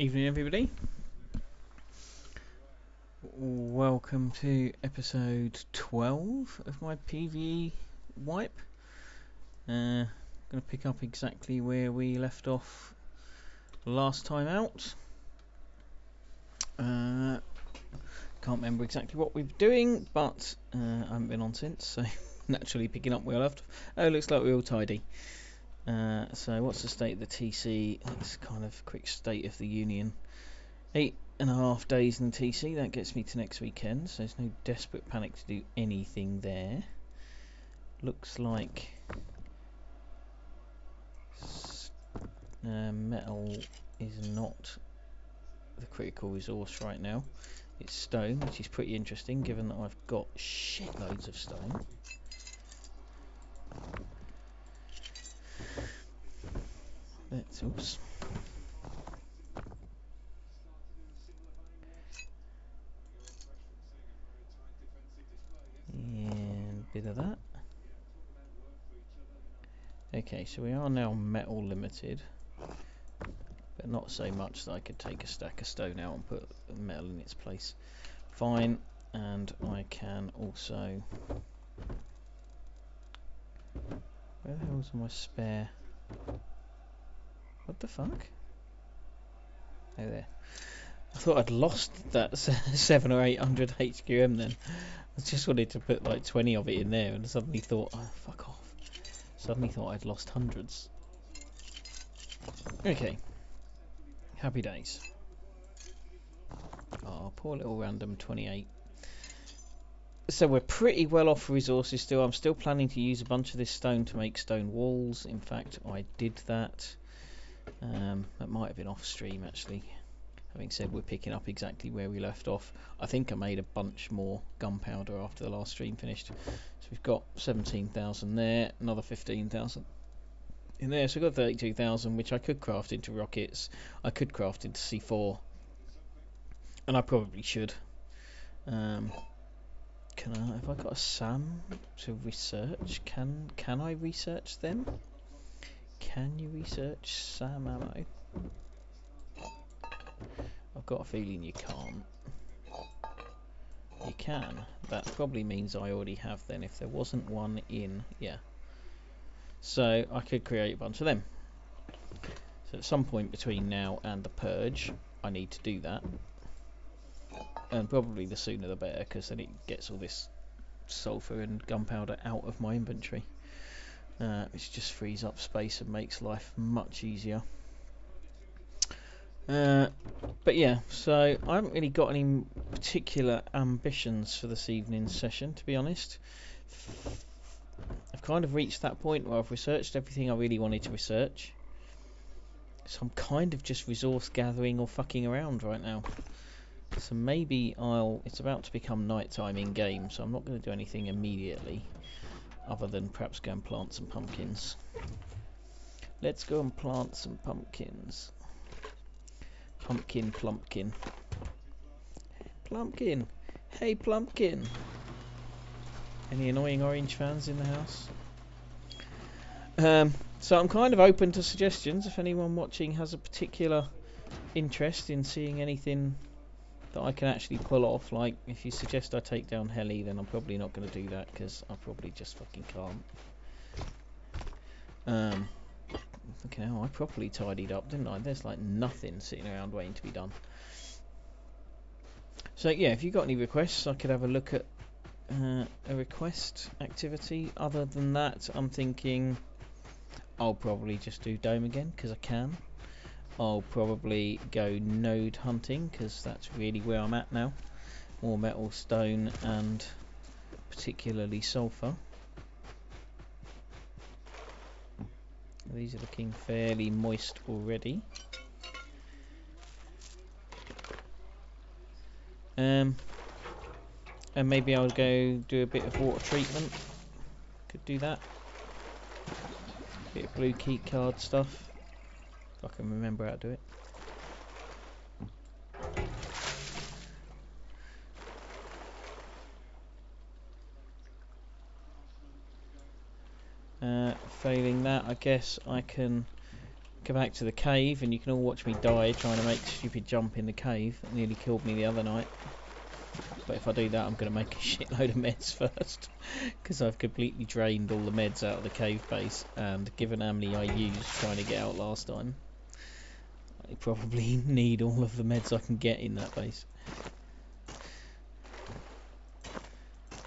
Evening, everybody. Welcome to episode 12 of my PvE Wipe. Going to pick up exactly where we left off last time out. Can't remember exactly what we were doing, but I haven't been on since, so naturally picking up where I left. Oh, looks like we're all tidy. So what's the state of the TC? It's kind of quick state of the union. 8.5 days in TC, that gets me to next weekend, so there's no desperate panic to do anything there. Looks like metal is not the critical resource right now. It's stone, which is pretty interesting given that I've got shitloads of stone. Oops. And a bit of that. Okay, so we are now metal limited, but not so much that I could take a stack of stone out and put metal in its place. Fine, and I can also... Where the hell's my spare? What the fuck? Oh, there. I thought I'd lost that 700 or 800 HQM then. I just wanted to put like 20 of it in there and suddenly thought, oh, fuck off. Suddenly thought I'd lost hundreds. Okay. Happy days. Oh, poor little random 28. So we're pretty well off for resources still. I'm still planning to use a bunch of this stone to make stone walls. In fact, I did that. That might have been off stream actually. Having said we're picking up exactly where we left off. I think I made a bunch more gunpowder after the last stream finished. So we've got 17,000 there, another 15,000 in there. So we've got 32,000, which I could craft into rockets. I could craft into C4. And I probably should. Have I got a SAM to research? Can I research them? Can you research SAM ammo? I've got a feeling you can't. You can. That probably means I already have then, if there wasn't one in... yeah. So I could create a bunch of them. So at some point between now and the purge, I need to do that. And probably the sooner the better, because then it gets all this sulfur and gunpowder out of my inventory. Which just frees up space and makes life much easier. But yeah, so I haven't really got any particular ambitions for this evening's session, to be honest. I've kind of reached that point where I've researched everything I really wanted to research. So I'm kind of just resource gathering or fucking around right now. So maybe it's about to become night time in game, so I'm not going to do anything immediately, other than perhaps go and plant some pumpkins. Let's go and plant some pumpkins. Pumpkin, plumpkin. Plumpkin! Hey, Plumpkin! Any annoying orange fans in the house? So I'm kind of open to suggestions. If anyone watching has a particular interest in seeing anything that I can actually pull off, like if you suggest I take down Heli, then I'm probably not going to do that because I probably just fucking can't. Okay, I properly tidied up, didn't I? There's like nothing sitting around waiting to be done. So yeah, if you've got any requests, I could have a look at a request activity. Other than that, I'm thinking I'll probably just do Dome again because I can. I'll probably go node hunting because that's really where I'm at now. More metal, stone, and particularly sulfur. These are looking fairly moist already. And maybe I'll go do a bit of water treatment. Could do that. Bit of blue key card stuff. If I can remember how to do it. Failing that, I guess I can go back to the cave, and you can all watch me die trying to make a stupid jump in the cave. It nearly killed me the other night. But if I do that, I'm going to make a shitload of meds first, because I've completely drained all the meds out of the cave base, and given how many I used trying to get out last time, I probably need all of the meds I can get in that base.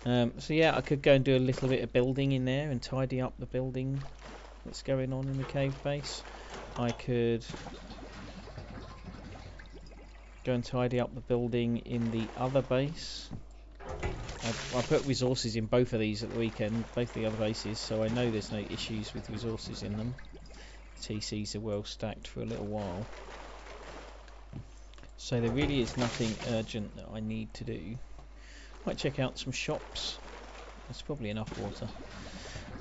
So yeah, I could go and do a little bit of building in there and tidy up the building that's going on in the cave base. I could go and tidy up the building in the other base. I put resources in both of these at the weekend, both the other bases, so I know there's no issues with resources in them. TCs are well stacked for a little while. So there really is nothing urgent that I need to do. Might check out some shops. There's probably enough water.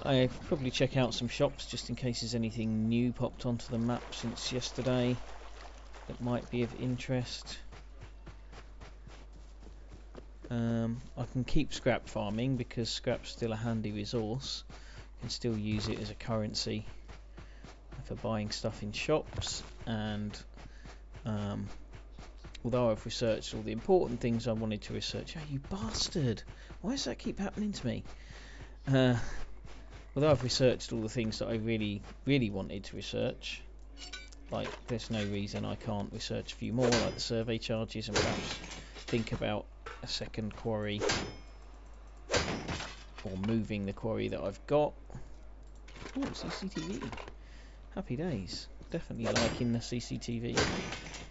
I probably check out some shops just in case there's anything new popped onto the map since yesterday that might be of interest. I can keep scrap farming because scrap's still a handy resource. I can still use it as a currency for buying stuff in shops, and although I've researched all the important things I wanted to research... Oh, you bastard! Why does that keep happening to me? Although I've researched all the things that I really, really wanted to research, like there's no reason I can't research a few more, like the survey charges, and perhaps think about a second quarry, or moving the quarry that I've got. Oh, CCTV. Happy days. Definitely liking the CCTV.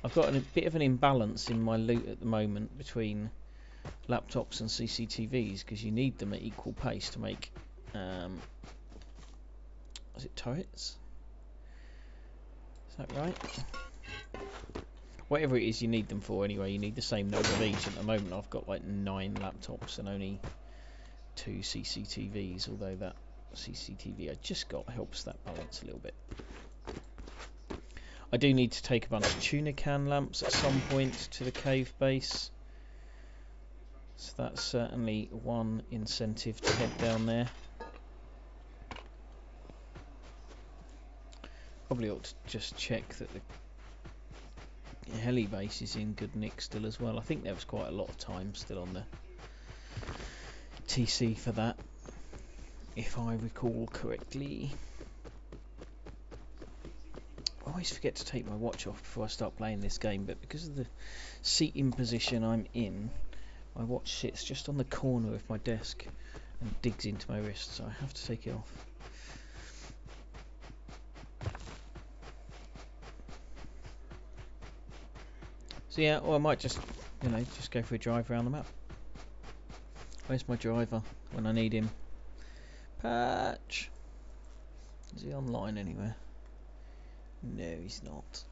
I've got a bit of an imbalance in my loot at the moment between laptops and CCTVs, because you need them at equal pace to make is it turrets? Is that right? Whatever it is you need them for anyway, you need the same number of each. At the moment I've got like 9 laptops and only 2 CCTVs, although that CCTV I just got helps that balance a little bit. I do need to take a bunch of tuna can lamps at some point to the cave base, so that's certainly one incentive to head down there. Probably ought to just check that the heli base is in good nick still as well. I think there was quite a lot of time still on the TC for that, if I recall correctly. I always forget to take my watch off before I start playing this game, but because of the seating position I'm in, my watch sits just on the corner of my desk and digs into my wrist, so I have to take it off. So yeah, or I might just, just go for a drive around the map. Where's my driver when I need him? Patch! Is he online anywhere? No, he's not.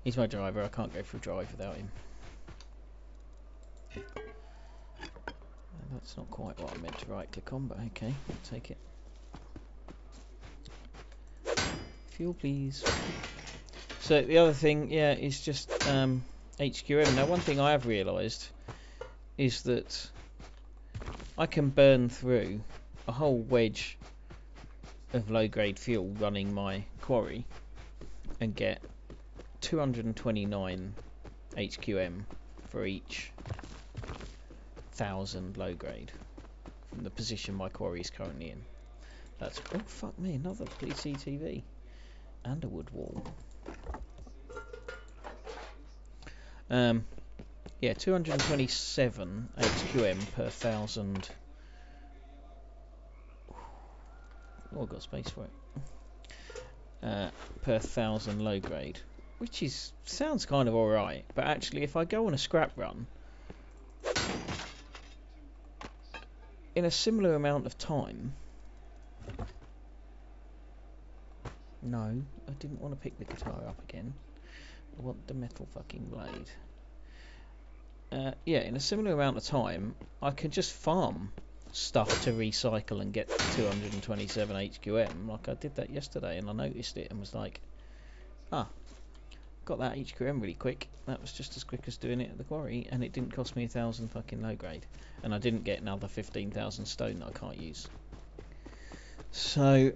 He's my driver, I can't go for a drive without him. That's not quite what I meant to right click on, but okay, I'll take it. Fuel please. So the other thing, yeah, is just HQM. Now one thing I have realised is that I can burn through a whole wedge of low grade fuel running my quarry and get 229 HQM for each 1,000 low grade from the position my quarry is currently in. That's, oh fuck me, another CCTV and a wood wall. Yeah, 227 HQM per 1,000. Oh, I've got space for it. Per 1,000 low grade, which is sounds kind of alright, but actually if I go on a scrap run in a similar amount of time... No, I didn't want to pick the guitar up again. I want the metal fucking blade. Yeah, in a similar amount of time, I can just farm stuff to recycle and get 227 HQM. Like I did that yesterday, and I noticed it and was like, ah, got that HQM really quick. That was just as quick as doing it at the quarry, and it didn't cost me 1,000 fucking low grade, and I didn't get another 15,000 stone that I can't use. So,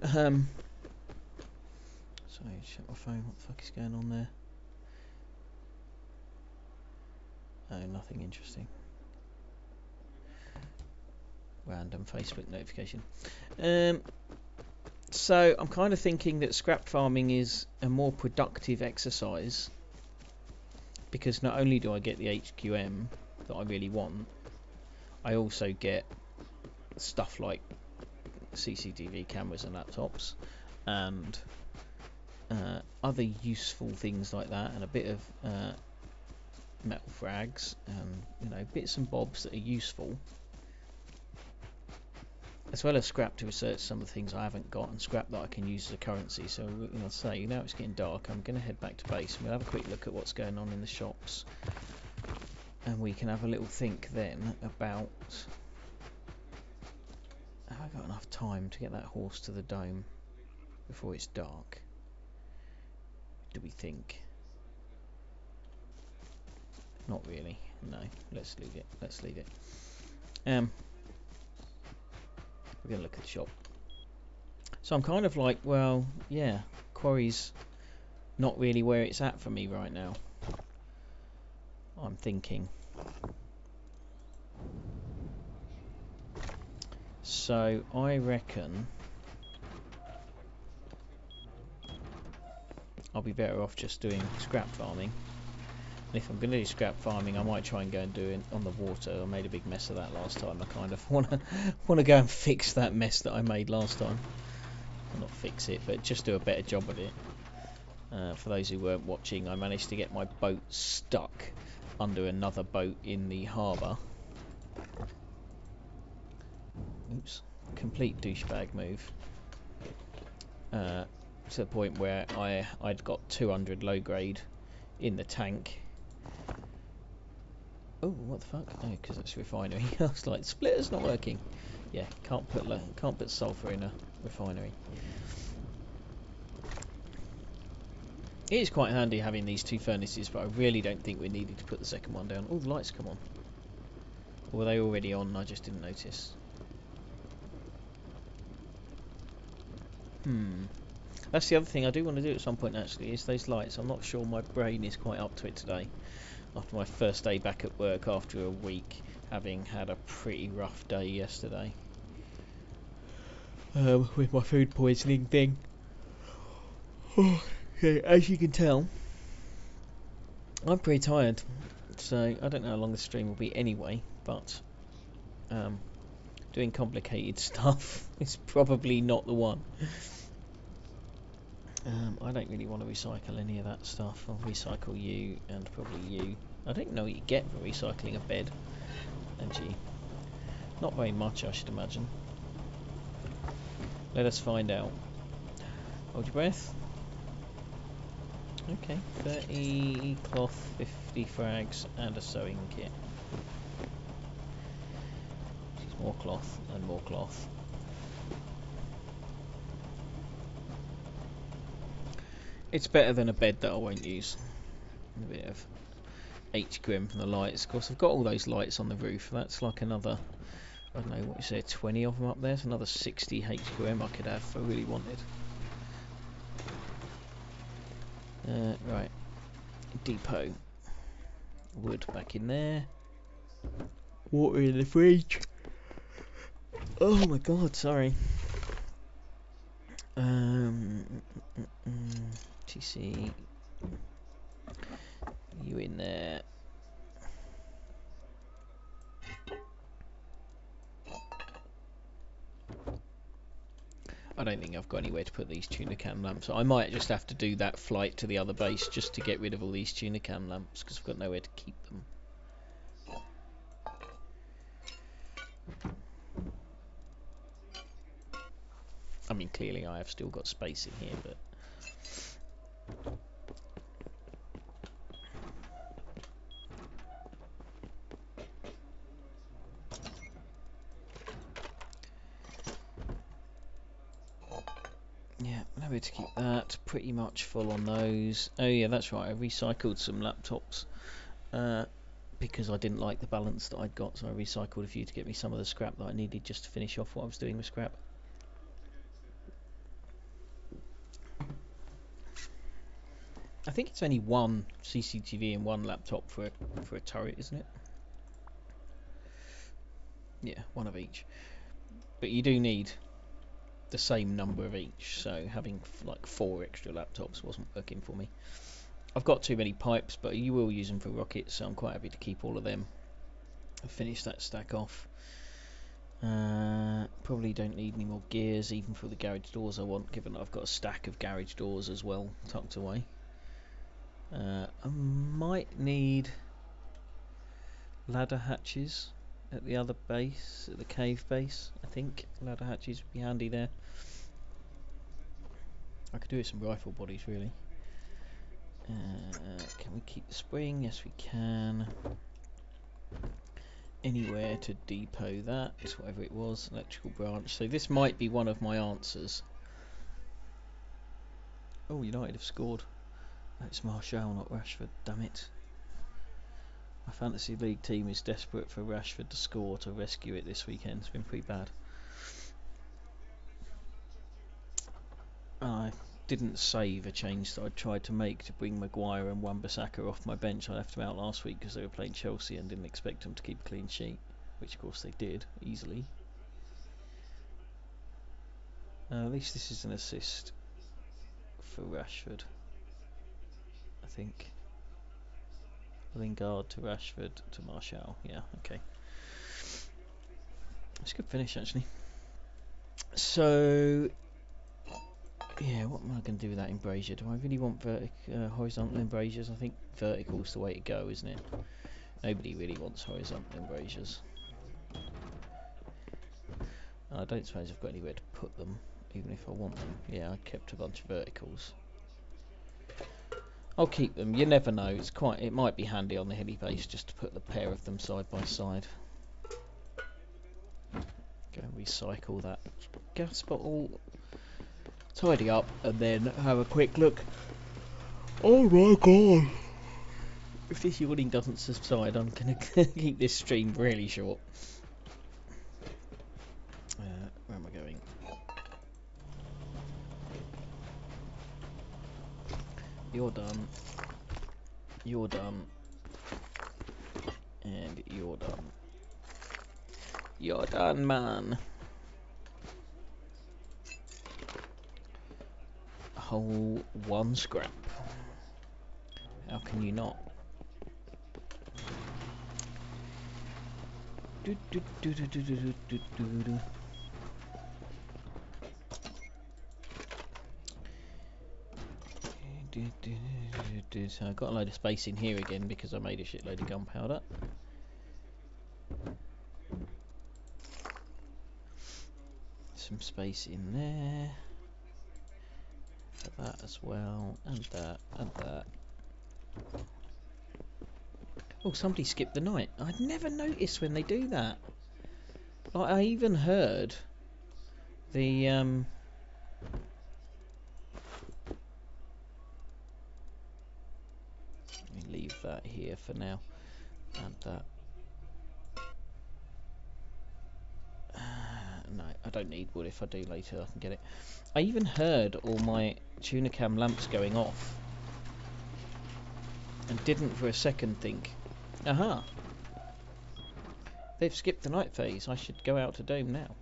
Sorry, check my phone. What the fuck is going on there? Oh, nothing interesting. Random Facebook notification. So I'm kind of thinking that scrap farming is a more productive exercise, because not only do I get the HQM that I really want, I also get stuff like CCTV cameras and laptops and other useful things like that, and a bit of metal frags and, you know, bits and bobs that are useful, as well as scrap to research some of the things I haven't got, and scrap that I can use as a currency. So, you know, say now it's getting dark, I'm going to head back to base and we'll have a quick look at what's going on in the shops, and we can have a little think then about, have I got enough time to get that horse to the dome before it's dark? Do we think? Not really. No, let's leave it. Let's leave it. We're going to look at the shop. So I'm kind of like, well, yeah, quarry's not really where it's at for me right now, I'm thinking. So I reckon I'll be better off just doing scrap farming. And if I'm going to do scrap farming, I might try and go and do it on the water. I made a big mess of that last time. I kind of want to go and fix that mess that I made last time. Well, not fix it, but just do a better job of it. For those who weren't watching, I managed to get my boat stuck under another boat in the harbour. Oops, complete douchebag move. To the point where I'd got 200 low grade in the tank. Oh, what the fuck? Oh, because it's refinery. I was like, splitter's not working. Yeah, can't put sulphur in a refinery. It is quite handy having these two furnaces, but I really don't think we needed to put the second one down. Oh, the lights come on. Or were they already on? I just didn't notice. That's the other thing I do want to do at some point, actually, is those lights. I'm not sure my brain is quite up to it today, after my first day back at work after a week, having had a pretty rough day yesterday with my food poisoning thing. Okay, as you can tell, I'm pretty tired, so I don't know how long the stream will be anyway, but doing complicated stuff is probably not the one. I don't really want to recycle any of that stuff. I'll recycle you and probably you. I don't know what you get for recycling a bed. Actually, not very much, I should imagine. Let us find out. Hold your breath. Okay, 30 cloth, 50 frags, and a sewing kit. More cloth and more cloth. It's better than a bed that I won't use. A bit of HQM from the lights. Of course, I've got all those lights on the roof. That's like another, I don't know, what you say, 20 of them up there. It's another 60 HQM I could have if I really wanted. Right. Depot. Wood back in there. Water in the fridge. Oh my god, sorry. TC. You in there. I don't think I've got anywhere to put these tuna can lamps. I might just have to do that flight to the other base just to get rid of all these tuna can lamps, because I've got nowhere to keep them. I mean, clearly I have still got space in here, but... yeah, nowhere to keep that. Pretty much full on those. Oh yeah, that's right, I recycled some laptops. Because I didn't like the balance that I'd got, so I recycled a few to get me some of the scrap that I needed just to finish off what I was doing with scrap. I think it's only one CCTV and one laptop for a turret, isn't it? Yeah, one of each. But you do need the same number of each, so having like 4 extra laptops wasn't working for me. I've got too many pipes, but you will use them for rockets, so I'm quite happy to keep all of them. I've finished that stack off. Probably don't need any more gears, even for the garage doors I want, given that I've got a stack of garage doors as well tucked away. I might need ladder hatches at the other base, at the cave base. I think ladder hatches would be handy there. I could do with some rifle bodies, really. Can we keep the spring? Yes, we can. Anywhere to depot that, whatever it was, electrical branch. So this might be one of my answers. Oh, United have scored. It's Martial, not Rashford, damn it. My fantasy league team is desperate for Rashford to score to rescue it this weekend. It's been pretty bad. I didn't save a change that I tried to make to bring Maguire and Wan-Bissaka off my bench. I left them out last week because they were playing Chelsea and didn't expect them to keep a clean sheet, which of course they did, easily. At least this is an assist for Rashford, I think. Lingard to Rashford to Martial. Yeah, okay. It's a good finish, actually. So, yeah, what am I going to do with that embrasure? Do I really want horizontal embrasures? I think vertical's the way to go, isn't it? Nobody really wants horizontal embrasures. I don't suppose I've got anywhere to put them, even if I want them. Yeah, I kept a bunch of verticals. I'll keep them. You never know. It might be handy on the hilly base just to put the pair of them side by side. Go and recycle that gas bottle. Tidy up and then have a quick look. Oh my god! If this yawning doesn't subside, I'm gonna keep this stream really short. Where am I going? You're done. You're done. And you're done. You're done, man. A whole 1 scrap. How can you not? So I got a load of space in here again because I made a shitload of gunpowder. Some space in there. For that as well, and that, and that. Oh, somebody skipped the night. I'd never noticed when they do that. Like, I even heard the let me leave that here for now, and that. No, I don't need wood. If I do later, I can get it. I even heard all my Tunicam lamps going off, and didn't for a second think, aha, they've skipped the night phase. I should go out to Dome now.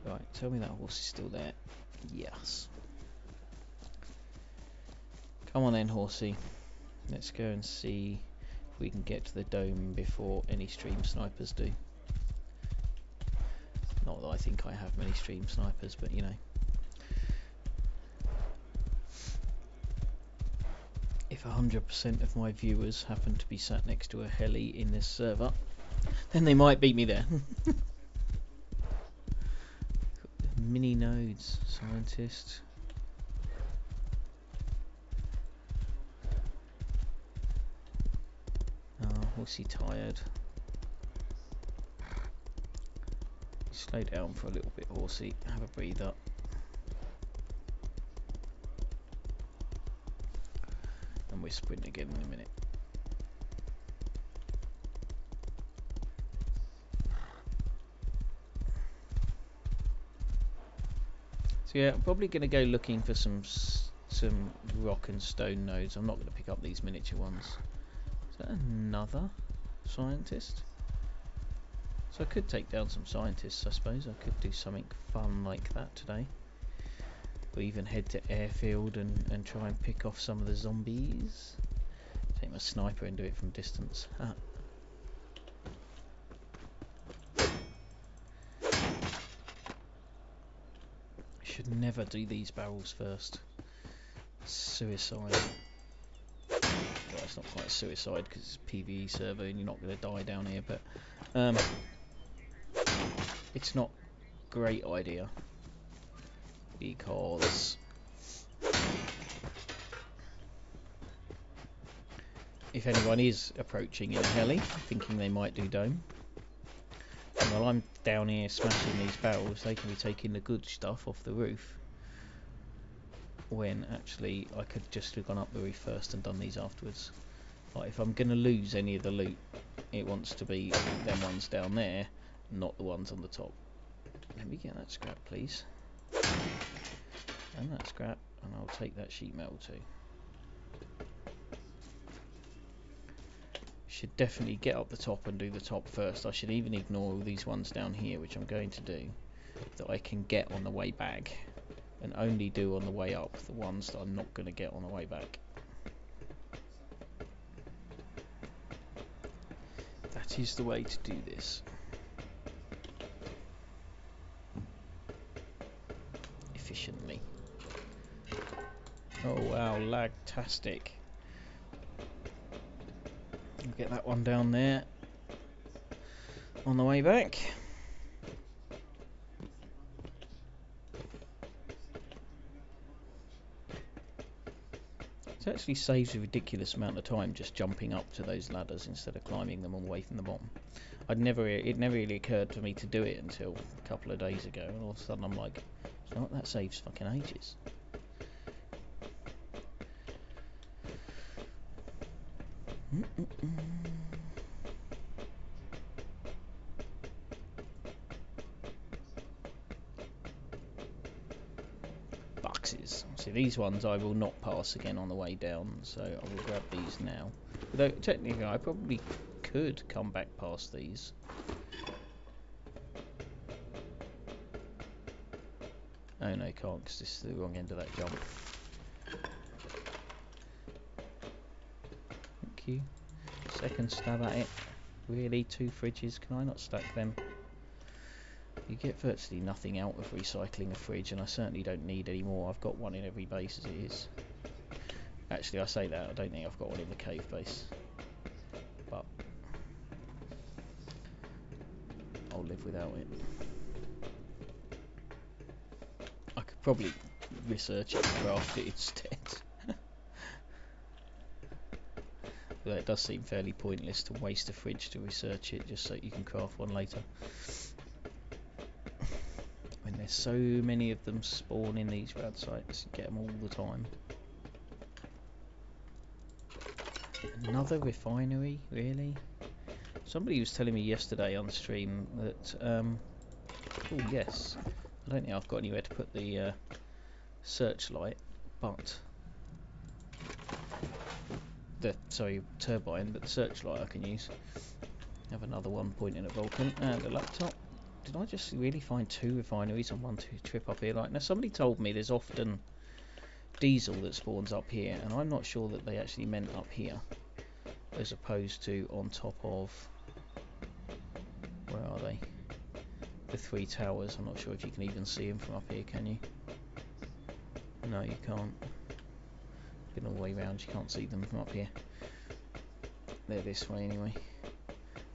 Right, tell me that horse is still there. Yes. Come on then, horsey. Let's go and see if we can get to the Dome before any stream snipers do. Not that I think I have many stream snipers, but you know. If 100% of my viewers happen to be sat next to a heli in this server, then they might beat me there. Mini nodes, scientist. Oh, was he tired? Slow down for a little bit, horsey. Have a breathe up. And we'll sprint again in a minute. So yeah, I'm probably going to go looking for some some rock and stone nodes. I'm not going to pick up these miniature ones. Is that another scientist? So I could take down some scientists, I suppose. I could do something fun like that today. Or even head to airfield and try and pick off some of the zombies. Take my sniper and do it from distance. Should never do these barrels first. Suicide. Well, it's not quite suicide because it's a PvE server and you're not going to die down here, but it's not a great idea because if anyone is approaching in a heli thinking they might do dome, and while I'm down here smashing these barrels, they can be taking the good stuff off the roof, when actually I could just have gone up the roof first and done these afterwards. Like, if I'm going to lose any of the loot, it wants to be them ones down there, not the ones on the top. Let me get that scrap, please. And that scrap, and I'll take that sheet metal too. Should definitely get up the top and do the top first. I should even ignore all these ones down here, which I'm going to do, that I can get on the way back, and only do on the way up the ones that I'm not going to get on the way back. That is the way to do this. Efficiently. Oh wow, lagtastic. I'll get that one down there on the way back. It actually saves a ridiculous amount of time just jumping up to those ladders instead of climbing them all the way from the bottom. It never really occurred to me to do it until a couple of days ago, and all of a sudden I'm like, you know what, that saves fucking ages. Boxes. See, these ones I will not pass again on the way down, so I will grab these now. Although technically I probably could come back past these. Oh no, can't, because this is the wrong end of that jump. Thank you. Second stab at it. Really? 2 fridges? Can I not stack them? You get virtually nothing out of recycling a fridge, and I certainly don't need any more. I've got one in every base as it is. Actually, I say that, I don't think I've got one in the cave base. But I'll live without it. I could probably research it and craft it instead. Although it does seem fairly pointless to waste a fridge to research it just so you can craft one later. When there's so many of them spawn in these rad sites, you get them all the time. Another refinery, really? Somebody was telling me yesterday on stream that, oh yes, I don't think I've got anywhere to put the searchlight, but turbine, but the searchlight I can use. Have another one pointing at Vulcan and a laptop. Did I just really find 2 refineries on one trip up here? Like, now somebody told me there's often diesel that spawns up here, and I'm not sure that they actually meant up here, as opposed to on top of, where are they? The 3 towers. I'm not sure if you can even see them from up here, can you? No, you can't. Been all the way around, you can't see them from up here. They're this way anyway.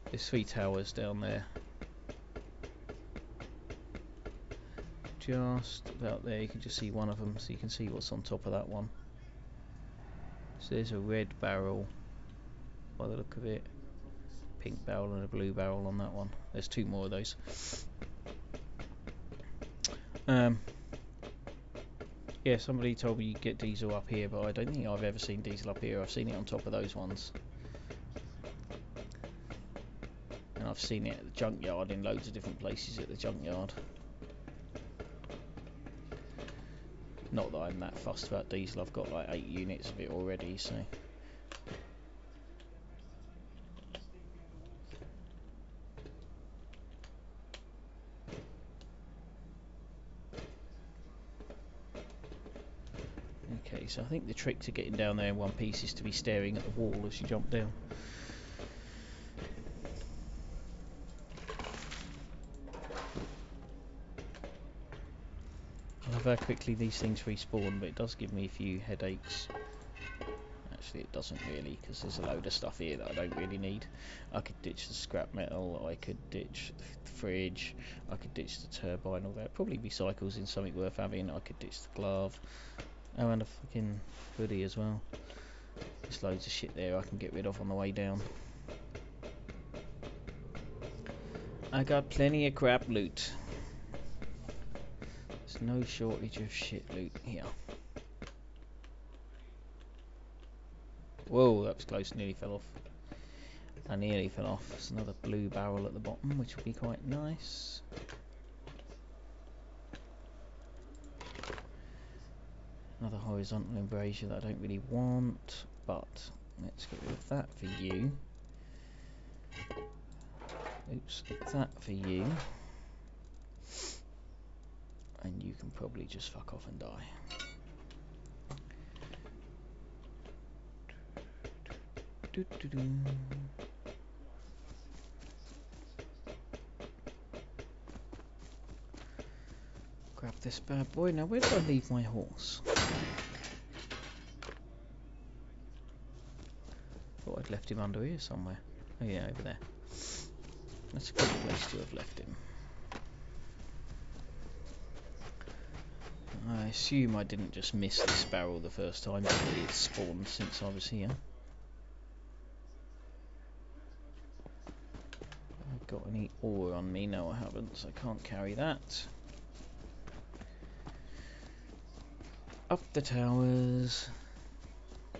There's 3 towers down there. Just about there, you can just see one of them, so you can see what's on top of that one. So there's a red barrel by the look of it, pink barrel and a blue barrel on that one. There's 2 more of those. Yeah, somebody told me you get diesel up here, but I don't think I've ever seen diesel up here. I've seen it on top of those ones. And I've seen it at the junkyard in loads of different places at the junkyard. Not that I'm that fussed about diesel, I've got like 8 units of it already, so. Okay, so I think the trick to getting down there in one piece is to be staring at the wall as you jump down. I love how quickly these things respawn, but it does give me a few headaches. Actually, it doesn't really, because there's a load of stuff here that I don't really need. I could ditch the scrap metal, I could ditch the fridge, I could ditch the turbine, all that. Probably recycles in something worth having. I could ditch the glove. Oh, and a fucking hoodie as well. There's loads of shit there I can get rid of on the way down. I got plenty of crap loot. There's no shortage of shit loot here. Whoa, that was close, nearly fell off. I nearly fell off. There's another blue barrel at the bottom, which will be quite nice. Another horizontal embrasure that I don't really want, but let's get rid of that for you. Oops, that for you. And you can probably just fuck off and die. Grab this bad boy. Now, where did I leave my horse? Thought I'd left him under here somewhere. Oh yeah, over there. That's a good place to have left him. I assume I didn't just miss this barrel the first time, but it's spawned since I was here. I've got any ore on me? No, I haven't, so I can't carry that. Up the towers.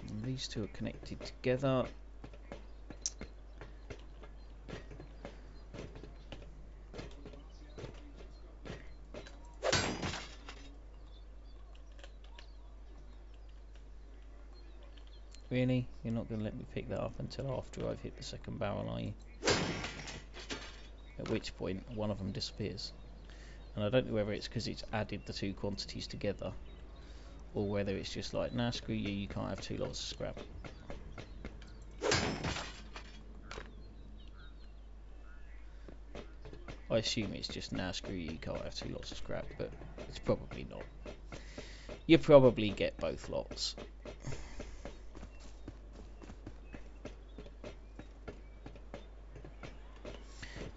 And these two are connected together. Really? You're not going to let me pick that up until after I've hit the second barrel, are you? At which point, one of them disappears. And I don't know whether it's because it's added the two quantities together, or whether it's just like, nah, screw you, you can't have 2 lots of scrap. I assume it's just, nah, screw you, you can't have 2 lots of scrap, but it's probably not. You probably get both lots.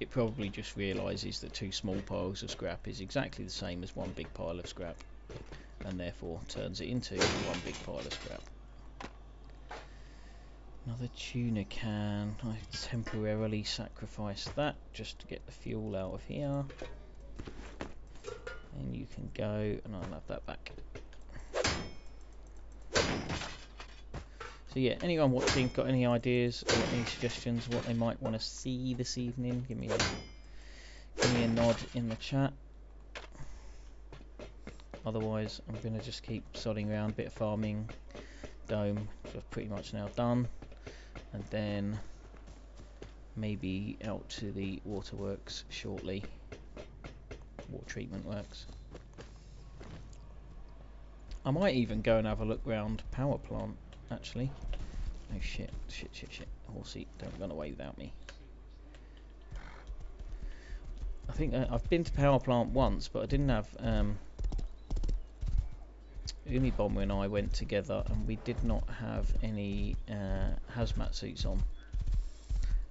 It probably just realises that 2 small piles of scrap is exactly the same as 1 big pile of scrap, and therefore turns it into 1 big pile of scrap. Another tuna can. I temporarily sacrificed that just to get the fuel out of here. And you can go, and I'll have that back. So yeah, anyone watching got any ideas or any suggestions of what they might want to see this evening? Give me a nod in the chat. Otherwise, I'm going to just keep sodding around, a bit of farming, dome, which I've pretty much now done, and then maybe out to the waterworks shortly, water treatment works. I might even go and have a look round power plant, actually. Oh shit, horsey, don't run away without me. I think I've been to power plant once, but I didn't have Umi Bomber and I went together and we did not have any hazmat suits on,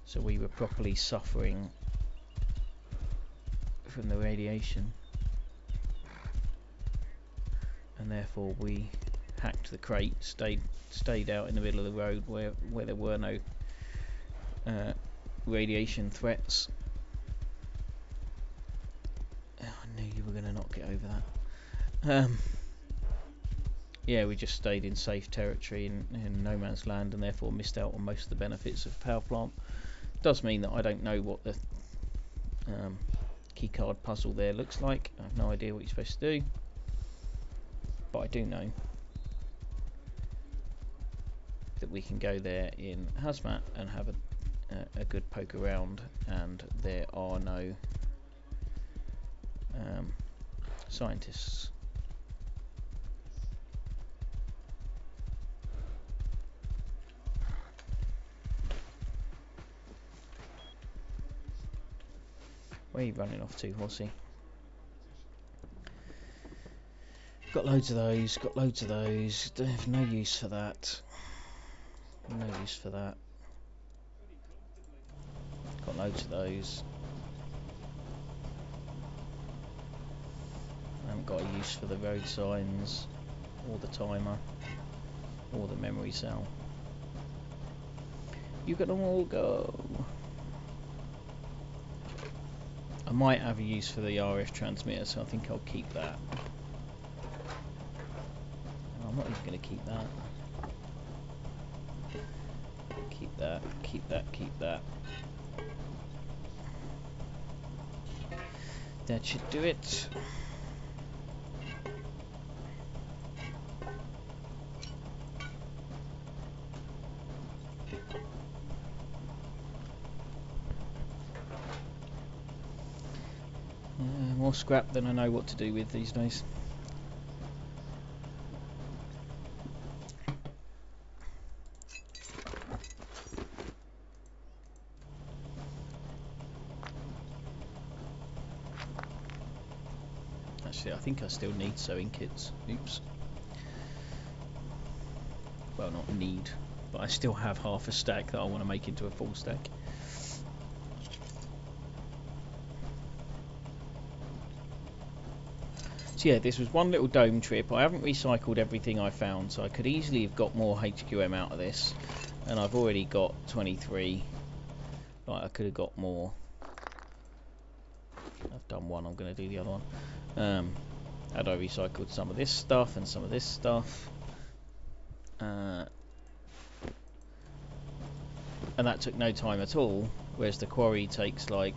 so we were properly suffering from the radiation, and therefore we hacked the crate, stayed out in the middle of the road where there were no radiation threats. Oh, I knew you were going to not get over that. Yeah, we just stayed in safe territory in no man's land, and therefore missed out on most of the benefits of power plant. Does mean that I don't know what the keycard puzzle there looks like. I have no idea what you're supposed to do. but I do know that we can go there in hazmat and have a good poke around, and there are no scientists. Where are you running off to, horsey? Got loads of those, got loads of those. Don't have no use for that. No use for that. Got loads of those. I haven't got a use for the road signs, or the timer, or the memory cell. You can all go. I might have a use for the RF transmitter, so I think I'll keep that. I'm not even going to keep that. Keep that, keep that, keep that. That should do it. More scrap than I know what to do with these days. Actually, I think I still need sewing kits. Oops. Well, not need, but I still have half a stack that I want to make into a full stack. So yeah, this was one little dome trip. I haven't recycled everything I found, so I could easily have got more HQM out of this, and I've already got 23. Like, I could have got more. I've done one, I'm going to do the other one. Had I recycled some of this stuff and some of this stuff, and that took no time at all, whereas the quarry takes like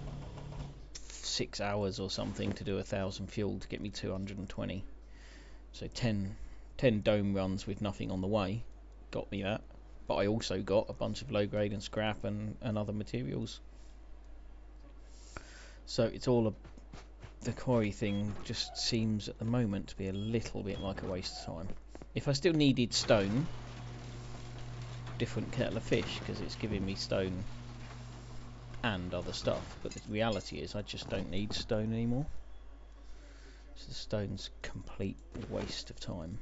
6 hours or something to do 1,000 fuel to get me 220. So 10 dome runs with nothing on the way got me that, but I also got a bunch of low grade and scrap and other materials. So it's all the quarry thing just seems at the moment to be a little bit like a waste of time. If I still needed stone, different kettle of fish, because it's giving me stone and other stuff, but the reality is I just don't need stone anymore, so the stone's a complete waste of time.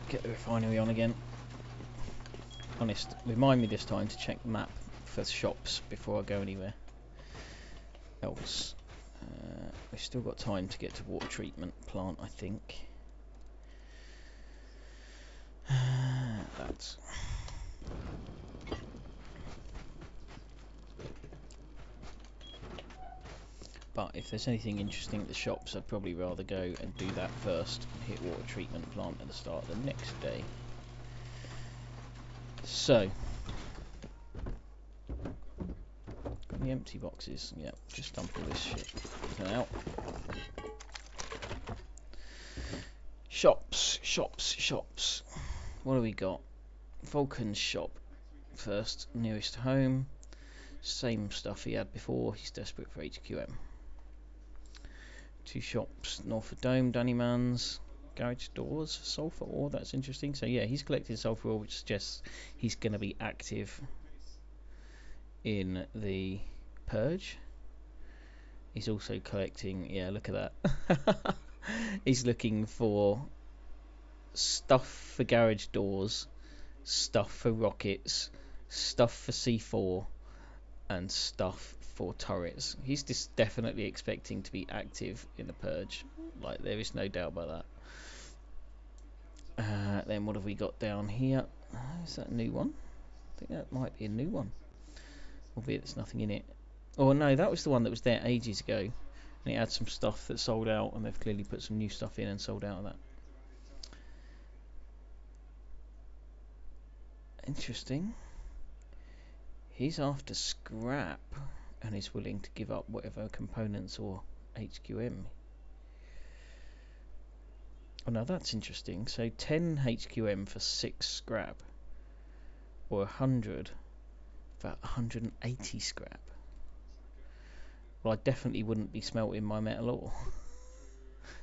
Get the refinery on again. Honest, remind me this time to check the map for shops before I go anywhere else. We've still got time to get to water treatment plant, I think. That's but if there's anything interesting at the shops, I'd probably rather go and do that first and hit water treatment plant at the start of the next day. So, got the empty boxes. Yeah, just dump all this shit out. Shops, shops, shops. What do we got? Vulcan's shop first, nearest home. Same stuff he had before. He's desperate for HQM. 2 shops north of Dome, Dannyman's. Garage doors for sulphur ore, that's interesting. So yeah, he's collected sulphur ore, which suggests he's going to be active in the purge. He's also collecting, yeah, look at that. He's looking for stuff for garage doors, stuff for rockets, stuff for C4, and stuff for turrets. He's just definitely expecting to be active in the purge. Like, there is no doubt about that. Then what have we got down here? Is that a new one? I think that might be a new one, albeit there's nothing in it. Oh no, that was the one that was there ages ago, and it had some stuff that sold out, and they've clearly put some new stuff in and sold out of that. Interesting. He's after scrap and is willing to give up whatever components or HQM Oh, now that's interesting. So 10 HQM for 6 scrap, or 100 for 180 scrap. Well, I definitely wouldn't be smelting my metal ore.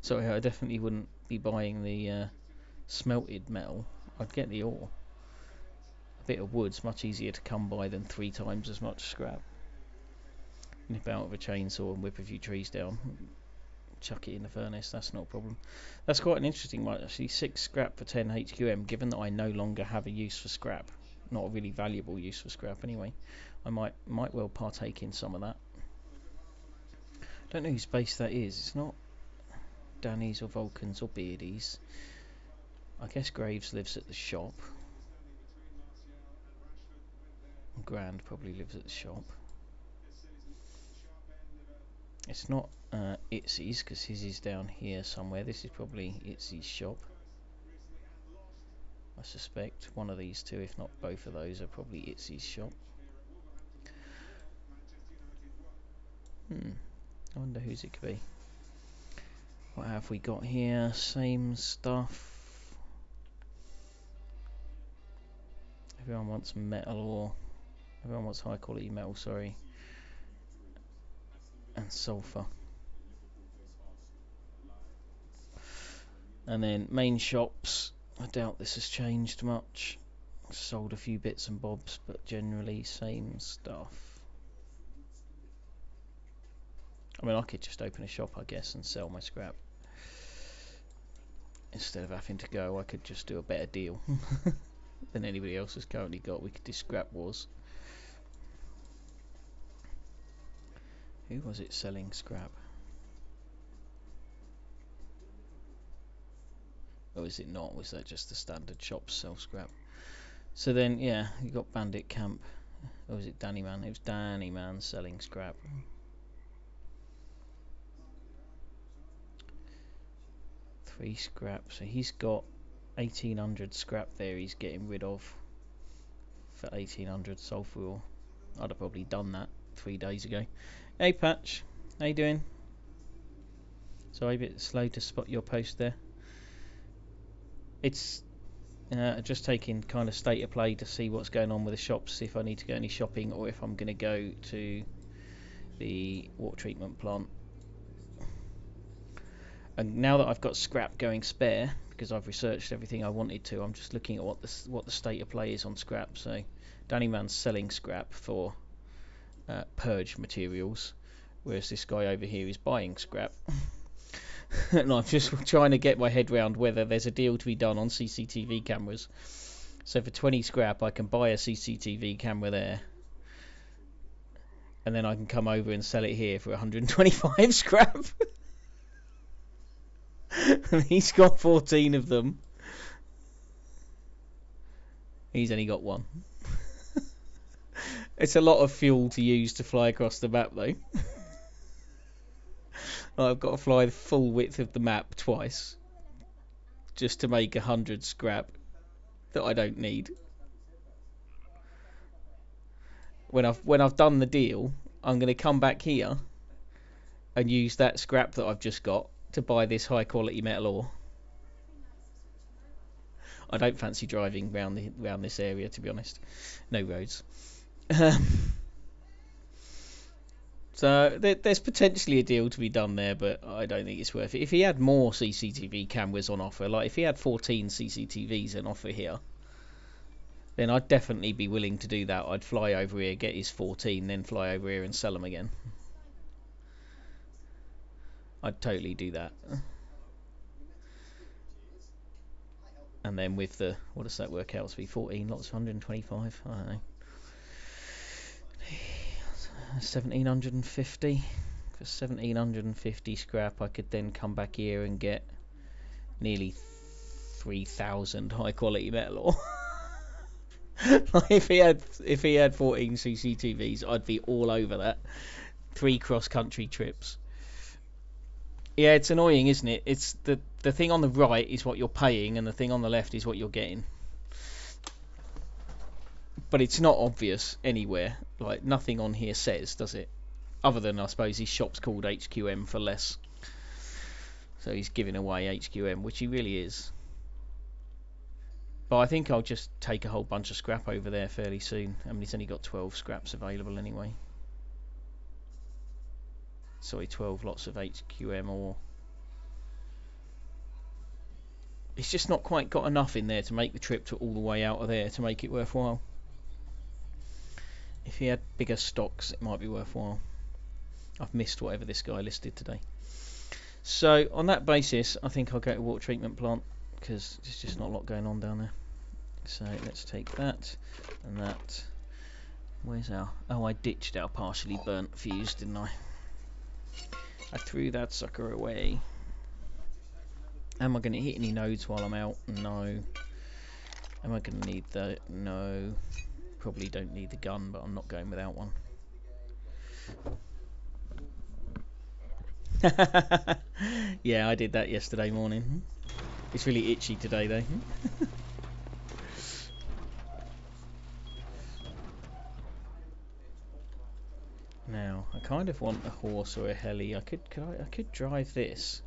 Sorry, I definitely wouldn't be buying the smelted metal. I'd get the ore. A bit of wood's much easier to come by than 3 times as much scrap. Nip out with a chainsaw and whip a few trees down. Chuck it in the furnace, that's not a problem. That's quite an interesting one actually. 6 scrap for 10 HQM, given that I no longer have a use for scrap. Not a really valuable use for scrap anyway. I might well partake in some of that. Don't know whose base that is. It's not Danny's or Vulcan's or Beardy's. I guess Graves lives at the shop. Grand probably lives at the shop. It's not Itzy's, because his is down here somewhere. This is probably Itzy's shop. I suspect one of these two, if not both of those, are probably Itzy's shop. I wonder whose it could be. What have we got here? Same stuff. Everyone wants metal ore. Everyone wants high quality metal, sorry. And sulfur. And then main shops. I doubt this has changed much. Sold a few bits and bobs, but generally same stuff. I mean, I could just open a shop, I guess, and sell my scrap. Instead of having to go, I could just do a better deal than anybody else has currently got. We could do scrap wars. Who was it selling scrap? Or is it not? Was that just the standard shops sell scrap? So then, yeah, you got Bandit Camp. Or was it Danny Man? It was Danny Man selling scrap. 3 scrap. So he's got 1800 scrap there he's getting rid of for 1800 sulfur ore. I'd have probably done that 3 days ago. Hey Patch, how you doing? Sorry, a bit slow to spot your post there. It's just taking kind of state of play to see what's going on with the shops, see if I need to go any shopping or if I'm going to go to the water treatment plant. And now that I've got scrap going spare, because I've researched everything I wanted to, I'm just looking at what the state of play is on scrap. So Danny Man's selling scrap for purge materials, whereas this guy over here is buying scrap. And I'm just trying to get my head round whether there's a deal to be done on CCTV cameras. So for 20 scrap I can buy a CCTV camera there, and then I can come over and sell it here for 125 scrap. And he's got 14 of them. He's only got 1. It's a lot of fuel to use to fly across the map though. I've got to fly the full width of the map twice just to make 100 scrap that I don't need. When I've done the deal, I'm going to come back here and use that scrap that I've just got to buy this high quality metal ore. I don't fancy driving round this area, to be honest. No roads. So there's potentially a deal to be done there, but I don't think it's worth it. If he had more CCTV cameras on offer, like if he had 14 CCTVs on offer here, then I'd definitely be willing to do that. I'd fly over here, get his 14, then fly over here and sell them again. I'd totally do that. And then with the, what does that work out to be? 14 lots of 125? I don't know. 1750. For 1750 scrap I could then come back here and get nearly 3000 high quality metal ore. If he had 14 CCTVs, I'd be all over that. 3 cross country trips. Yeah, it's annoying, isn't it? It's the thing on the right is what you're paying and the thing on the left is what you're getting. But it's not obvious anywhere. Like, nothing on here says, does it? Other than, I suppose, his shop's called HQM for less. So he's giving away HQM, which he really is. But I think I'll just take a whole bunch of scrap over there fairly soon. I mean, he's only got 12 scraps available anyway. Sorry, 12 lots of HQM ore. It's just not quite got enough in there to make the trip to all the way out of there to make it worthwhile. If he had bigger stocks, it might be worthwhile. I've missed whatever this guy listed today. So on that basis, I think I'll go to water treatment plant, because there's just not a lot going on down there. So let's take that and that. Where's our... Oh, I ditched our partially burnt fuse, didn't I? I threw that sucker away. Am I going to hit any nodes while I'm out? No. Am I going to need the... No. Probably don't need the gun, but I'm not going without one. Yeah, I did that yesterday morning. It's really itchy today though. Now, I kind of want a horse or a heli. I could drive this.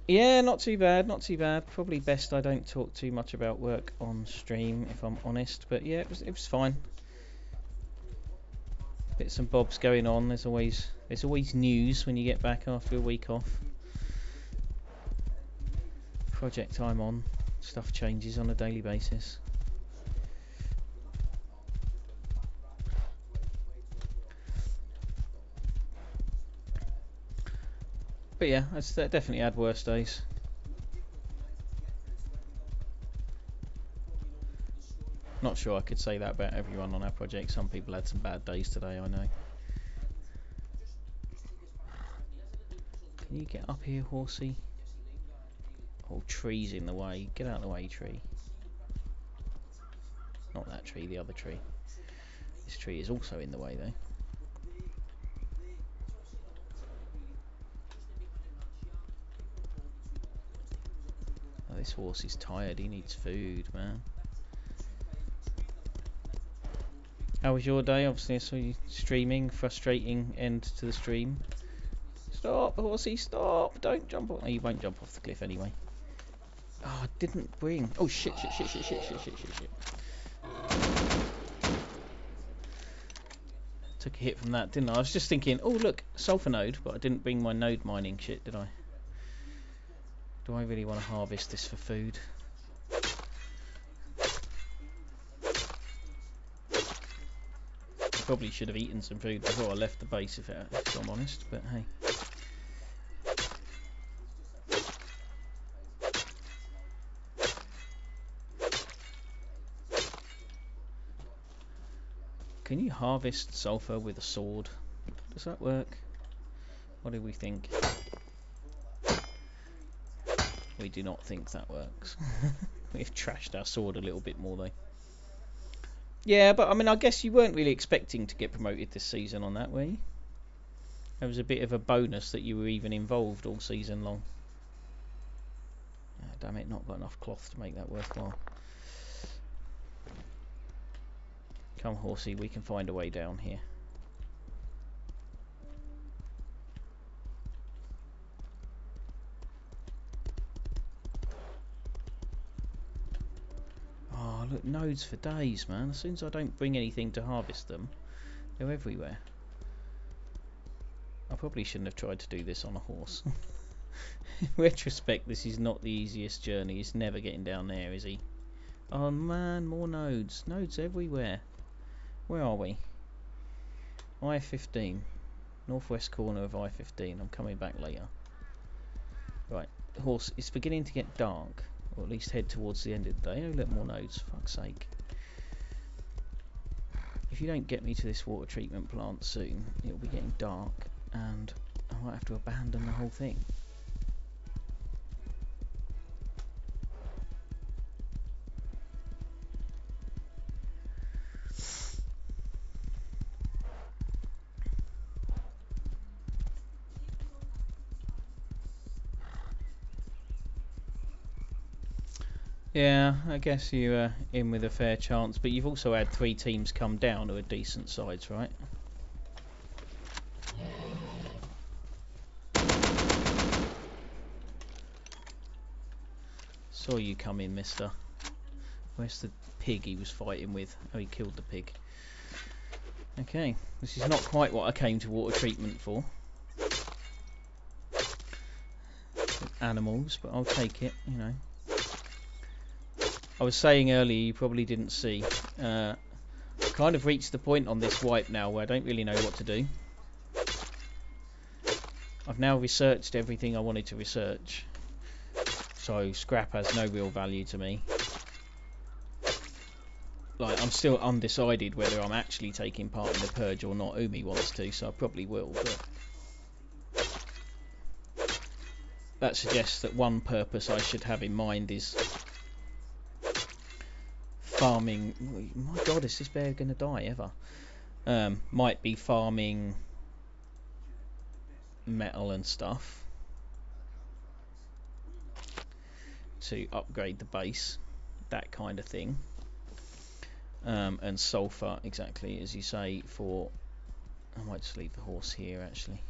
Yeah, not too bad, not too bad. Probably best I don't talk too much about work on stream, if I'm honest. But yeah, it was fine. Bits and bobs going on. There's always news when you get back after a week off. Project I'm on, stuff changes on a daily basis. But yeah, it's definitely had worse days. Not sure I could say that about everyone on our project. Some people had some bad days today, I know. Can you get up here, horsey? Oh, tree's in the way. Get out of the way, tree. Not that tree, the other tree. This tree is also in the way, though. Oh, this horse is tired. He needs food, man. How was your day? Obviously, I saw you streaming. Frustrating end to the stream. Stop, horsey, stop! Don't jump off. Oh, you won't jump off the cliff anyway. Oh, I didn't bring... Oh, shit. Took a hit from that, didn't I? I was just thinking, oh, look, sulfur node, but I didn't bring my node mining shit, did I? Do I really want to harvest this for food? I probably should have eaten some food before I left the base, if I'm honest, but hey. Can you harvest sulfur with a sword? Does that work? What do we think? We do not think that works. We've trashed our sword a little bit more though. Yeah, but I mean, I guess you weren't really expecting to get promoted this season on that, were you? There was a bit of a bonus that you were even involved all season long. Oh, damn it, not got enough cloth to make that worthwhile. Come, horsey, we can find a way down here. Oh, look, nodes for days, man. As soon as I don't bring anything to harvest them, they're everywhere. I probably shouldn't have tried to do this on a horse. In retrospect, this is not the easiest journey. He's never getting down there, is he? Oh man, more nodes. Nodes everywhere. Where are we? I-15. Northwest corner of I-15. I'm coming back later. Right, the horse, it's beginning to get dark. Or at least head towards the end of the day. Oh, look, more nodes. Fuck's sake. If you don't get me to this water treatment plant soon, it'll be getting dark. And I might have to abandon the whole thing. Yeah, I guess you're in with a fair chance, but you've also had 3 teams come down who are decent sides, right? Saw you come in, mister. Where's the pig he was fighting with? Oh, he killed the pig. Okay, this is not quite what I came to water treatment for. Animals, but I'll take it, you know. I was saying earlier, you probably didn't see, I kind of reached the point on this wipe now where I don't really know what to do. I've now researched everything I wanted to research, so scrap has no real value to me. Like, I'm still undecided whether I'm actually taking part in the purge or not. Umi wants to, so I probably will, but that suggests that one purpose I should have in mind is farming. My god, is this bear going to die ever? Might be farming metal and stuff to upgrade the base, that kind of thing. And sulfur, exactly as you say, for... I might just leave the horse here, actually.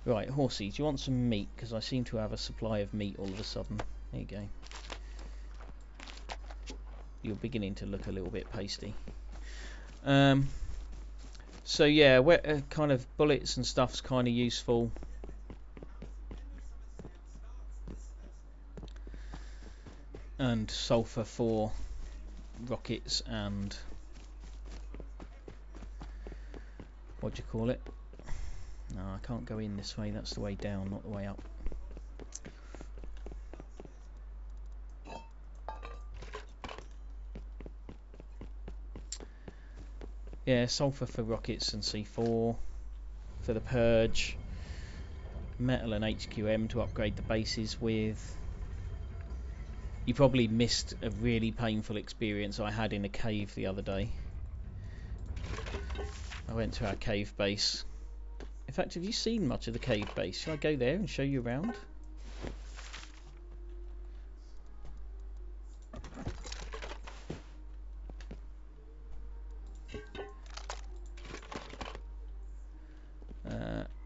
Right, horsey, do you want some meat? Because I seem to have a supply of meat all of a sudden. There you go. You're beginning to look a little bit pasty. So yeah, kind of bullets and stuff's kind of useful. And sulfur for rockets and... what do you call it? No, I can't go in this way. That's the way down, not the way up. Yeah, sulfur for rockets and C4 for the purge. Metal and HQM to upgrade the bases with. You probably missed a really painful experience I had in a cave the other day. I went to our cave base. In fact, have you seen much of the cave base? Shall I go there and show you around?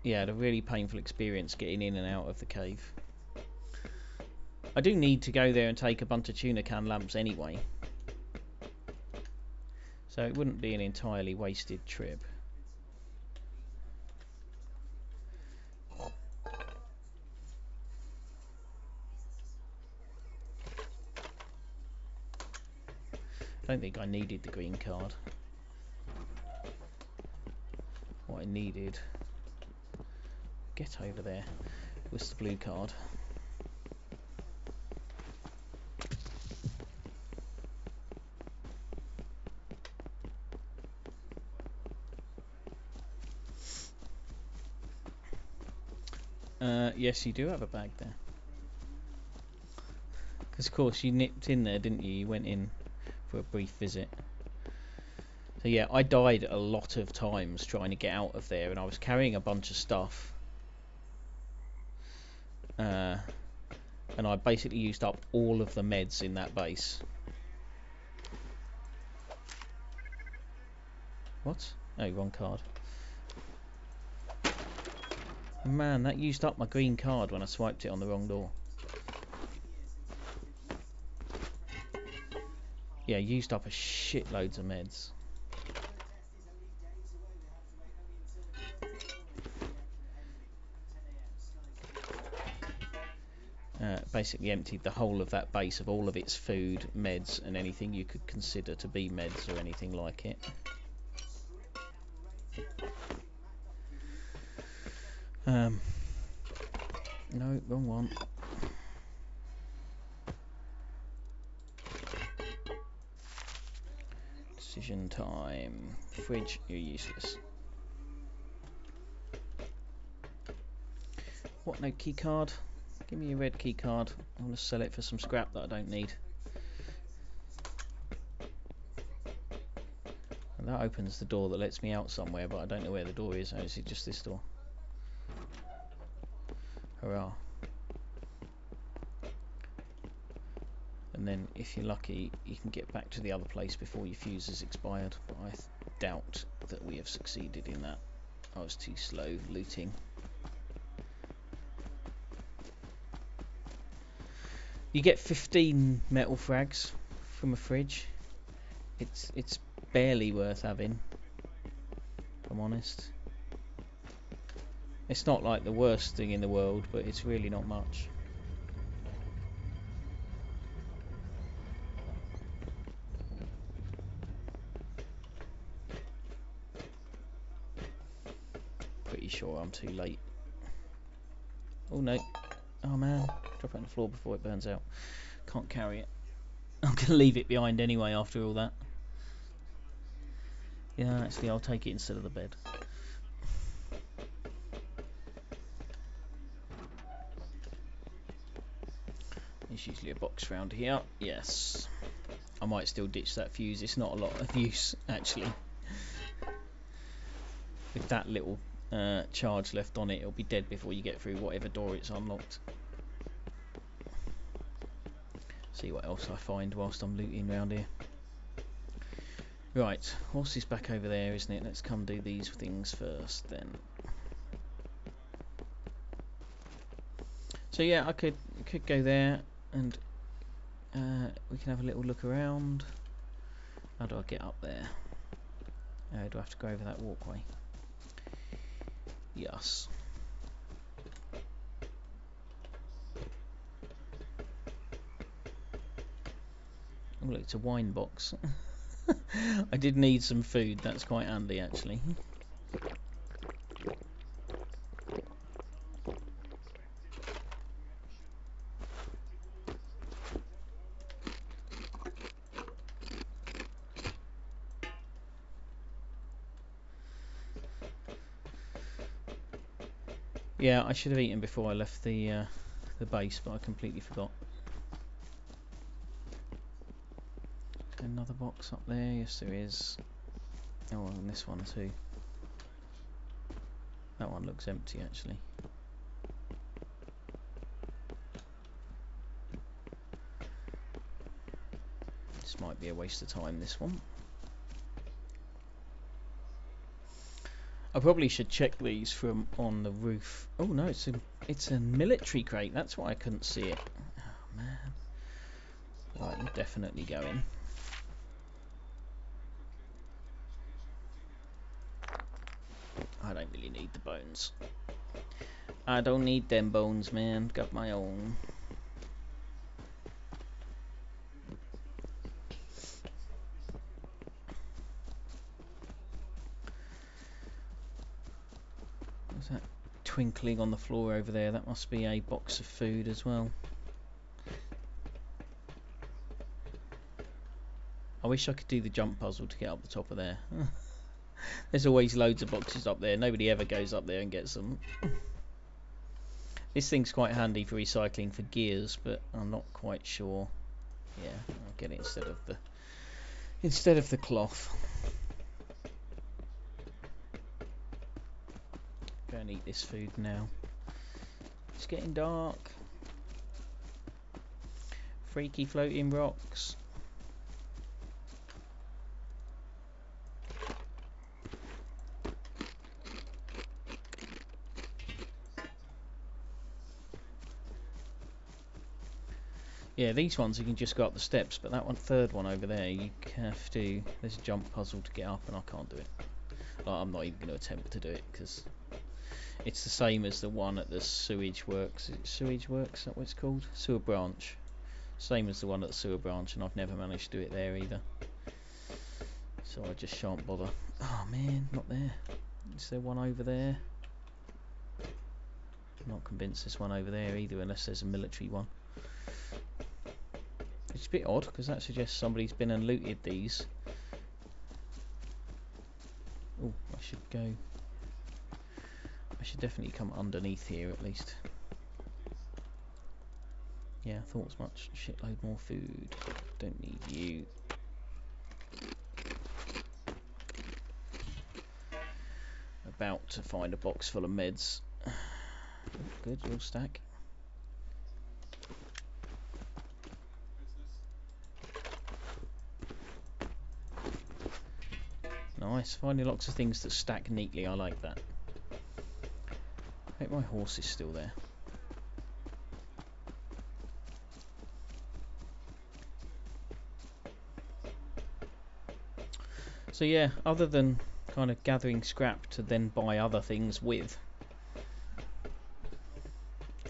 Yeah, I had a really painful experience getting in and out of the cave. I do need to go there and take a bunch of tuna can lamps anyway, so it wouldn't be an entirely wasted trip. I don't think I needed the green card. What I needed, get over there, was the blue card. Yes, you do have a bag there. Because of course you nipped in there, didn't you? You went in for a brief visit. So yeah, I died a lot of times trying to get out of there, and I was carrying a bunch of stuff. And I basically used up all of the meds in that base. What? Oh, wrong card. Man, that used up my green card when I swiped it on the wrong door. Yeah, used up a shitloads of meds. Basically emptied the whole of that base of all of its food, meds, and anything you could consider to be meds or anything like it. No, wrong one. Decision time. Fridge, you're useless. What, no key card? Give me a red key card. I want to sell it for some scrap that I don't need. And that opens the door that lets me out somewhere, but I don't know where the door is. Oh, is it just this door? Hurrah. And then, if you're lucky, you can get back to the other place before your fuse is expired. But I doubt that we have succeeded in that. I was too slow looting. You get 15 metal frags from a fridge. It's barely worth having, if I'm honest. It's not like the worst thing in the world, but it's really not much. Pretty sure I'm too late. Oh no. Oh man. Drop it on the floor before it burns out. Can't carry it. I'm going to leave it behind anyway after all that. Yeah, actually I'll take it instead of the bed. There's usually a box round here. Yes. I might still ditch that fuse. It's not a lot of use, actually. With that little charge left on it, it'll be dead before you get through whatever door it's unlocked. See what else I find whilst I'm looting around here. Right, horse is back over there, isn't it? Let's come do these things first then. So yeah, I could go there and we can have a little look around. How do I get up there? Do I have to go over that walkway? Yes. Oh look, it's a wine box. I did need some food, that's quite handy actually. Yeah, I should have eaten before I left the base, but I completely forgot. Another box up there, yes there is. Oh, and this one too. That one looks empty actually. This might be a waste of time, this one. I probably should check these from on the roof. Oh no, it's a military crate. That's why I couldn't see it. Oh man. Right, you're definitely going. I don't really need the bones. I don't need them bones, man. Got my own. What's that twinkling on the floor over there? That must be a box of food as well. I wish I could do the jump puzzle to get up the top of there. There's always loads of boxes up there. Nobody ever goes up there and gets them. This thing's quite handy for recycling for gears, but I'm not quite sure. Yeah, I'll get it instead of the cloth. Go and eat this food now. It's getting dark. Freaky floating rocks. Yeah, these ones you can just go up the steps, but that third one over there, you have to. There's a jump puzzle to get up, and I can't do it. I'm not even going to attempt to do it because it's the same as the one at the sewage works. Is it sewage works? Is that what it's called? Sewer branch. Same as the one at the sewer branch, and I've never managed to do it there either. So I just shan't bother. Oh man, not there. Is there one over there? I'm not convinced there's one over there either, unless there's a military one. It's a bit odd because that suggests somebody's been and looted these. Oh, I should definitely come underneath here at least. Yeah, I thought as much. Shitload more food. Don't need you. About to find a box full of meds. Oh, good, you'll stack. Nice, finding lots of things that stack neatly, I like that. I hope my horse is still there. So yeah, other than kind of gathering scrap to then buy other things with,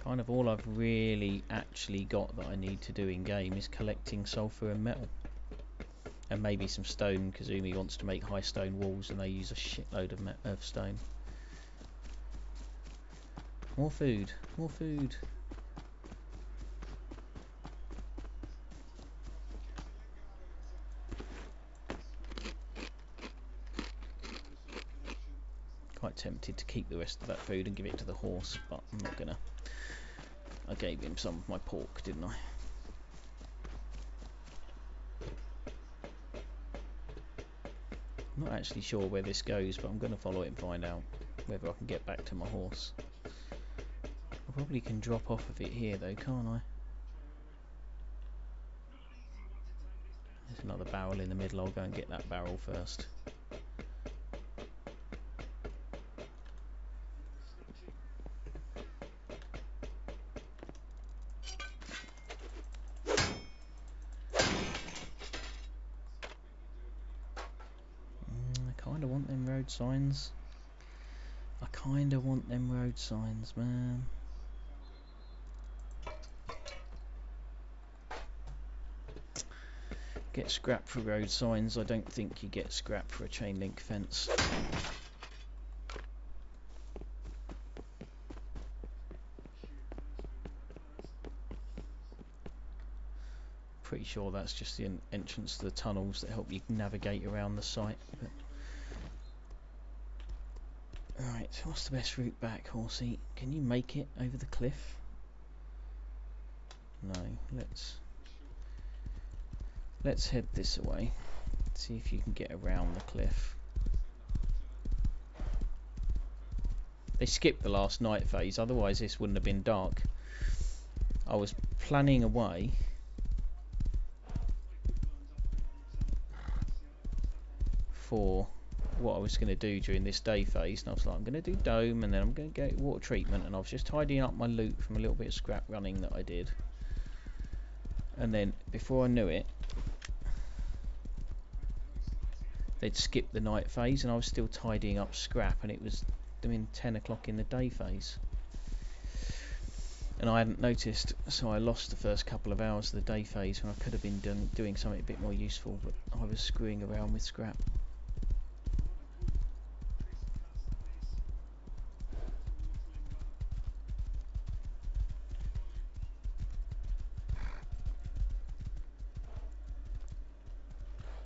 kind of all I've really actually got that I need to do in game is collecting sulfur and metal. And maybe some stone. Kazumi wants to make high stone walls and they use a shitload of stone. More food, more food. Quite tempted to keep the rest of that food and give it to the horse, but I'm not gonna. I gave him some of my pork, didn't I? I'm not actually sure where this goes, but I'm going to follow it and find out whether I can get back to my horse. I probably can drop off of it here though, can't I? There's another barrel in the middle. I'll go and get that barrel first. I kind of want them road signs. I kind of want them road signs, man. Get scrap for road signs. I don't think you get scrap for a chain link fence. Pretty sure that's just the entrance to the tunnels that help you navigate around the site. Right, what's the best route back, horsey? Can you make it over the cliff? No, let's head this way. See if you can get around the cliff. They skipped the last night phase, otherwise this wouldn't have been dark. I was planning a way for what I was going to do during this day phase, and I was like, I'm going to do dome and then I'm going to get water treatment, and I was just tidying up my loot from a little bit of scrap running that I did, and then before I knew it they'd skipped the night phase and I was still tidying up scrap, and it was 10 o'clock in the day phase and I hadn't noticed, so I lost the first couple of hours of the day phase when I could have been doing something a bit more useful, but I was screwing around with scrap.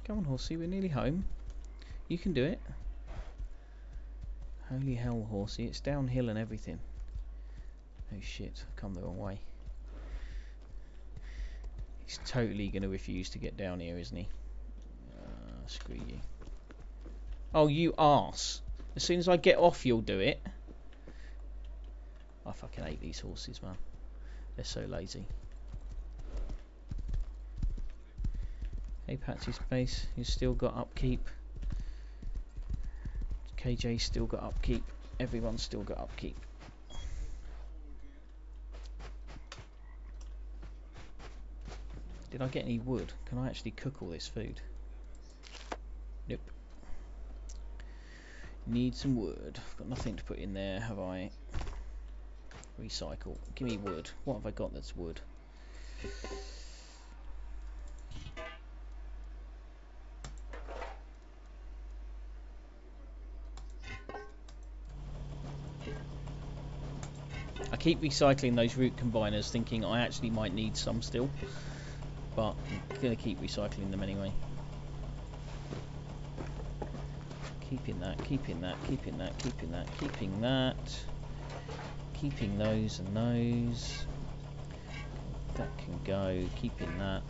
Come on, horsey, we're nearly home. You can do it. Holy hell, horsey, it's downhill and everything. Oh shit, I've come the wrong way. He's totally going to refuse to get down here, isn't he? Screw you. Oh, you arse. As soon as I get off, you'll do it. I fucking hate these horses, man. They're so lazy. Hey, Patsy's Space, you've still got upkeep. KJ's still got upkeep. Everyone's still got upkeep. Did I get any wood? Can I actually cook all this food? Nope. Need some wood. I've got nothing to put in there, have I? Recycle. Give me wood. What have I got that's wood? I keep recycling those root combiners, thinking I actually might need some still, but I'm going to keep recycling them anyway. Keeping that, keeping that, keeping that, keeping that, keeping that, keeping those and those. That can go. Keeping that.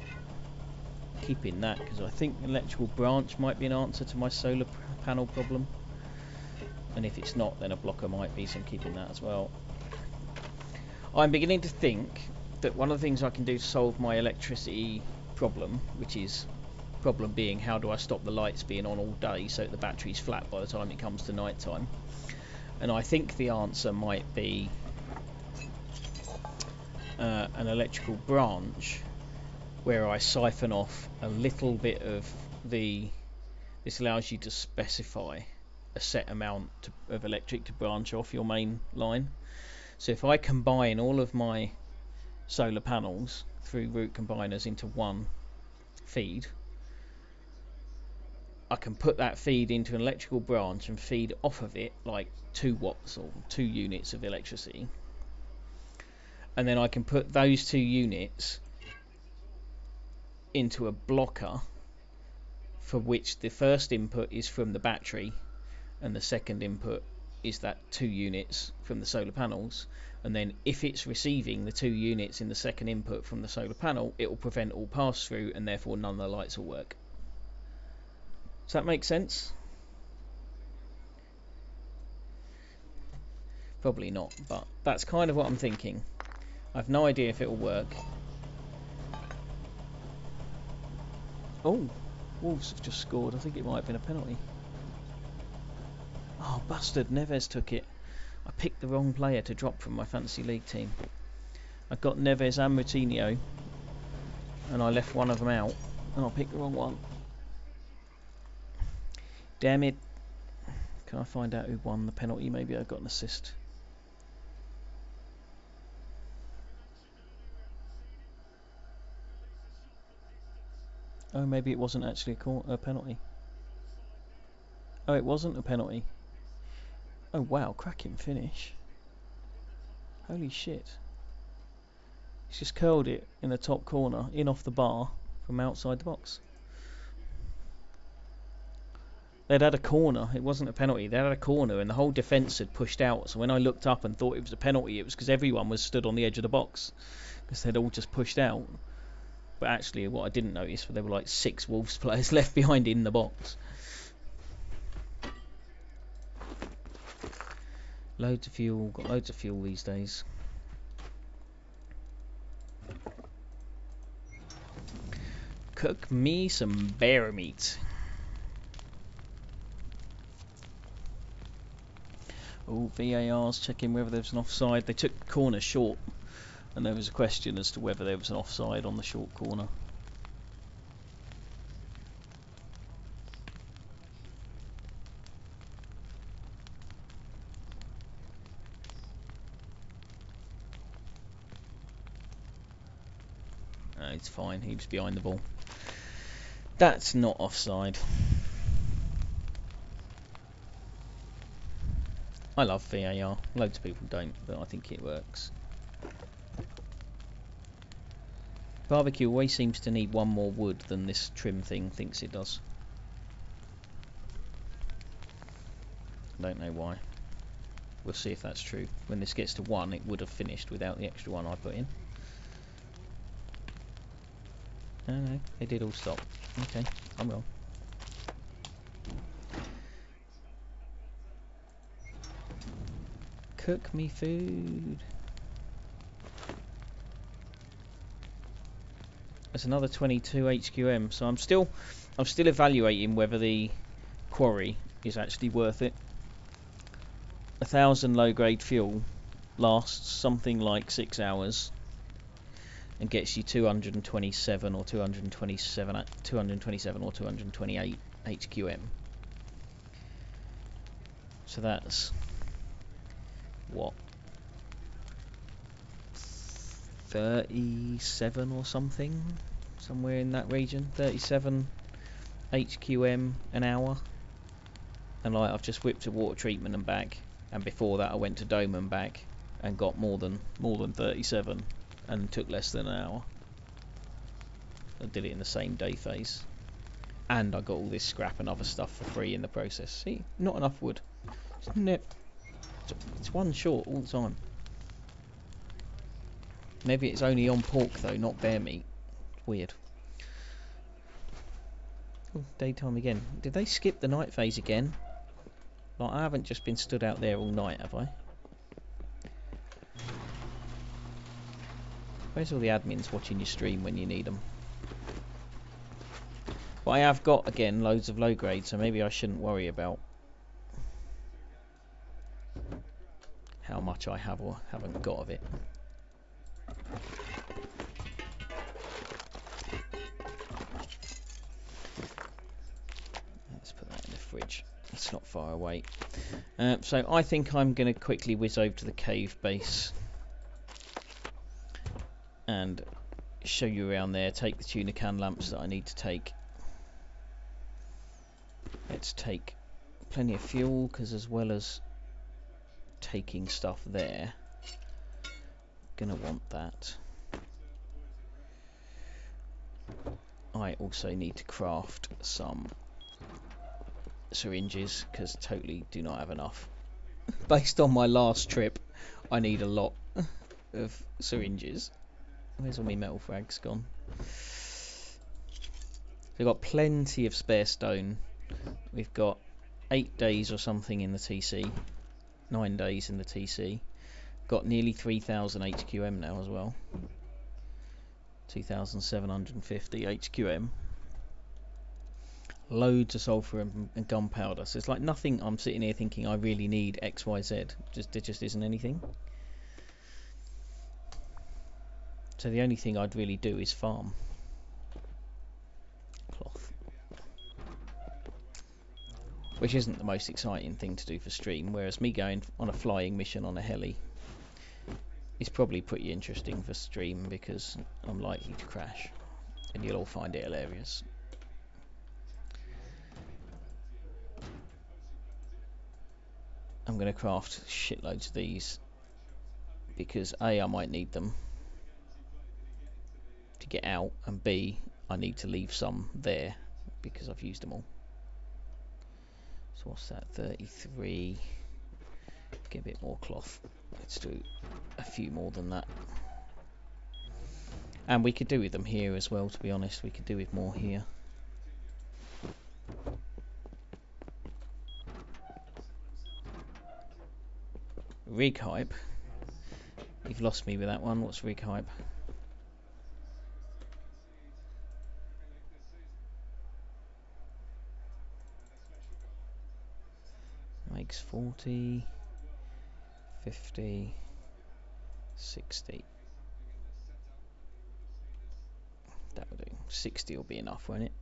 Keeping that, because I think electrical branch might be an answer to my solar panel problem, and if it's not, then a blocker might be, so I'm keeping that as well. I'm beginning to think that one of the things I can do to solve my electricity problem, which is problem being how do I stop the lights being on all day so that the battery's flat by the time it comes to night time, and I think the answer might be an electrical branch where I siphon off a little bit of the This allows you to specify a set amount of electric to branch off your main line. So if I combine all of my solar panels through root combiners into one feed, I can put that feed into an electrical branch and feed off of it like 2 watts or 2 units of electricity, and then I can put those 2 units into a blocker for which the first input is from the battery and the second input is that 2 units from the solar panels, and then if it's receiving the 2 units in the second input from the solar panel, it will prevent all pass through and therefore none of the lights will work. Does that make sense? Probably not, but that's kind of what I'm thinking. I've no idea if it will work. Oh, Wolves have just scored. I think it might have been a penalty. Oh, bastard, Neves took it. I picked the wrong player to drop from my fantasy league team. I got Neves and Moutinho, and I left one of them out, and I picked the wrong one. Damn it. Can I find out who won the penalty? Maybe I got an assist. Oh, maybe it wasn't actually a penalty. Oh, it wasn't a penalty. Oh wow, cracking finish. Holy shit. He's just curled it in the top corner, in off the bar, from outside the box. They'd had a corner, it wasn't a penalty, they had a corner and the whole defence had pushed out, so when I looked up and thought it was a penalty, it was because everyone was stood on the edge of the box, because they'd all just pushed out. But actually what I didn't notice, there were like 6 Wolves players left behind in the box. Loads of fuel, got loads of fuel these days. Cook me some bear meat. Oh, VAR's checking whether there's an offside. They took the corner short, and there was a question as to whether there was an offside on the short corner. It's fine, he was behind the ball. That's not offside. I love VAR. Loads of people don't, but I think it works. Barbecue always seems to need one more wood than this trim thing thinks it does. Don't know why. We'll see if that's true. When this gets to 1, it would have finished without the extra 1 I put in. No, they did all stop. Okay, I'm wrong. Cook me food. There's another 22 HQM, so I'm still evaluating whether the quarry is actually worth it. 1,000 low-grade fuel lasts something like 6 hours and gets you 227 or 228 HQM. So that's what, 37 or something, somewhere in that region, 37 HQM an hour. And like, I've just whipped to water treatment and back, and before that I went to Dome and back and got more than 37 and took less than an hour. I did it in the same day phase, and I got all this scrap and other stuff for free in the process. See, not enough wood. It's one short all the time. Maybe it's only on pork though, not bear meat. Weird. Oh, daytime again. Did they skip the night phase again? Like, I haven't just been stood out there all night, have I? Where's all the admins watching your stream when you need them? But I have got, again, loads of low grade, so maybe I shouldn't worry about how much I have or haven't got of it. Let's put average. It's not far away. So I think I'm going to quickly whiz over to the cave base and show you around there. Take the tuna can lamps that I need to take. Let's take plenty of fuel, because as well as taking stuff there, gonna want that. I also need to craft some syringes, because totally do not have enough. Based on my last trip, I need a lot of syringes. Where's all my metal frags gone? We've got plenty of spare stone. We've got 8 days or something in the TC, 9 days in the TC. Got nearly 3,000 HQM now as well. 2,750 HQM. Loads of sulfur and gunpowder. So it's like nothing I'm sitting here thinking I really need X, Y, Z. There just isn't anything. So the only thing I'd really do is farm. Cloth. Which isn't the most exciting thing to do for stream, whereas me going on a flying mission on a heli is probably pretty interesting for stream, because I'm likely to crash and you'll all find it hilarious. I'm going to craft shitloads of these because A, I might need them to get out, and B, I need to leave some there because I've used them all. So what's that? 33. Get a bit more cloth. Let's do a few more than that. And we could do with them here as well, to be honest. We could do with more here. Rig hype. You've lost me with that one. What's rig hype? Makes 40, 50, 60. That will do. 60 will be enough, won't it?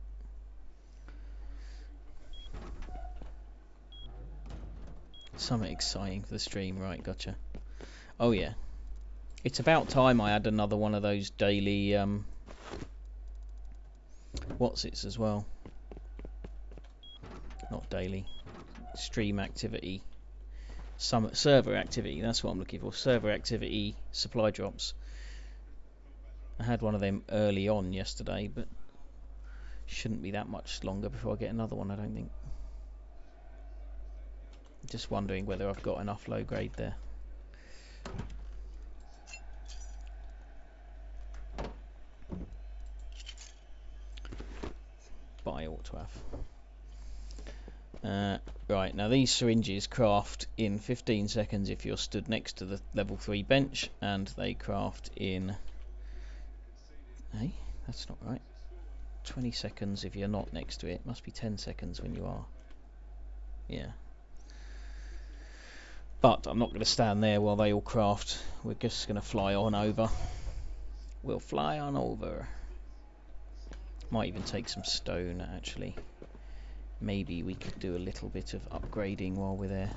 Something exciting for the stream, right? Gotcha. Oh yeah, it's about time I had another one of those daily what's-its as well. Not daily. Stream activity. Some server activity. That's what I'm looking for. Server activity supply drops. I had one of them early on yesterday, but shouldn't be that much longer before I get another one, I don't think. Just wondering whether I've got enough low grade there. But I ought to have. Right, now these syringes craft in 15 seconds if you're stood next to the level 3 bench, and they craft in... Hey, that's not right. 20 seconds if you're not next to it. Must be 10 seconds when you are. Yeah. But I'm not going to stand there while they all craft. We're just going to fly on over. We'll fly on over. Might even take some stone, actually. Maybe we could do a little bit of upgrading while we're there.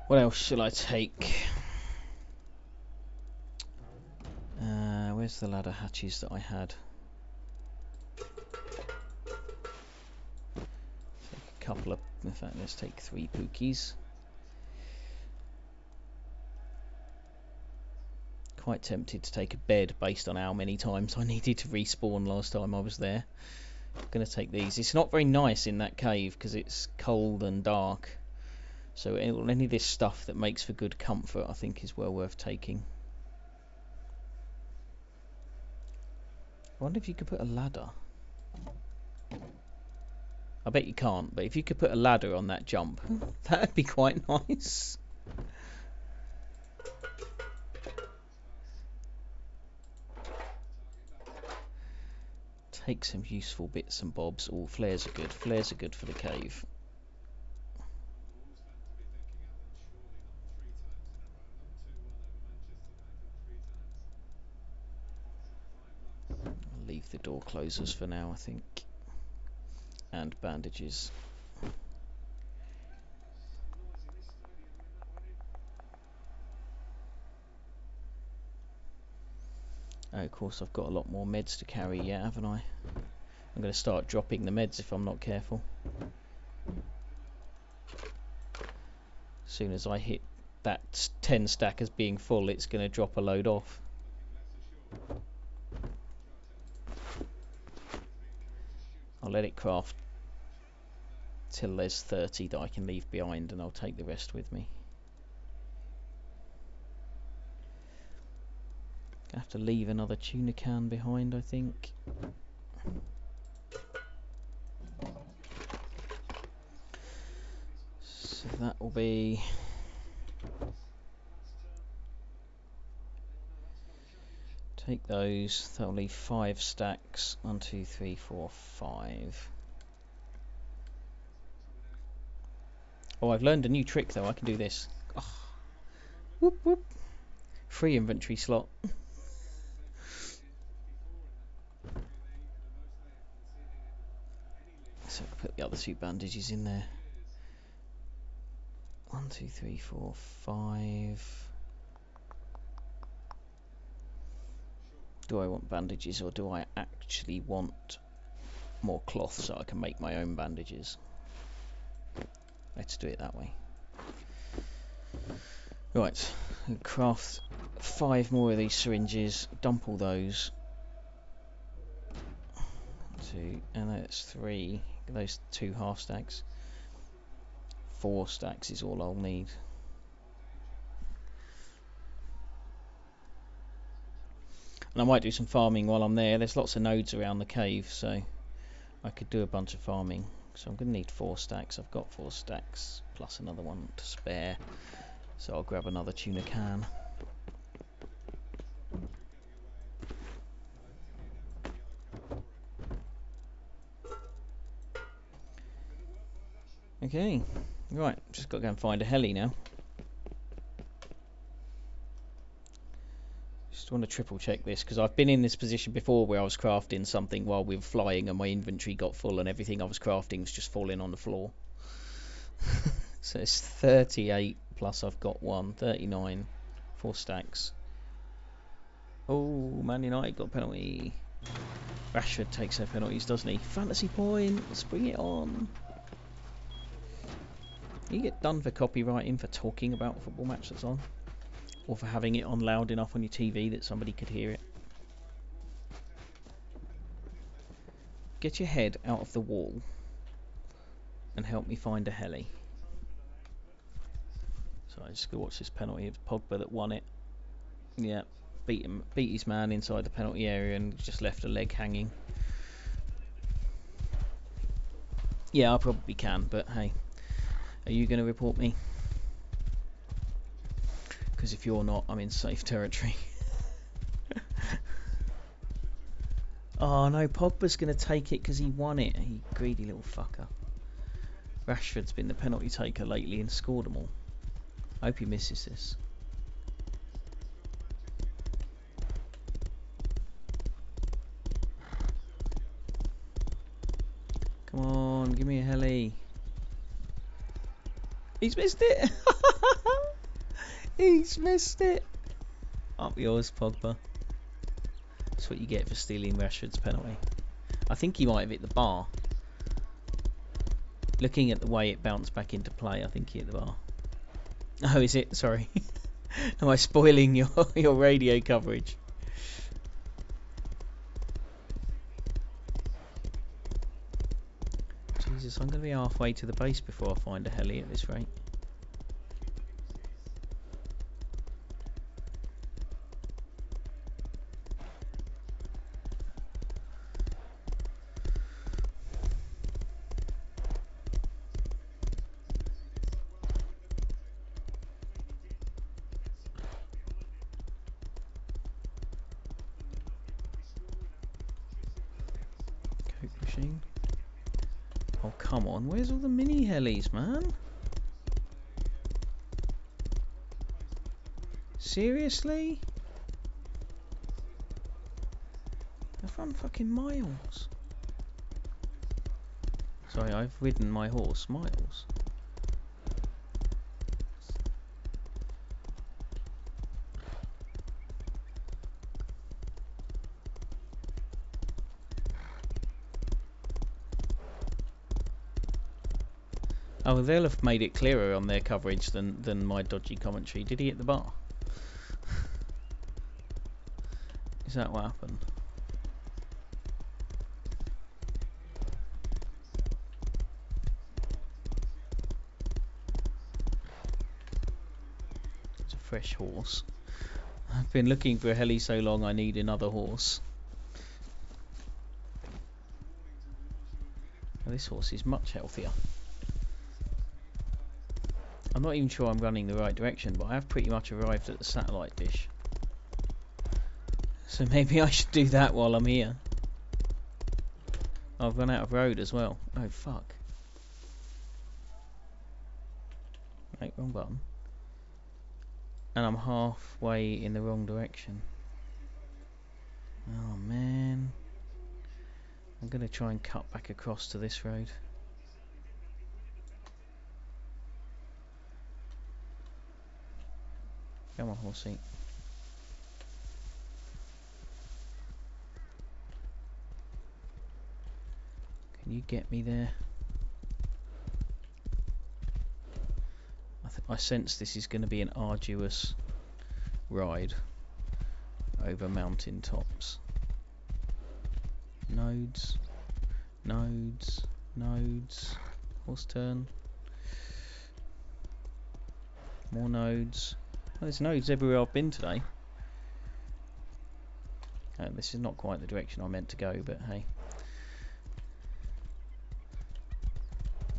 What else shall I take? Where's the ladder hatches that I had? Take a couple of... In fact, let's take 3 pookies. Quite tempted to take a bed based on how many times I needed to respawn last time I was there. I'm going to take these. It's not very nice in that cave because it's cold and dark. So any of this stuff that makes for good comfort, I think, is well worth taking. I wonder if you could put a ladder. I bet you can't, but if you could put a ladder on that jump, that'd be quite nice. Take some useful bits and bobs. All flares are good. Flares are good for the cave. leave the door closers for now, I think. And bandages. Oh, of course, I've got a lot more meds to carry yet, haven't I? I'm going to start dropping the meds if I'm not careful. As soon as I hit that 10 stack as being full, it's going to drop a load off. I'll let it craft till there's 30 that I can leave behind, and I'll take the rest with me. I have to leave another tuna can behind, I think. So that will be... Take those, that'll leave 5 stacks. 1, 2, 3, 4, 5. Oh, I've learned a new trick though, I can do this. Oh. Whoop whoop. Free inventory slot. So I'll put the other 2 bandages in there. 1, 2, 3, 4, 5. Do I want bandages, or do I actually want more cloth so I can make my own bandages? Let's do it that way. Right, craft 5 more of these syringes, dump all those. 2, and that's 3. Those 2 half stacks. 4 stacks is all I'll need. And I might do some farming while I'm there. There's lots of nodes around the cave, so I could do a bunch of farming. So I'm going to need 4 stacks. I've got 4 stacks plus another one to spare. So I'll grab another tuna can. Okay, right, just got to go and find a heli now. Just want to triple check this, because I've been in this position before where I was crafting something while we were flying and my inventory got full and everything I was crafting was just falling on the floor. So it's 38 plus I've got 1, 39, 4 stacks. Oh, Man United got a penalty. Rashford takes their penalties, doesn't he? Fantasy point, let's bring it on. You get done for copywriting for talking about a football match that's on, or for having it on loud enough on your TV that somebody could hear it. Get your head out of the wall and help me find a heli. So I just go watch this penalty. It was Pogba that won it. Yeah, beat his man inside the penalty area and just left a leg hanging. Yeah, I probably can, but hey, are you going to report me? Because if you're not, I'm in safe territory. Oh no, Pogba's going to take it because he won it. You greedy little fucker. Rashford's been the penalty taker lately and scored them all. I hope he misses this. Come on, give me a heli. He's missed it. He's missed it. Up yours, Pogba. That's what you get for stealing Rashford's penalty. I think he might have hit the bar. Looking at the way it bounced back into play, I think he hit the bar. Oh, is it? Sorry. Am I spoiling your radio coverage? Jesus, I'm going to be halfway to the base before I find a heli at this rate. Coke machine. Oh, come on. Where's all the mini helis, man? Seriously? I've run fucking miles. Sorry, I've ridden my horse miles. Oh, they'll have made it clearer on their coverage than my dodgy commentary. Did he hit the bar? Is that what happened? It's a fresh horse. I've been looking for a heli so long I need another horse. Now, this horse is much healthier. I'm not even sure I'm running the right direction, but I have pretty much arrived at the satellite dish. So maybe I should do that while I'm here. I've run out of road as well. Oh fuck. Right, wrong button. And I'm halfway in the wrong direction. Oh man. I'm going to try and cut back across to this road. Come on, horsey. Can you get me there? I sense this is going to be an arduous ride over mountain tops. Nodes, nodes, nodes. Horse turn. More nodes. Oh, there's nodes everywhere I've been today. This is not quite the direction I meant to go, but hey.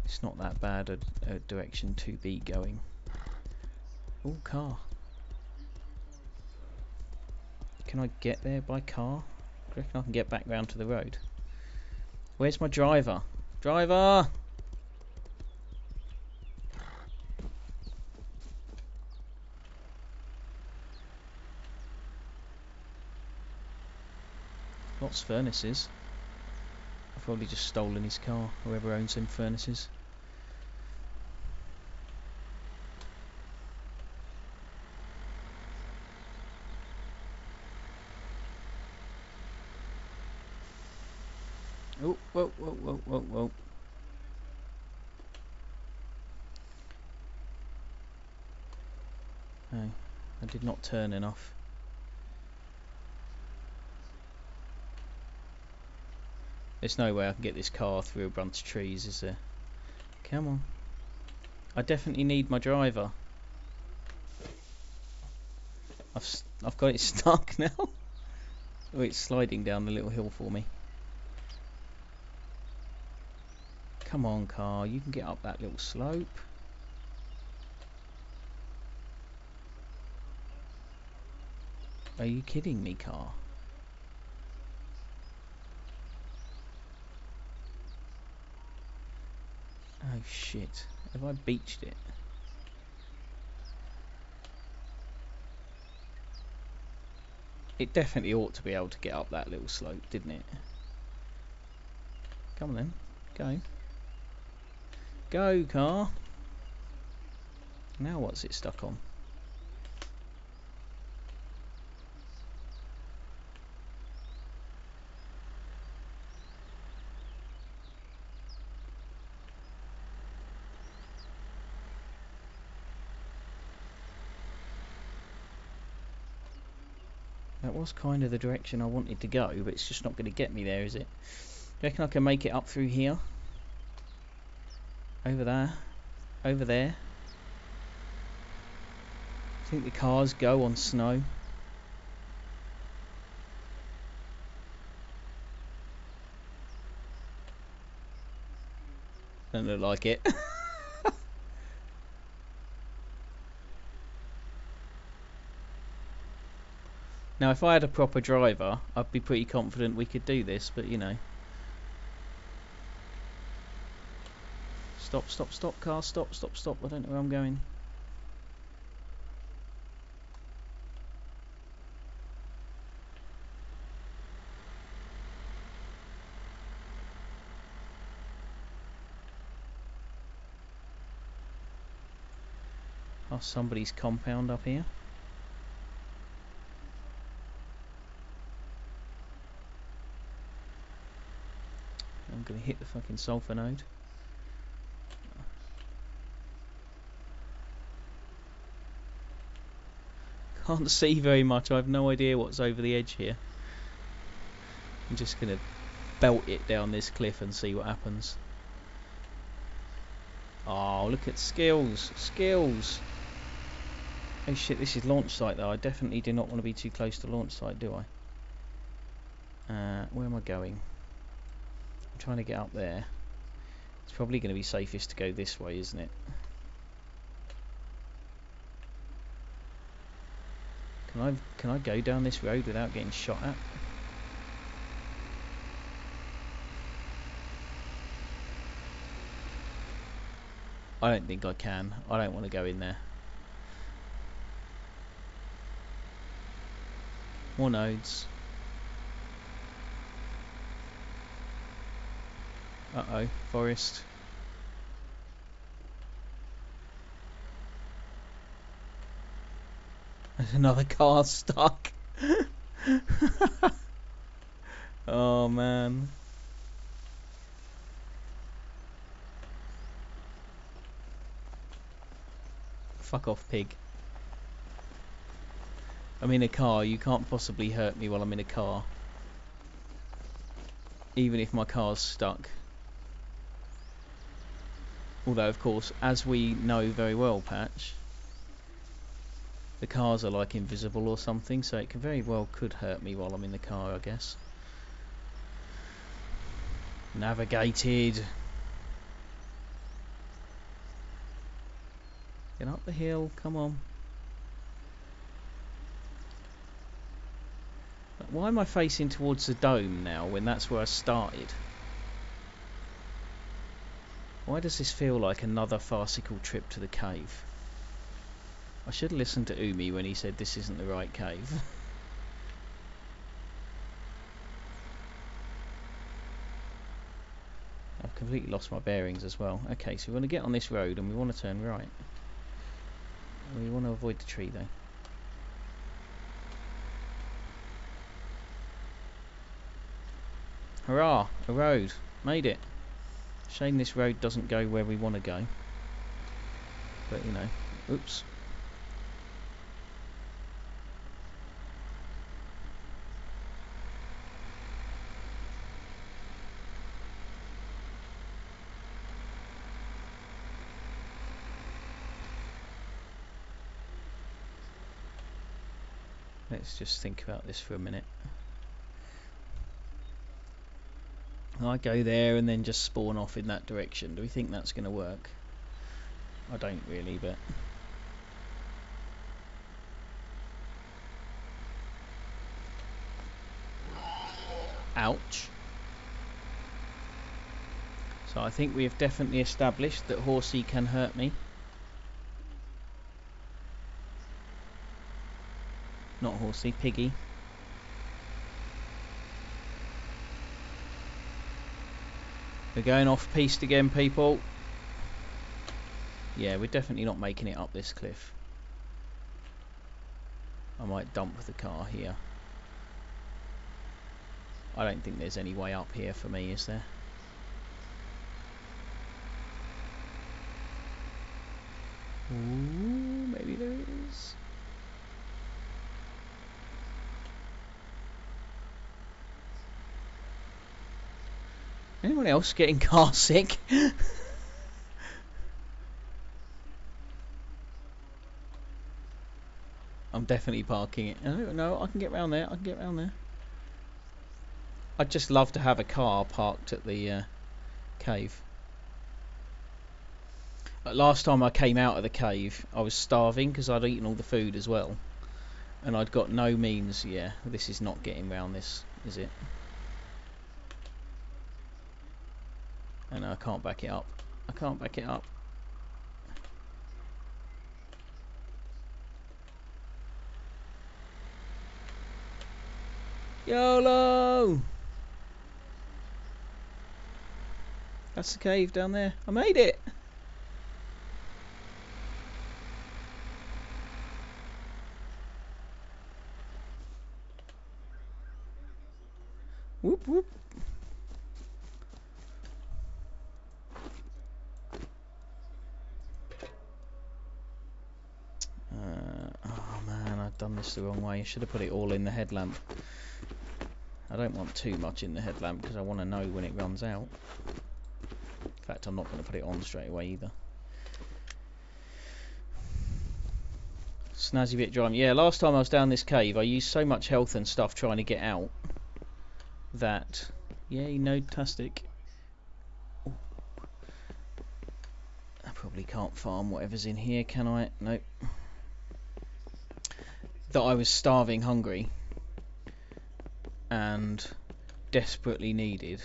It's not that bad a direction to be going. Oh, car. Can I get there by car? I reckon I can get back round to the road. Where's my driver? Driver! Lots of furnaces. I've probably just stolen his car, whoever owns them furnaces. Oh, whoa, whoa, whoa, whoa, whoa. Oh, I did not turn enough. There's no way I can get this car through a bunch of trees, is there? Come on. I definitely need my driver. I've got it stuck now. Oh, it's sliding down the little hill for me. Come on, car, you can get up that little slope. Are you kidding me, car? Oh shit, have I beached it? It definitely ought to be able to get up that little slope, didn't it? Come on then, go. Go, car. Now what's it stuck on? That was kind of the direction I wanted to go, but it's just not going to get me there, is it? Do you reckon I can make it up through here? Over there? Over there? I think the cars go on snow. Don't look like it. Now, if I had a proper driver, I'd be pretty confident we could do this, but you know. Stop, stop, stop, car, stop, stop, stop. I don't know where I'm going. Past somebody's compound up here. I'm gonna hit the fucking sulfur node. Can't see very much. I have no idea what's over the edge here. I'm just gonna belt it down this cliff and see what happens. Oh, look at skills, skills. Oh shit, this is launch site though. I definitely do not want to be too close to launch site, do I? Where am I going? I'm trying to get up there. It's probably going to be safest to go this way, isn't it? Can I go down this road without getting shot at? I don't think I can. I don't want to go in there. More nodes. Uh-oh, forest. Another car stuck. Oh man. Fuck off, pig. I'm in a car. You can't possibly hurt me while I'm in a car. Even if my car's stuck. Although, of course, as we know very well, Patch, the cars are like invisible or something, so it can very well could hurt me while I'm in the car, I guess. Navigated. Get up the hill, come on. Why am I facing towards the dome now when that's where I started? Why does this feel like another farcical trip to the cave? I should have listened to Umi when he said this isn't the right cave. I've completely lost my bearings as well. Okay, so we want to get on this road and we want to turn right. We want to avoid the tree though. Hurrah! A road! Made it! Shame this road doesn't go where we want to go. But you know, oops. Let's just think about this for a minute. I go there and then just spawn off in that direction. Do we think that's going to work? I don't really, but... Ouch. So I think we have definitely established that Horsey can hurt me. Not Horsey, Piggy. We're going off piste again, people. Yeah, we're definitely not making it up this cliff. I might dump the car here. I don't think there's any way up here for me, is there? Ooh, maybe there is. Anyone else getting car sick? I'm definitely parking it. No, I can get round there. I can get round there. I'd just love to have a car parked at the cave. Last time I came out of the cave, I was starving because I'd eaten all the food as well. And I'd got no means. Yeah, this is not getting round this, is it? And I can't back it up. I can't back it up. YOLO! That's the cave down there. I made it! Whoop whoop. Oh man, I've done this the wrong way. I should have put it all in the headlamp. I don't want too much in the headlamp because I want to know when it runs out. In fact, I'm not going to put it on straight away either. Snazzy bit driving. Yeah, last time I was down this cave, I used so much health and stuff trying to get out that... Yay, no-tastic. I probably can't farm whatever's in here, can I? Nope. That I was starving hungry and desperately needed.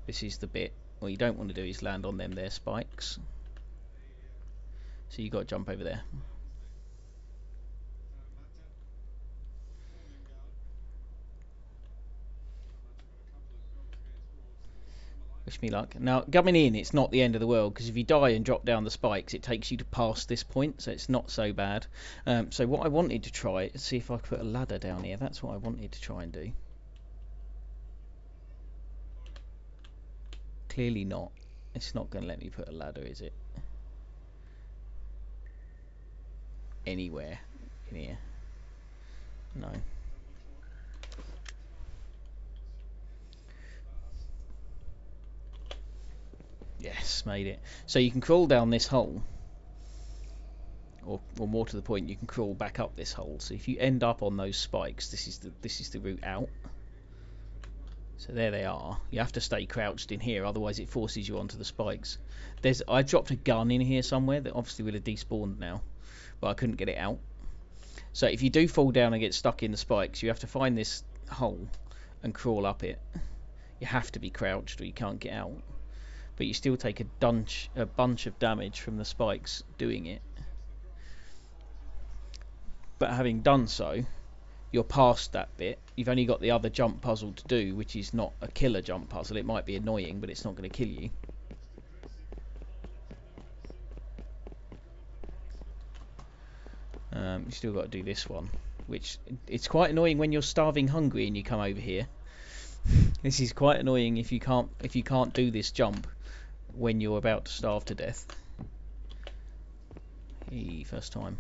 This is the bit. What you don't want to do is land on them there spikes. So you got to jump over there. Wish me luck. Now, coming in, it's not the end of the world, because if you die and drop down the spikes, it takes you to past this point, so it's not so bad. So what I wanted to try is see if I could put a ladder down here. That's what I wanted to try and do. Clearly not. It's not going to let me put a ladder, is it? Anywhere in here. No. Yes, made it. So you can crawl down this hole, or more to the point, you can crawl back up this hole. So if you end up on those spikes, this is the route out. So there they are. You have to stay crouched in here, otherwise it forces you onto the spikes. I dropped a gun in here somewhere that obviously would have despawned now, but I couldn't get it out. So if you do fall down and get stuck in the spikes, you have to find this hole and crawl up it. You have to be crouched or you can't get out. But you still take a bunch of damage from the spikes doing it. But having done so, you're past that bit. You've only got the other jump puzzle to do, which is not a killer jump puzzle. It might be annoying, but it's not going to kill you. You still got to do this one, which it's quite annoying when you're starving hungry and you come over here. This is quite annoying if you can't do this jump when you're about to starve to death. Hey, first time.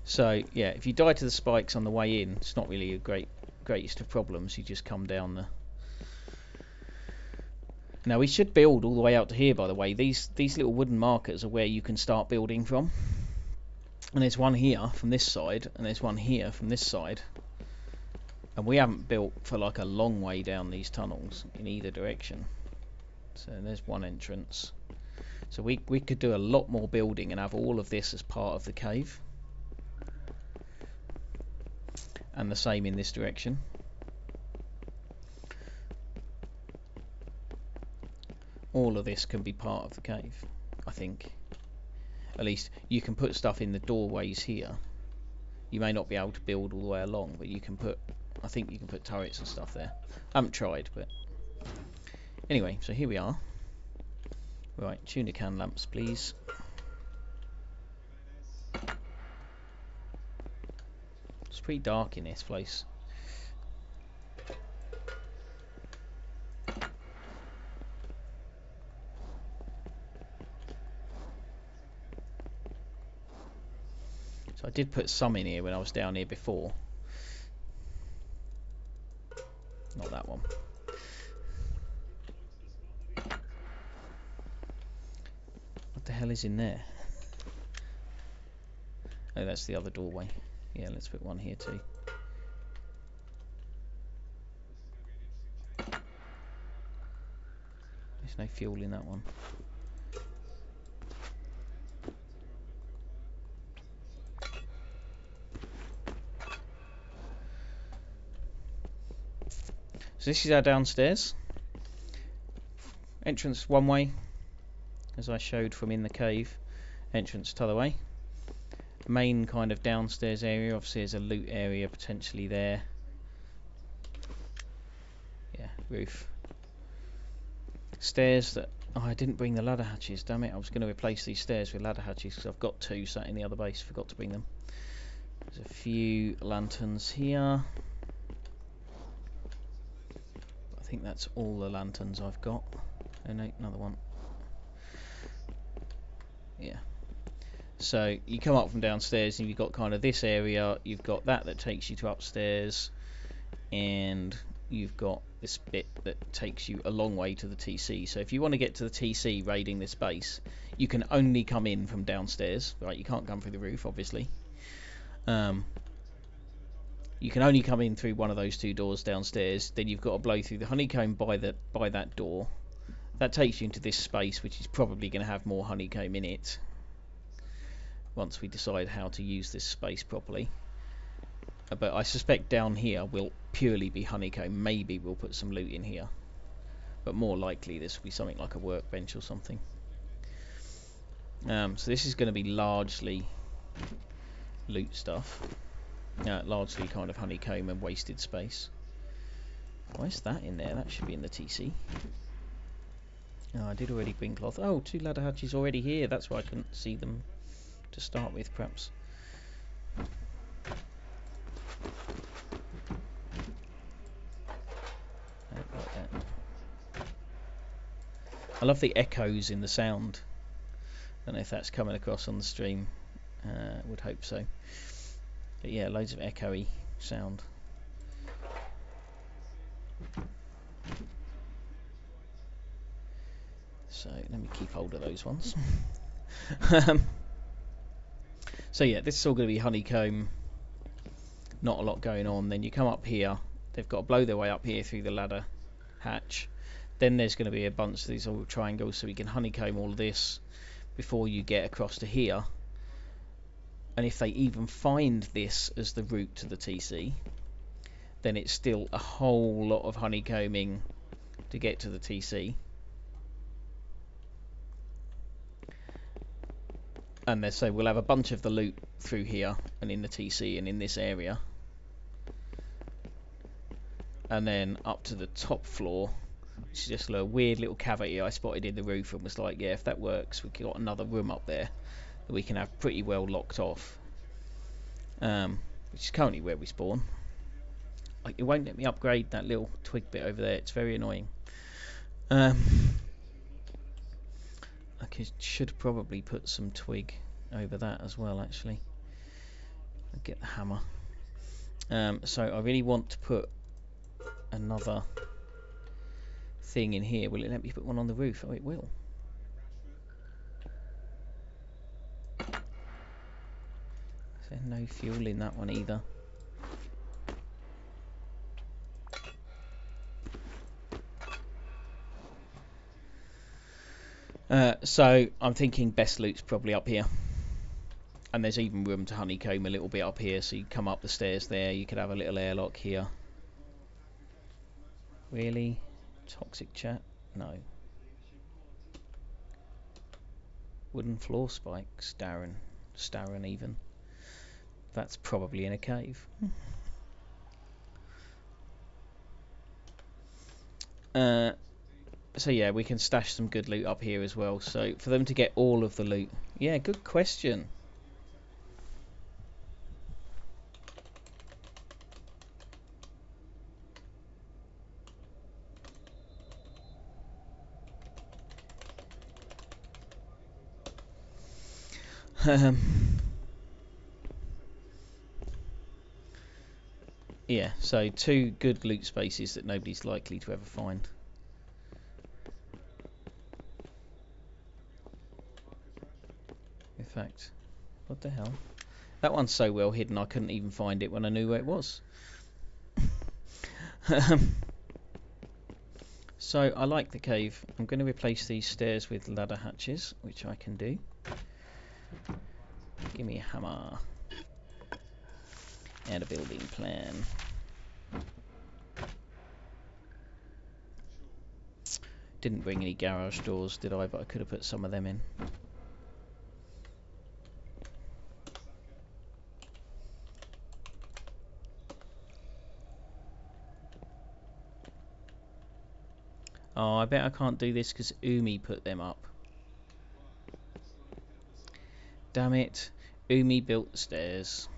So yeah, if you die to the spikes on the way in, it's not really a greatest of problems. You just come down the... Now we should build all the way out to here, by the way. These little wooden markers are where you can start building from. And there's one here from this side, and there's one here from this side. And we haven't built for like a long way down these tunnels in either direction. So there's one entrance. So we could do a lot more building and have all of this as part of the cave. And the same in this direction. All of this can be part of the cave, I think. At least you can put stuff in the doorways here. You may not be able to build all the way along, but you can put... I think you can put turrets and stuff there. I haven't tried, but... Anyway, so here we are. Right, tuna can lamps, please. It's pretty dark in this place. So I did put some in here when I was down here before. Not that one. What the hell is in there? Oh, that's the other doorway. Yeah, let's put one here too. There's no fuel in that one. So this is our downstairs. Entrance one way, as I showed from in the cave. Entrance t'other way. Main kind of downstairs area. Obviously there's a loot area potentially there. Yeah, roof. Stairs that... Oh, I didn't bring the ladder hatches, damn it. I was going to replace these stairs with ladder hatches because I've got two sat in the other base. Forgot to bring them. There's a few lanterns here. I think that's all the lanterns I've got. Oh no, another one. Yeah. So you come up from downstairs and you've got kind of this area, you've got that takes you to upstairs, and you've got this bit that takes you a long way to the TC. So if you want to get to the TC raiding this base, you can only come in from downstairs, right? You can't come through the roof, obviously. You can only come in through one of those two doors downstairs. Then you've got to blow through the honeycomb by that door. That takes you into this space, which is probably going to have more honeycomb in it once we decide how to use this space properly. But I suspect down here will purely be honeycomb. Maybe we'll put some loot in here, but more likely this will be something like a workbench or something. So this is going to be largely loot stuff. Largely kind of honeycomb and wasted space. Why is that in there? That should be in the TC. Oh, I did already bring cloth. Oh, 2 ladder hatches already here. That's why I couldn't see them to start with, perhaps. Like that. I love the echoes in the sound. I don't know if that's coming across on the stream. Would hope so. But yeah, loads of echoey sound. So let me keep hold of those ones. So yeah, this is all going to be honeycomb. Not a lot going on. Then you come up here. They've got to blow their way up here through the ladder hatch. Then there's going to be a bunch of these little triangles, so we can honeycomb all of this before you get across to here. And if they even find this as the route to the TC, then it's still a whole lot of honeycombing to get to the TC. And so we'll have a bunch of the loot through here and in the TC and in this area. And then up to the top floor, which is just a weird little cavity I spotted in the roof and was like, yeah, if that works, we've got another room up there that we can have pretty well locked off. Which is currently where we spawn. It won't let me upgrade that little twig bit over there. It's very annoying. I should probably put some twig over that as well, actually. I'll get the hammer. So I really want to put another thing in here. Will it let me put one on the roof? Oh, it will. There's no fuel in that one either. So I'm thinking best loot's probably up here. And there's even room to honeycomb a little bit up here, so you come up the stairs there. You could have a little airlock here. Really? Toxic chat? No. Wooden floor spikes, Starren even. That's probably in a cave. So yeah, we can stash some good loot up here as well. So for them to get all of the loot, yeah, good question. Yeah, so 2 good loot spaces that nobody's likely to ever find. In fact, what the hell? That one's so well hidden I couldn't even find it when I knew where it was. So I like the cave. I'm going to replace these stairs with ladder hatches, which I can do. Give me a hammer. And a building plan. Didn't bring any garage doors, did I? But I could have put some of them in. Oh, I bet I can't do this because Umi put them up. Damn it. Umi built the stairs.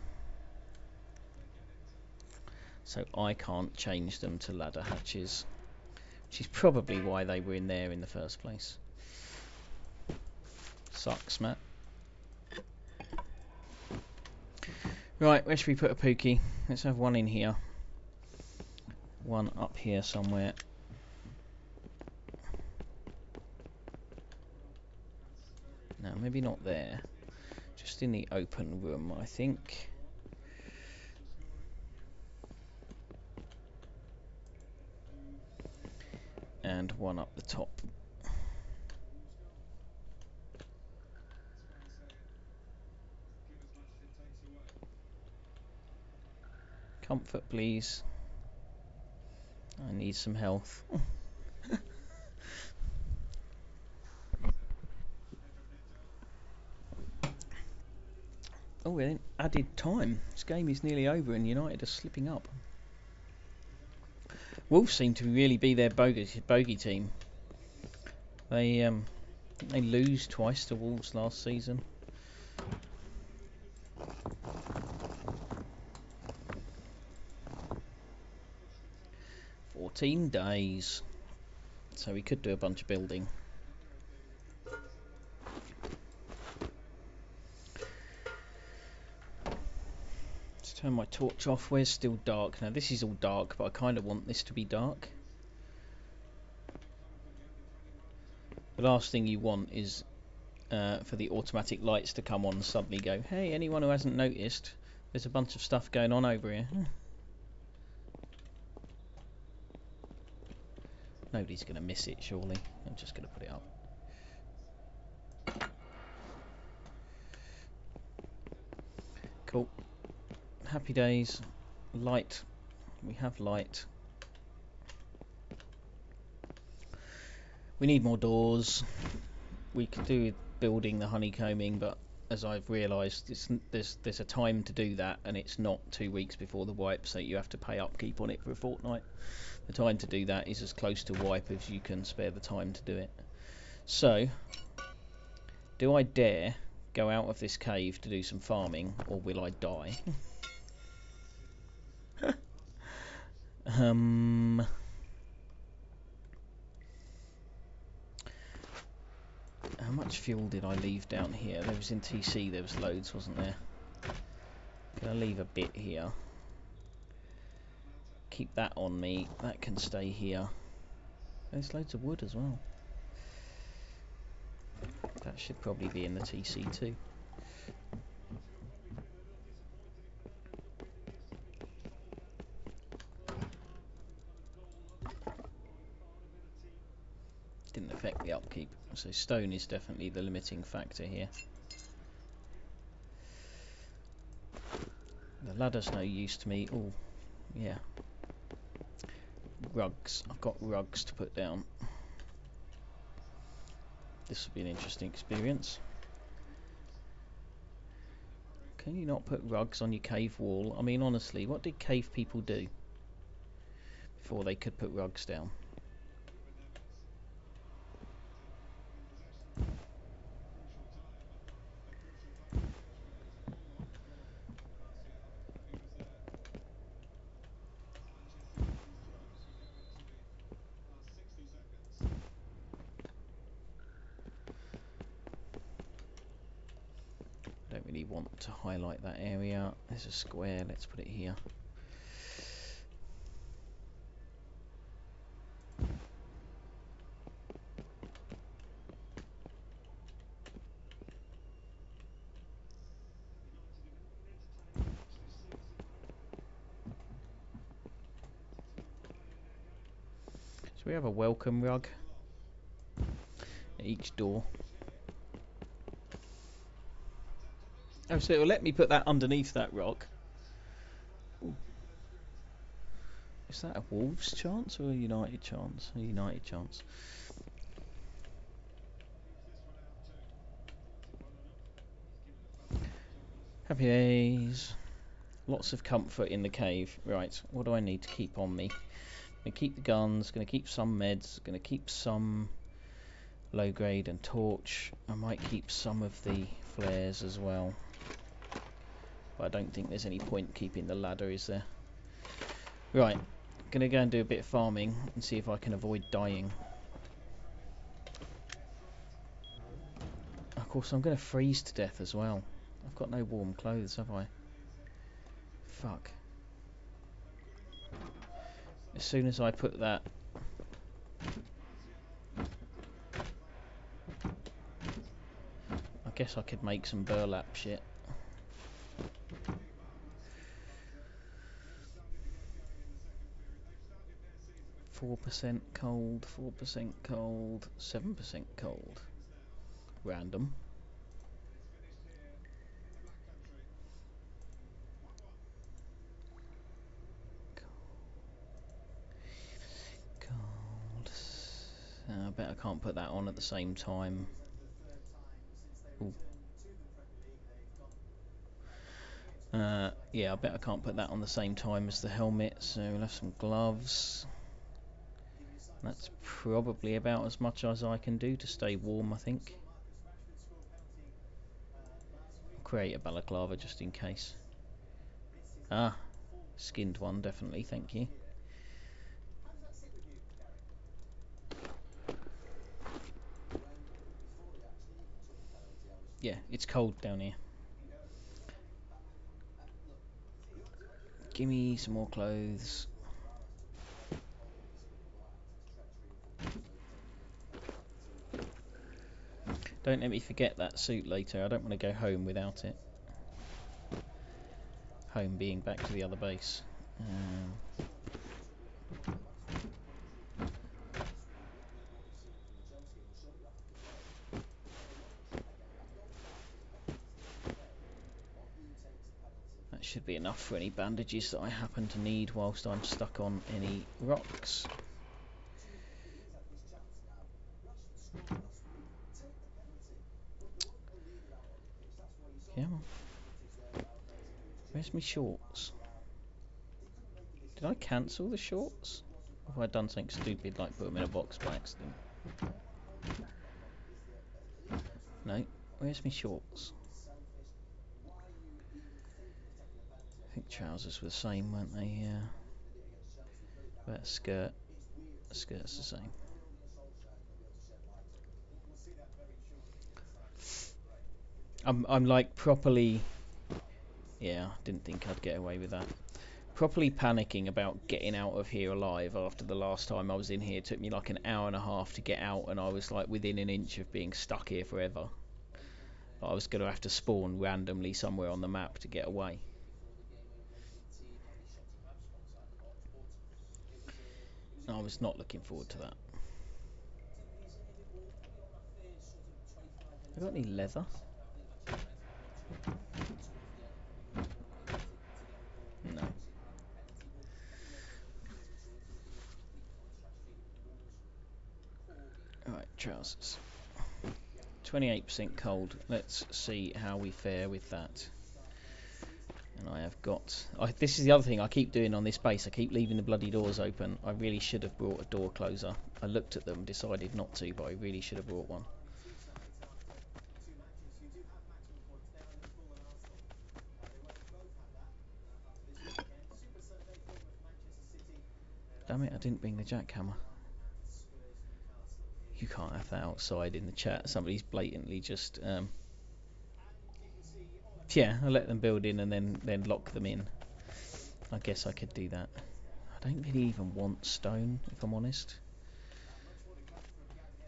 So I can't change them to ladder hatches. Which is probably why they were in there in the first place. Sucks, Matt. Right, where should we put a Pookie? Let's have one in here. One up here somewhere. No, maybe not there. Just in the open room, I think. And one up the top. Comfort, please. I need some health. Oh, we added time. This game is nearly over and United are slipping up. Wolves seem to really be their bogey team. They lose twice to Wolves last season. "14 days." So we could do a bunch of building. Let's turn my torch off. Where's still dark? Now this is all dark, but I kind of want this to be dark. The last thing you want is for the automatic lights to come on and suddenly go, "Hey, anyone who hasn't noticed, there's a bunch of stuff going on over here." Nobody's going to miss it, surely. I'm just going to put it up. Cool. Happy days. Light. We have light. We need more doors. We could do with building the honeycombing, but as I've realised, there's a time to do that, and it's not 2 weeks before the wipe, so you have to pay upkeep on it for a fortnight. The time to do that is as close to wipe as you can spare the time to do it. So, do I dare go out of this cave to do some farming, or will I die? How much fuel did I leave down here? There was in TC, there was loads, wasn't there? Gonna leave a bit here. Keep that on me. That can stay here. There's loads of wood as well. That should probably be in the TC too. Didn't affect the upkeep. So stone is definitely the limiting factor here. The ladder's no use to me. Oh, yeah. Rugs. I've got rugs to put down. This will be an interesting experience. Can you not put rugs on your cave wall? I mean, honestly, what did cave people do before they could put rugs down? Don't really want to highlight that area. There's a square, let's put it here. So we have a welcome rug at each door. Oh, so it'll let me put that underneath that rock. Ooh. Is that a Wolves chance or a United chance? A United chance. Happy days. Lots of comfort in the cave. Right, what do I need to keep on me? Gonna keep the guns, gonna keep some meds, gonna keep some low grade and torch. I might keep some of the flares as well. But I don't think there's any point keeping the ladder, is there? Right, Gonna go and do a bit of farming and see if I can avoid dying. Of course, I'm gonna freeze to death as well. I've got no warm clothes, have I? Fuck. As soon as I put that... I guess I could make some burlap shit. 4% cold, 4% cold, 7% cold. Random. Cold. I bet I can't put that on at the same time. Ooh. Yeah, I bet I can't put that on the same time as the helmet, so we'll have some gloves. That's probably about as much as I can do to stay warm, I think. I'll create a balaclava just in case. Ah, skinned one, definitely, thank you. Yeah, it's cold down here. Give me some more clothes. Don't let me forget that suit later. I don't want to go home without it. Home being back to the other base. That should be enough for any bandages that I happen to need whilst I'm stuck on any rocks. Yeah. Where's my shorts? Did I cancel the shorts? Or have I done something stupid like put them in a box by accident? No. Where's my shorts? I think trousers were the same, weren't they? Yeah. But skirt. Skirt's the same. I'm like properly... Yeah, didn't think I'd get away with that. Properly panicking about getting out of here alive after the last time I was in here. It took me like an hour and a half to get out, and I was like within an inch of being stuck here forever. I was going to have to spawn randomly somewhere on the map to get away. I was not looking forward to that. Have I got any leather? No. Alright, trousers. 28% cold. Let's see how we fare with that. And I have got... this is the other thing I keep doing on this base. I keep leaving the bloody doors open. I really should have brought a door closer. I looked at them, decided not to, but I really should have brought one. Damn it, I didn't bring the jackhammer. You can't have that outside in the chat. Somebody's blatantly just... yeah, I let them build in and then lock them in. I guess I could do that. I don't really even want stone, if I'm honest.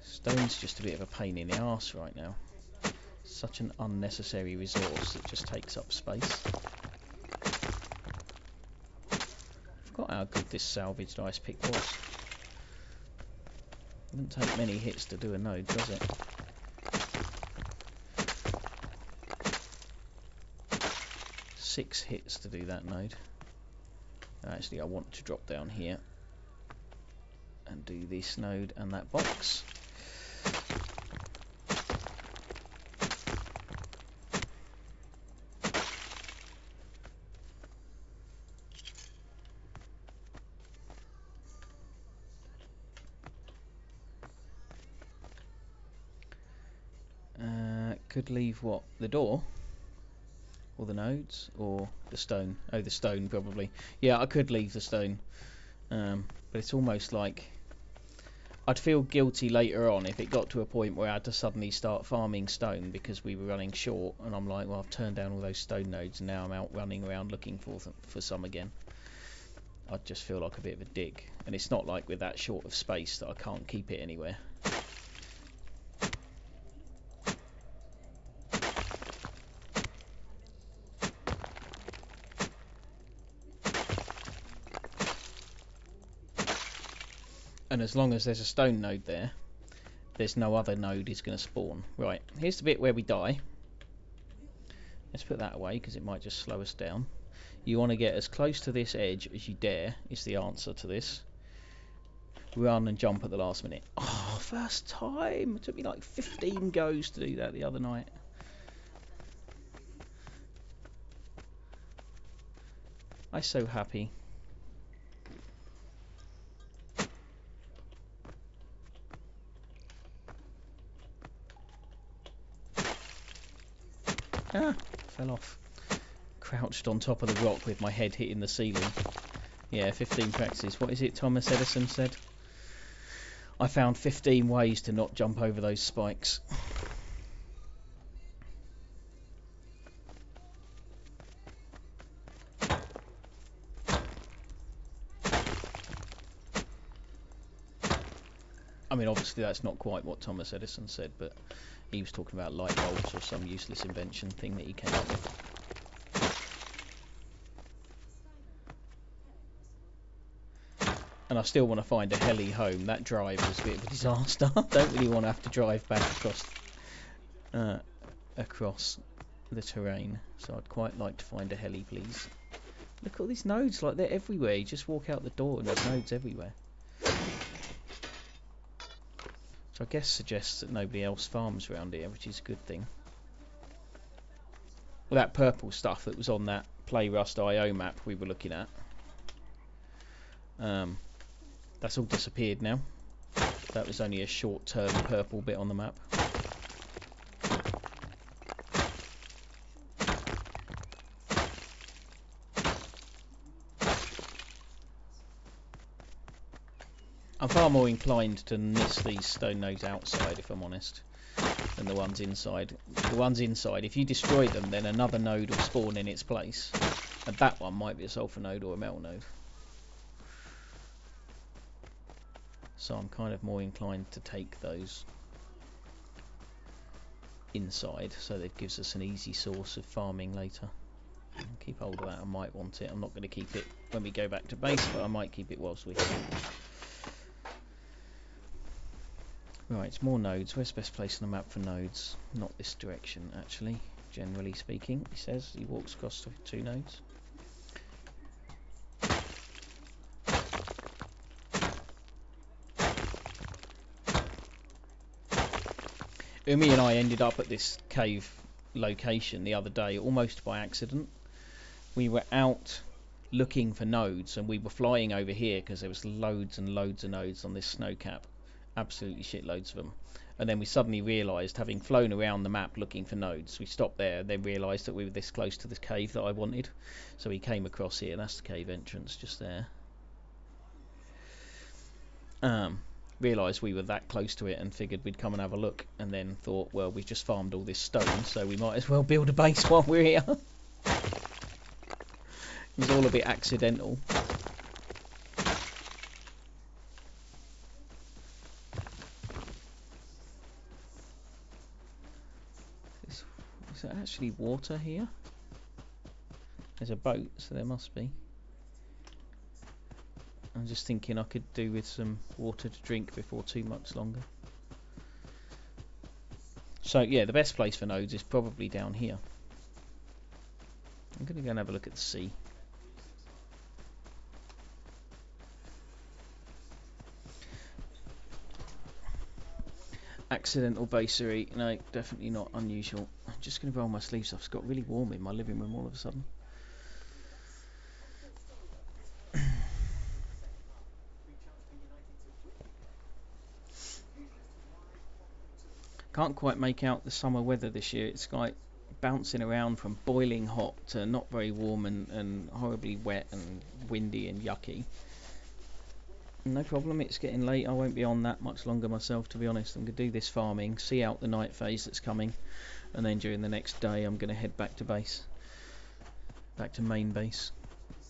Stone's just a bit of a pain in the arse right now. Such an unnecessary resource that just takes up space. Forgot how good this salvaged ice pick was. Doesn't take many hits to do a node, does it? Six hits to do that node. Actually, I want to drop down here and do this node and that box. Could leave what? The door? Or the nodes? Or the stone? Oh, the stone probably. Yeah, I could leave the stone. But it's almost like I'd feel guilty later on if it got to a point where I had to suddenly start farming stone because we were running short, and I'm like, well, I've turned down all those stone nodes and now I'm out running around looking for some again. I'd just feel like a bit of a dick, and it's not like with that short of space that I can't keep it anywhere. And as long as there's a stone node there, there's no other node is going to spawn. Right, here's the bit where we die. Let's put that away because it might just slow us down. You want to get as close to this edge as you dare is the answer to this. Run and jump at the last minute. Oh, first time! It took me like 15 goes to do that the other night. I'm so happy. Ah, fell off. Crouched on top of the rock with my head hitting the ceiling. Yeah, 15 practices. What is it Thomas Edison said? I found 15 ways to not jump over those spikes. I mean, obviously that's not quite what Thomas Edison said, but he was talking about light bulbs or some useless invention thing that he came up with. And I still want to find a heli home. That drive was a bit of a disaster. I don't really want to have to drive back across the terrain. So I'd quite like to find a heli, please. Look at all these nodes, like they're everywhere. You just walk out the door and there's nodes everywhere. Which I guess suggests that nobody else farms around here, which is a good thing. Well, that purple stuff that was on that Play Rust IO map we were looking at. That's all disappeared now. That was only a short-term purple bit on the map. I'm far more inclined to miss these stone nodes outside, if I'm honest, than the ones inside. The ones inside, if you destroy them, then another node will spawn in its place. And that one might be a sulfur node or a metal node. So I'm kind of more inclined to take those inside, so that gives us an easy source of farming later. I'll keep hold of that, I might want it. I'm not going to keep it when we go back to base, but I might keep it whilst we're here. Right, it's more nodes. Where's the best place on the map for nodes? Not this direction, actually, generally speaking. He says he walks across to 2 nodes. Umi and I ended up at this cave location the other day almost by accident. We were out looking for nodes and we were flying over here because there was loads and loads of nodes on this snow cap, absolutely shitloads of them. And then we suddenly realised, having flown around the map looking for nodes, we stopped there and then realised that we were this close to the cave that I wanted. So we came across here. That's the cave entrance just there. Realised we were that close to it and figured we'd come and have a look, and then thought, well, we've just farmed all this stone, so we might as well build a base while we're here. It was all a bit accidental. Is there actually water here? There's a boat, so there must be. I'm just thinking I could do with some water to drink before too much longer. So yeah, the best place for nodes is probably down here. I'm going to go and have a look at the sea. Accidental basery, no, definitely not unusual. I'm just going to roll my sleeves off. It's got really warm in my living room all of a sudden. Can't quite make out the summer weather this year. It's like bouncing around from boiling hot to not very warm and horribly wet and windy and yucky. No problem, it's getting late. I won't be on that much longer myself, to be honest. I'm going to do this farming, see out the night phase that's coming, and then during the next day I'm going to head back to base. Back to main base.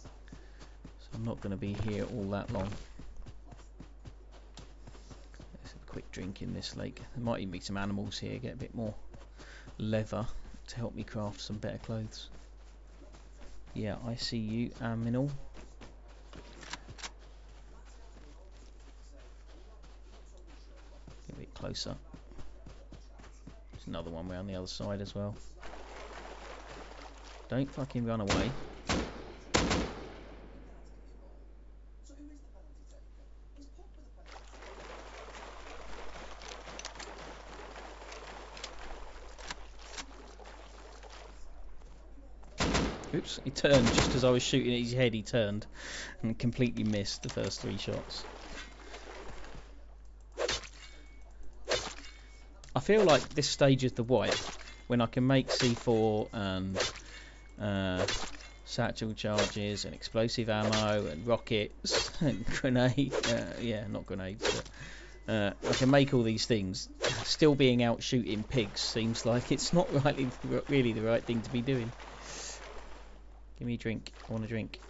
So I'm not going to be here all that long. Let's have a quick drink in this lake. There might even be some animals here, get a bit more leather to help me craft some better clothes. Yeah, I see you, Aminal. Get a bit closer. There's another one around the other side as well. Don't fucking run away. Oops, he turned just as I was shooting at his head. He turned and completely missed the first 3 shots. I feel like this stage of the wipe, when I can make C4 and satchel charges and explosive ammo and rockets and grenade, yeah, not grenades, but I can make all these things. Still being out shooting pigs seems like it's not really the right thing to be doing. Give me a drink. I want a drink.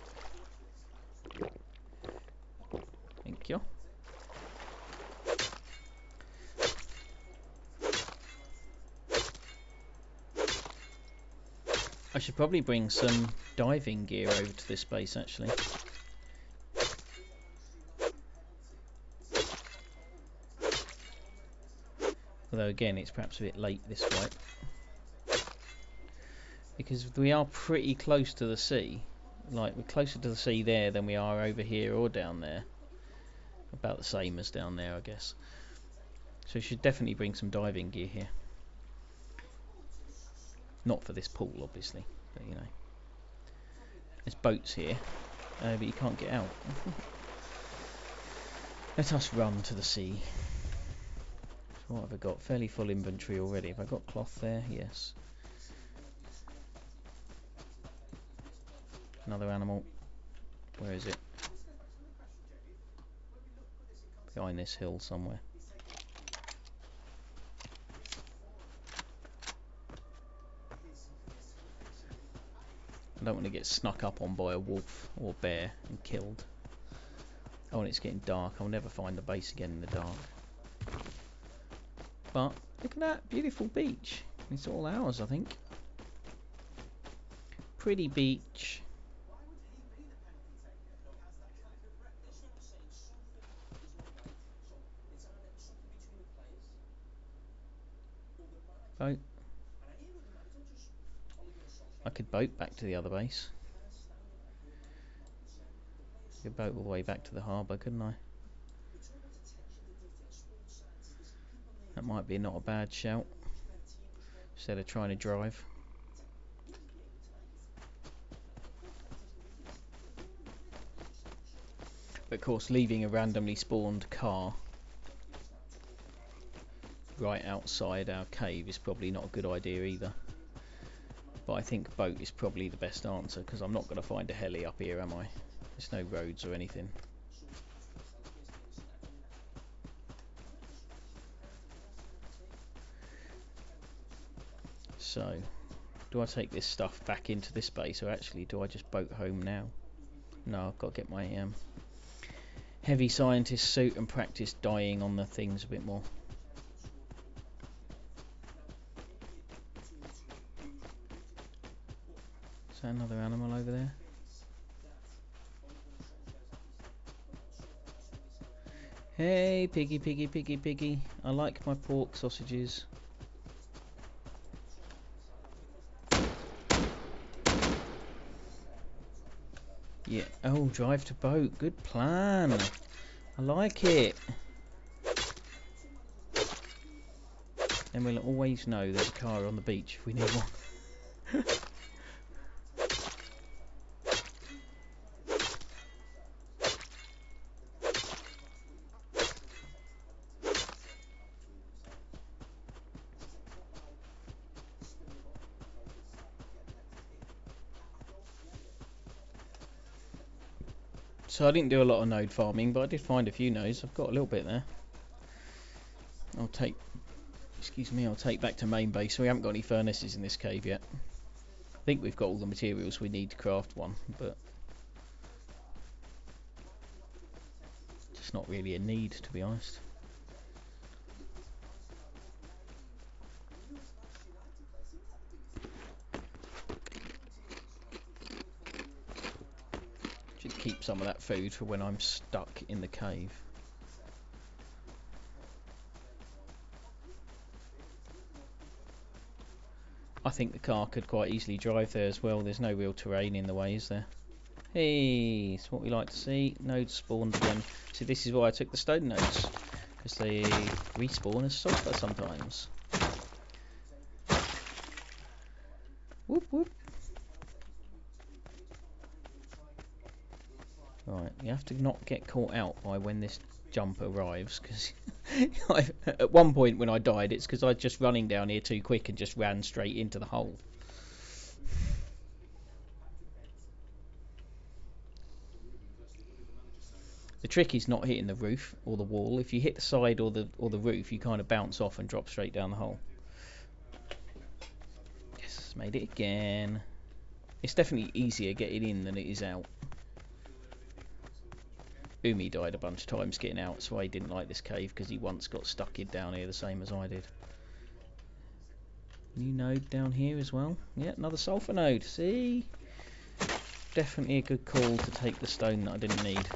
Thank you. I should probably bring some diving gear over to this base, actually. Although again, it's perhaps a bit late this wipe, because we are pretty close to the sea. Like, we're closer to the sea there than we are over here or down there. About the same as down there, I guess. So we should definitely bring some diving gear here. Not for this pool, obviously, but you know. There's boats here, but you can't get out. Let us run to the sea. So what have I got? Fairly full inventory already. Have I got cloth there? Yes. Another animal. Where is it? Behind this hill somewhere. I don't want to get snuck up on by a wolf or bear and killed. Oh, and it's getting dark. I'll never find the base again in the dark. But look at that beautiful beach. It's all ours, I think. Pretty beach. Boat. I could boat back to the other base. I could boat all the way back to the harbour, couldn't I? That might be not a bad shout. Instead of trying to drive. But of course, leaving a randomly spawned car right outside our cave is probably not a good idea either. But I think boat is probably the best answer, because I'm not going to find a heli up here, am I? There's no roads or anything. So, do I take this stuff back into this base, or actually do I just boat home now? No, I've got to get my heavy scientist suit and practice dying on the things a bit more. Is that another animal over there? Hey, piggy, piggy, piggy, piggy. I like my pork sausages. Yeah. Oh, drive to boat. Good plan. I like it. Then we'll always know there's a car on the beach if we need one. So I didn't do a lot of node farming, but I did find a few nodes. I've got a little bit there. I'll take back to main base. We haven't got any furnaces in this cave yet. I think we've got all the materials we need to craft one, but just not really a need, to be honest. Should keep some of that food for when I'm stuck in the cave. I think the car could quite easily drive there as well. There's no real terrain in the way, is there? Hey, it's what we like to see. Nodes spawned again. See, this is why I took the stone nodes, because they respawn as sulfur sometimes. Whoop whoop. Right, you have to not get caught out by when this jump arrives, because at one point when I died, it's because I was just running down here too quick and just ran straight into the hole. The trick is not hitting the roof or the wall. If you hit the side or the roof, you kind of bounce off and drop straight down the hole. Yes, made it again. It's definitely easier getting in than it is out. Umi died a bunch of times getting out, so he didn't like this cave because he once got stuck in down here the same as I did. New node down here as well. Yeah, another sulfur node. See? Definitely a good call to take the stone that I didn't need.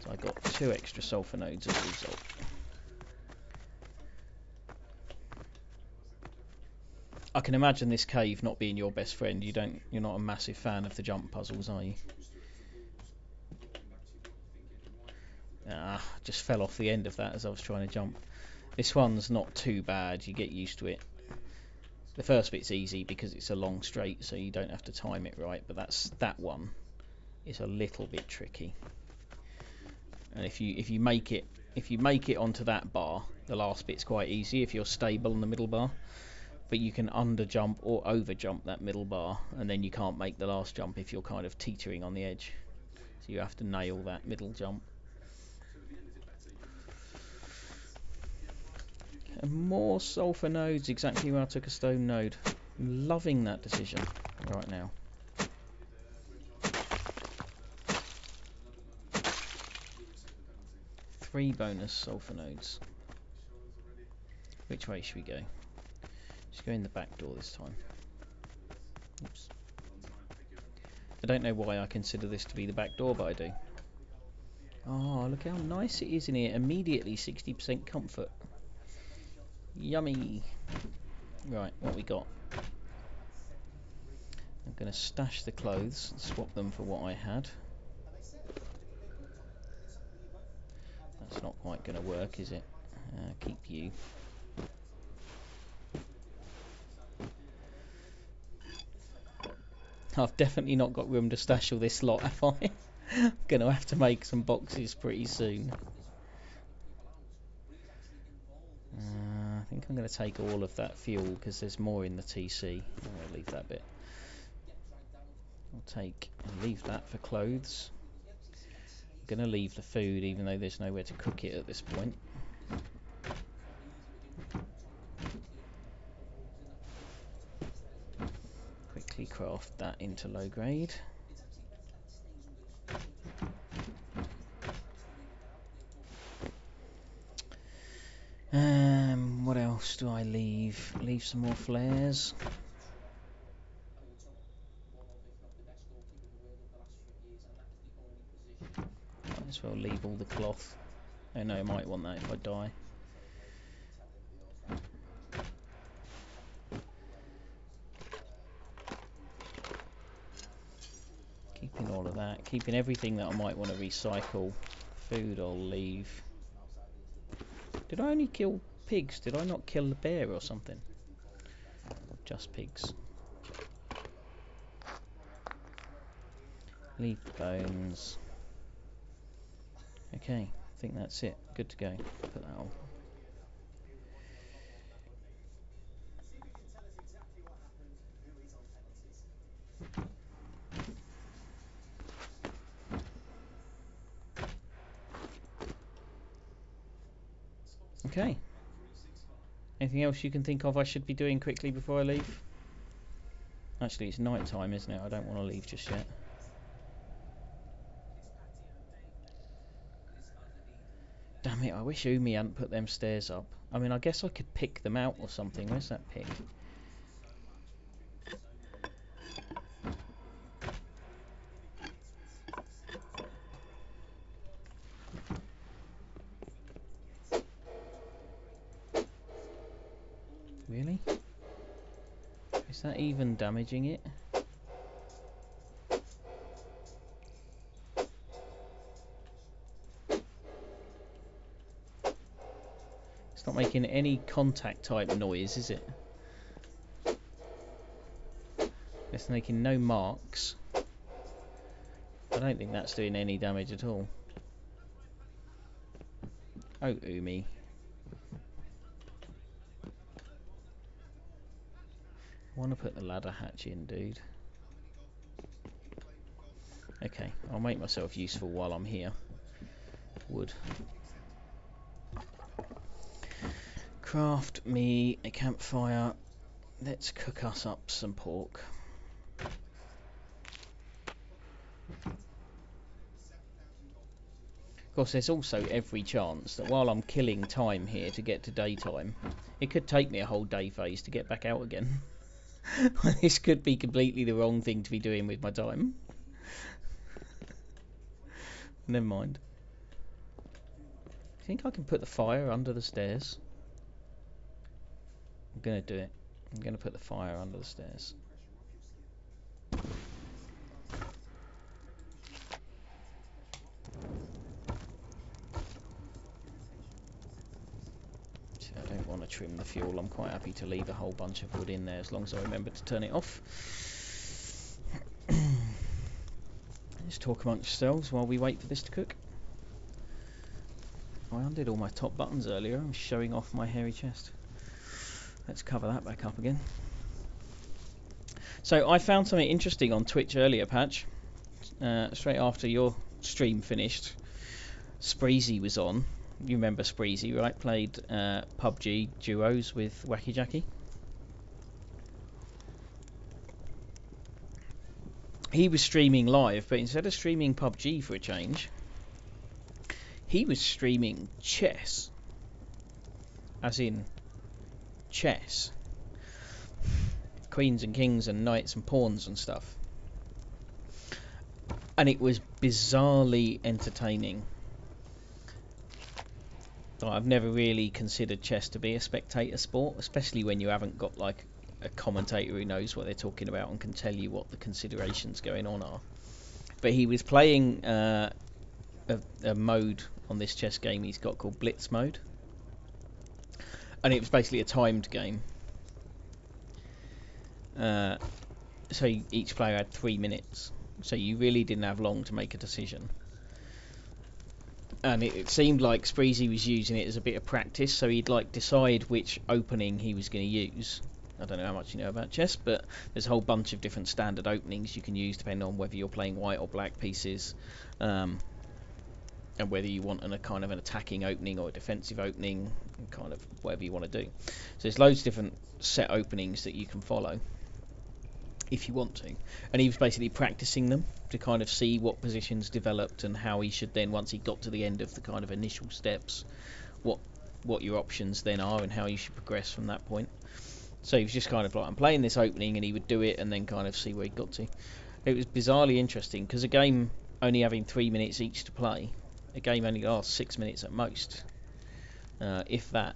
So I got 2 extra sulfur nodes as a result. I can imagine this cave not being your best friend. You're not a massive fan of the jump puzzles, are you? Ah, just fell off the end of that as I was trying to jump. This one's not too bad, you get used to it. The first bit's easy because it's a long straight, so you don't have to time it right, but that one is a little bit tricky. And if you make it onto that bar, the last bit's quite easy if you're stable on the middle bar. But you can under jump or over jump that middle bar, and then you can't make the last jump if you're kind of teetering on the edge. So you have to nail that middle jump. And more sulfur nodes, exactly where I took a stone node. I'm loving that decision right now. Three bonus sulfur nodes. Which way should we go? Just go in the back door this time. Oops. I don't know why I consider this to be the back door, but I do. Oh, look how nice it is in here. Immediately 60% comfort. Yummy. Right, what we got? I'm going to stash the clothes and swap them for what I had. That's not quite going to work, is it? Keep you. I've definitely not got room to stash all this lot, have I? I'm going to have to make some boxes pretty soon. I think I'm going to take all of that fuel because there's more in the TC. I'm going to leave that bit. I'll take and leave that for clothes. I'm going to leave the food even though there's nowhere to cook it at this point. Quickly craft that into low grade. What else do I leave? Leave some more flares. Might as well leave all the cloth. Oh no, I might want that if I die. Keeping all of that. Keeping everything that I might want to recycle. Food I'll leave. Did I only kill pigs? Did I not kill the bear or something? Just pigs. Leave the bones. Okay, I think that's it. Good to go. Put that on. Okay. Anything else you can think of I should be doing quickly before I leave? Actually, it's night time, isn't it? I don't want to leave just yet. Damn it, I wish Umi hadn't put them stairs up. I mean, I guess I could pick them out or something. Where's that pick? Really? Is that even damaging it? It's not making any contact type noise, is it? It's making no marks. I don't think that's doing any damage at all. Oh, Umi. I want to put the ladder hatch in, dude. Okay, I'll make myself useful while I'm here. Wood. Craft me a campfire. Let's cook us up some pork. Of course, there's also every chance that while I'm killing time here to get to daytime, it could take me a whole day phase to get back out again. This could be completely the wrong thing to be doing with my time. Never mind. I think I can put the fire under the stairs. I'm gonna do it. I'm gonna put the fire under the stairs. I don't want to trim the fuel. I'm quite happy to leave a whole bunch of wood in there as long as I remember to turn it off. Let's talk amongst ourselves while we wait for this to cook. I undid all my top buttons earlier. I'm showing off my hairy chest. Let's cover that back up again. So I found something interesting on Twitch earlier, Patch. Straight after your stream finished, Spreezy was on. You remember Spreezy, right? Played PUBG duos with Wacky Jackie. He was streaming live, but instead of streaming PUBG for a change, he was streaming chess. As in chess. Queens and kings and knights and pawns and stuff. And it was bizarrely entertaining. I've never really considered chess to be a spectator sport, especially when you haven't got like a commentator who knows what they're talking about and can tell you what the considerations going on are. But he was playing a mode on this chess game he's got called Blitz mode, and it was basically a timed game. So each player had 3 minutes, so you really didn't have long to make a decision. And it seemed like Spreezy was using it as a bit of practice, so he'd like decide which opening he was going to use. I don't know how much you know about chess, but there's a whole bunch of different standard openings you can use depending on whether you're playing white or black pieces, and whether you want a kind of an attacking opening or a defensive opening, kind of whatever you want to do. So there's loads of different set openings that you can follow if you want to, and he was basically practicing them to kind of see what positions developed and how he should then, once he got to the end of the kind of initial steps, what your options then are and how you should progress from that point. So he was just kind of like, I'm playing this opening, and he would do it and then kind of see where he got to. It was bizarrely interesting because a game only having 3 minutes each to play, a game only lasts 6 minutes at most, if that.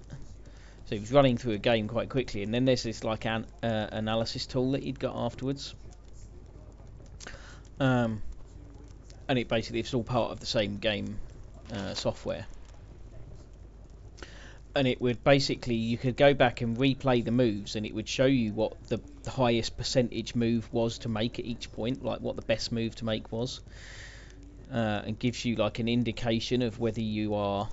So he was running through a game quite quickly, and then there's this like analysis tool that he'd got afterwards, and it basically, it's all part of the same game software, and it would basically, you could go back and replay the moves, and it would show you what the highest percentage move was to make at each point, like what the best move to make was, and gives you like an indication of whether you are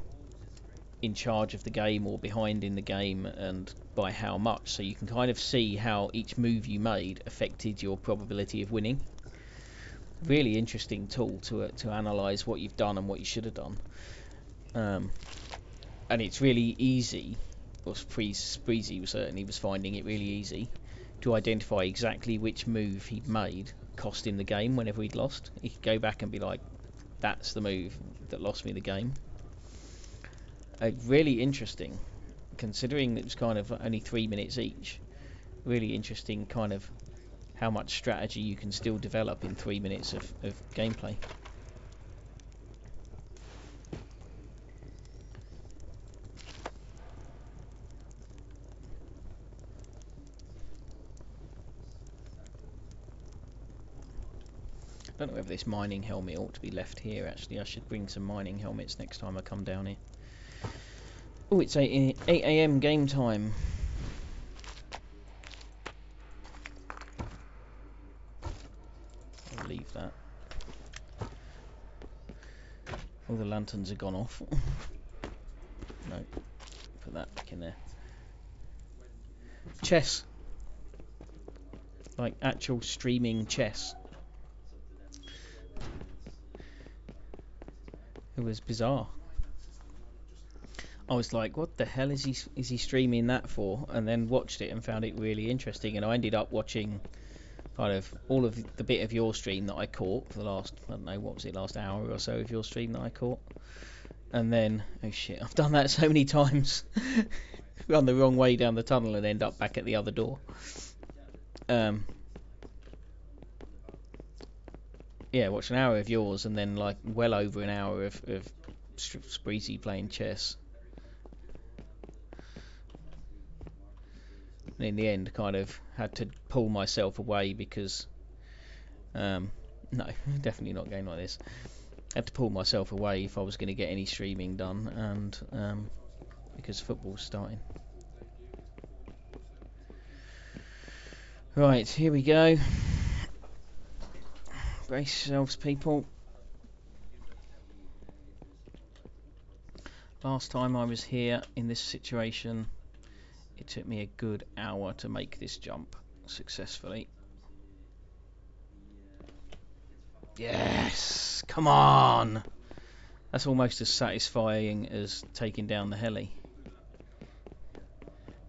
in charge of the game or behind in the game, and by how much, so you can kind of see how each move you made affected your probability of winning. Really interesting tool to analyze what you've done and what you should have done. and it's really easy, or Spreezy certainly was finding it really easy to identify exactly which move he'd made cost him the game whenever he'd lost. He could go back and be like, that's the move that lost me the game. Really interesting, considering it was kind of only 3 minutes each. Really interesting kind of how much strategy you can still develop in 3 minutes of gameplay. I don't know whether this mining helmet ought to be left here. Actually, I should bring some mining helmets next time I come down here. Oh, it's 8 AM game time. I'll leave that. All the lanterns have gone off. No, put that back in there. Chess. Like actual streaming chess. It was bizarre. I was like, what the hell is he streaming that for? And then watched it and found it really interesting. And I ended up watching kind of all of the bit of your stream that I caught for the last, I don't know, what was it, last hour or so of your stream that I caught. And then, oh shit, I've done that so many times. Run the wrong way down the tunnel and end up back at the other door. Yeah, watch an hour of yours and then like well over an hour of Spreezy playing chess. And in the end, kind of had to pull myself away because, no, definitely not going like this. Had to pull myself away if I was going to get any streaming done, and because football's starting. Right, here we go. Brace yourselves, people. Last time I was here in this situation, it took me a good hour to make this jump successfully. Yes! Come on! That's almost as satisfying as taking down the heli.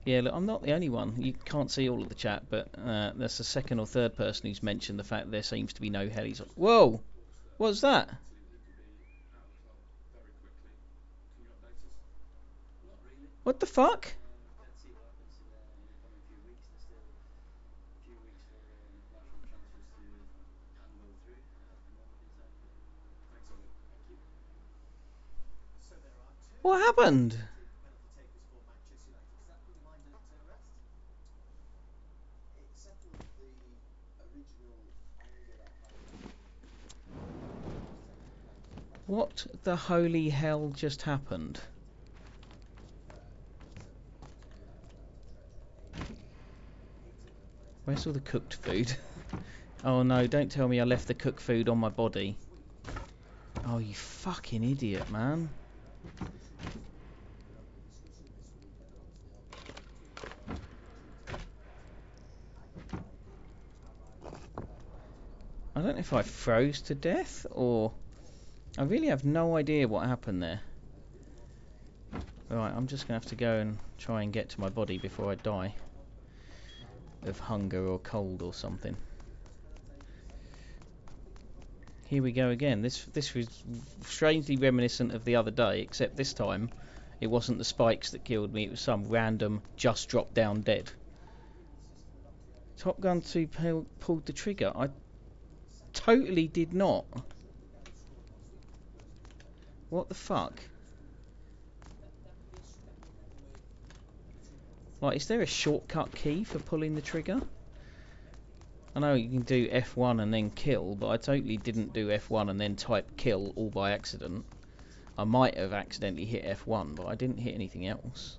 Yeah, look, I'm not the only one. You can't see all of the chat, but that's the second or third person who's mentioned the fact there seems to be no helis. Whoa! What's that? What the fuck? What happened? What the holy hell just happened? Where's all the cooked food? Oh no, don't tell me I left the cooked food on my body. Oh, you fucking idiot, man. I don't know if I froze to death or... I really have no idea what happened there. Right, I'm just going to have to go and try and get to my body before I die. Of hunger or cold or something. Here we go again. This was strangely reminiscent of the other day, except this time it wasn't the spikes that killed me, it was some random just dropped down dead. Top Gun 2 pulled the trigger. I totally did not. What the fuck? Like, is there a shortcut key for pulling the trigger? I know you can do F1 and then kill, but I totally didn't do F1 and then type kill all by accident. I might have accidentally hit F1, but I didn't hit anything else.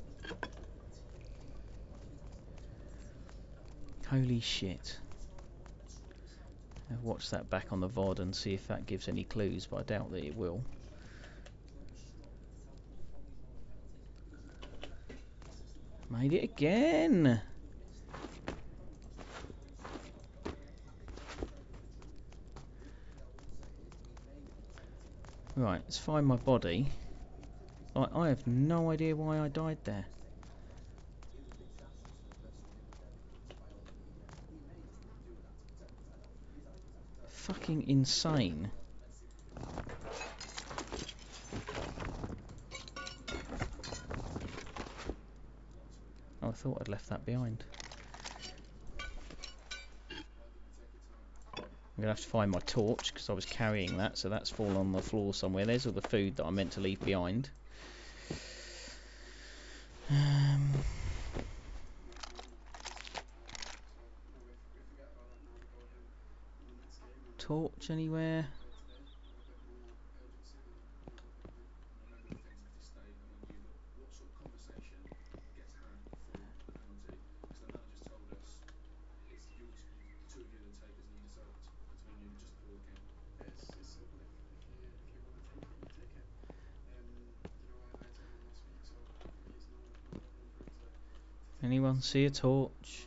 Holy shit. I'll watch that back on the VOD and see if that gives any clues, but I doubt that it will. Made it again! Right, let's find my body. I have no idea why I died there. Fucking insane. Oh, I thought I'd left that behind. I'm going to have to find my torch because I was carrying that, so that's fallen on the floor somewhere. There's all the food that I meant to leave behind. Torch anywhere? Anyone see a torch?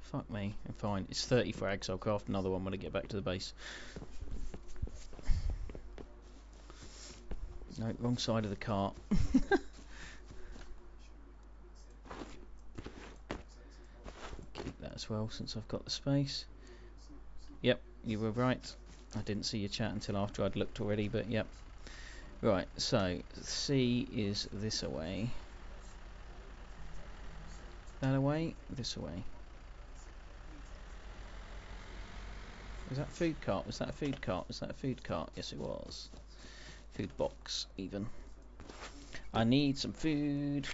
Fuck me, I'm fine. It's 30 frags, I'll craft another one when I get back to the base. No, wrong side of the cart. Keep that as well since I've got the space. Yep, you were right. I didn't see your chat until after I'd looked already, but yep. Right, so C is this away. That away, this away. Was that food cart? Was that a food cart? Was that a food cart? Yes, it was. Food box, even. I need some food.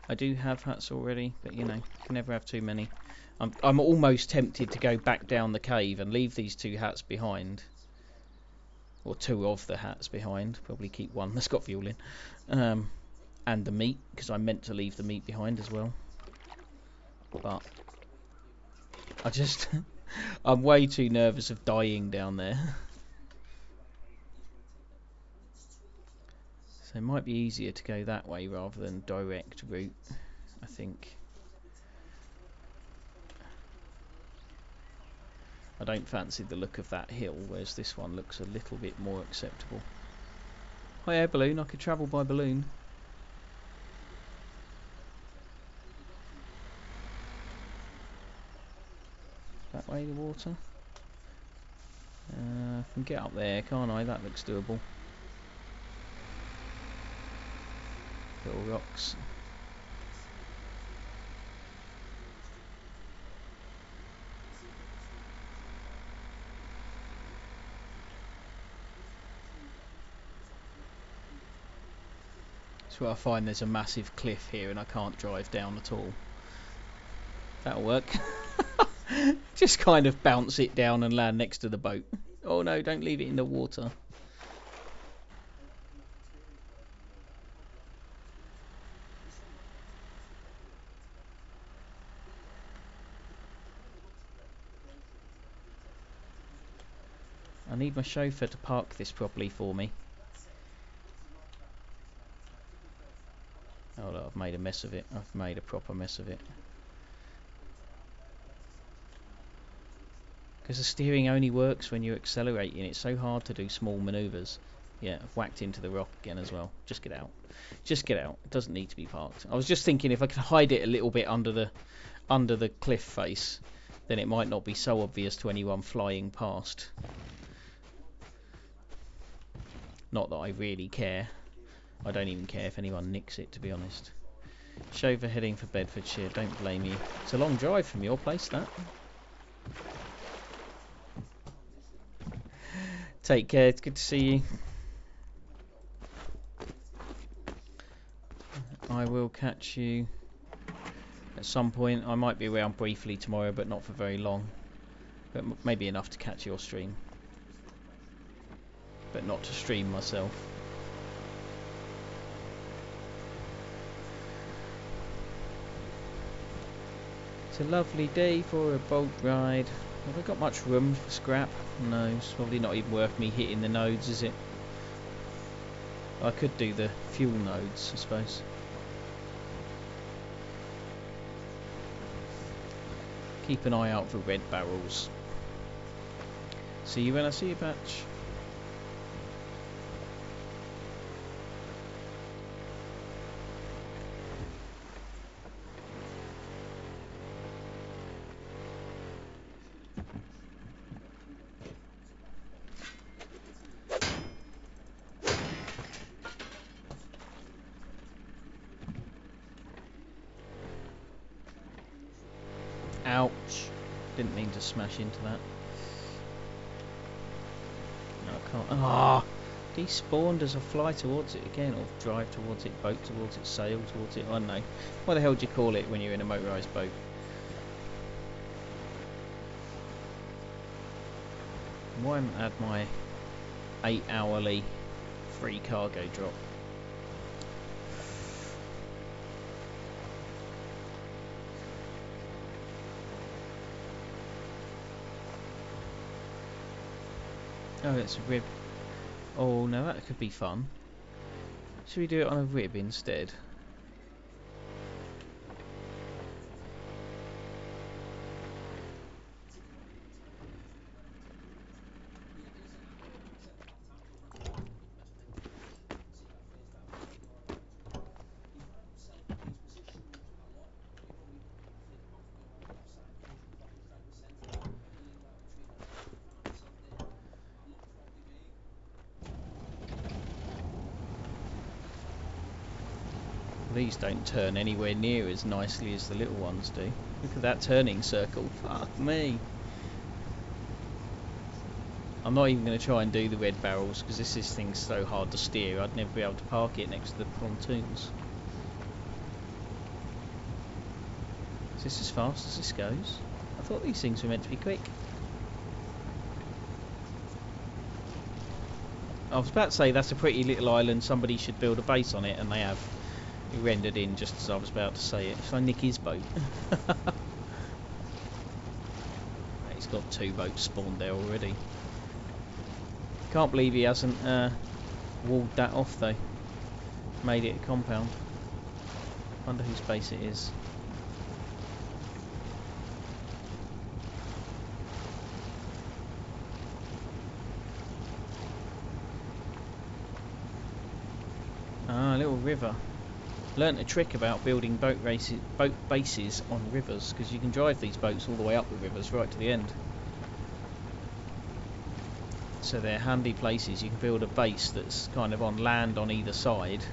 I do have hats already, but you know, you can never have too many. I'm almost tempted to go back down the cave and leave these 2 hats behind. Or 2 of the hats behind. Probably keep one that's got fuel in. And the meat, because I meant to leave the meat behind as well. But I just I'm way too nervous of dying down there. So it might be easier to go that way rather than direct route, I think. I don't fancy the look of that hill, whereas this one looks a little bit more acceptable. Hi, air balloon, I could travel by balloon. That way, the water. I can get up there, can't I? That looks doable. Little rocks. That's where I find there's a massive cliff here and I can't drive down at all. That'll work. Just kind of bounce it down and land next to the boat. Oh no, don't leave it in the water. I need my chauffeur to park this properly for me. Oh look, I've made a mess of it. I've made a proper mess of it. Because the steering only works when you're accelerating. It's so hard to do small manoeuvres. Yeah, I've whacked into the rock again as well. Just get out. Just get out. It doesn't need to be parked. I was just thinking if I could hide it a little bit under the cliff face, then it might not be so obvious to anyone flying past. Not that I really care. I don't even care if anyone nicks it, to be honest. Chauffeur heading for Bedfordshire. Don't blame you. It's a long drive from your place, that. Take care. It's good to see you. I will catch you at some point. I might be around briefly tomorrow, but not for very long. But maybe enough to catch your stream. But not to stream myself. It's a lovely day for a boat ride. Have I got much room for scrap? No, it's probably not even worth me hitting the nodes, is it? I could do the fuel nodes, I suppose. Keep an eye out for red barrels. See you when I see you, Patch. Ouch. Didn't mean to smash into that. No, I can't. Ah! Despawned as I fly towards it again, or drive towards it, boat towards it, sail towards it. I don't know. What the hell do you call it when you're in a motorised boat? Why haven't I had my 8-hourly free cargo drop? Oh, it's a rib. Oh, now that could be fun. Should we do it on a rib instead? These don't turn anywhere near as nicely as the little ones do. Look at that turning circle. Fuck me. I'm not even going to try and do the red barrels because this thing's so hard to steer. I'd never be able to park it next to the pontoons. Is this as fast as this goes? I thought these things were meant to be quick. I was about to say that's a pretty little island, somebody should build a base on it, and they have. It rendered in just as I was about to say it. Should I nick his boat? He's got 2 boats spawned there already. Can't believe he hasn't walled that off though. Made it a compound. Wonder whose base it is. Ah, a little river. Learnt a trick about building boat bases on rivers, because you can drive these boats all the way up the rivers right to the end. So they're handy places. You can build a base that's kind of on land on either side,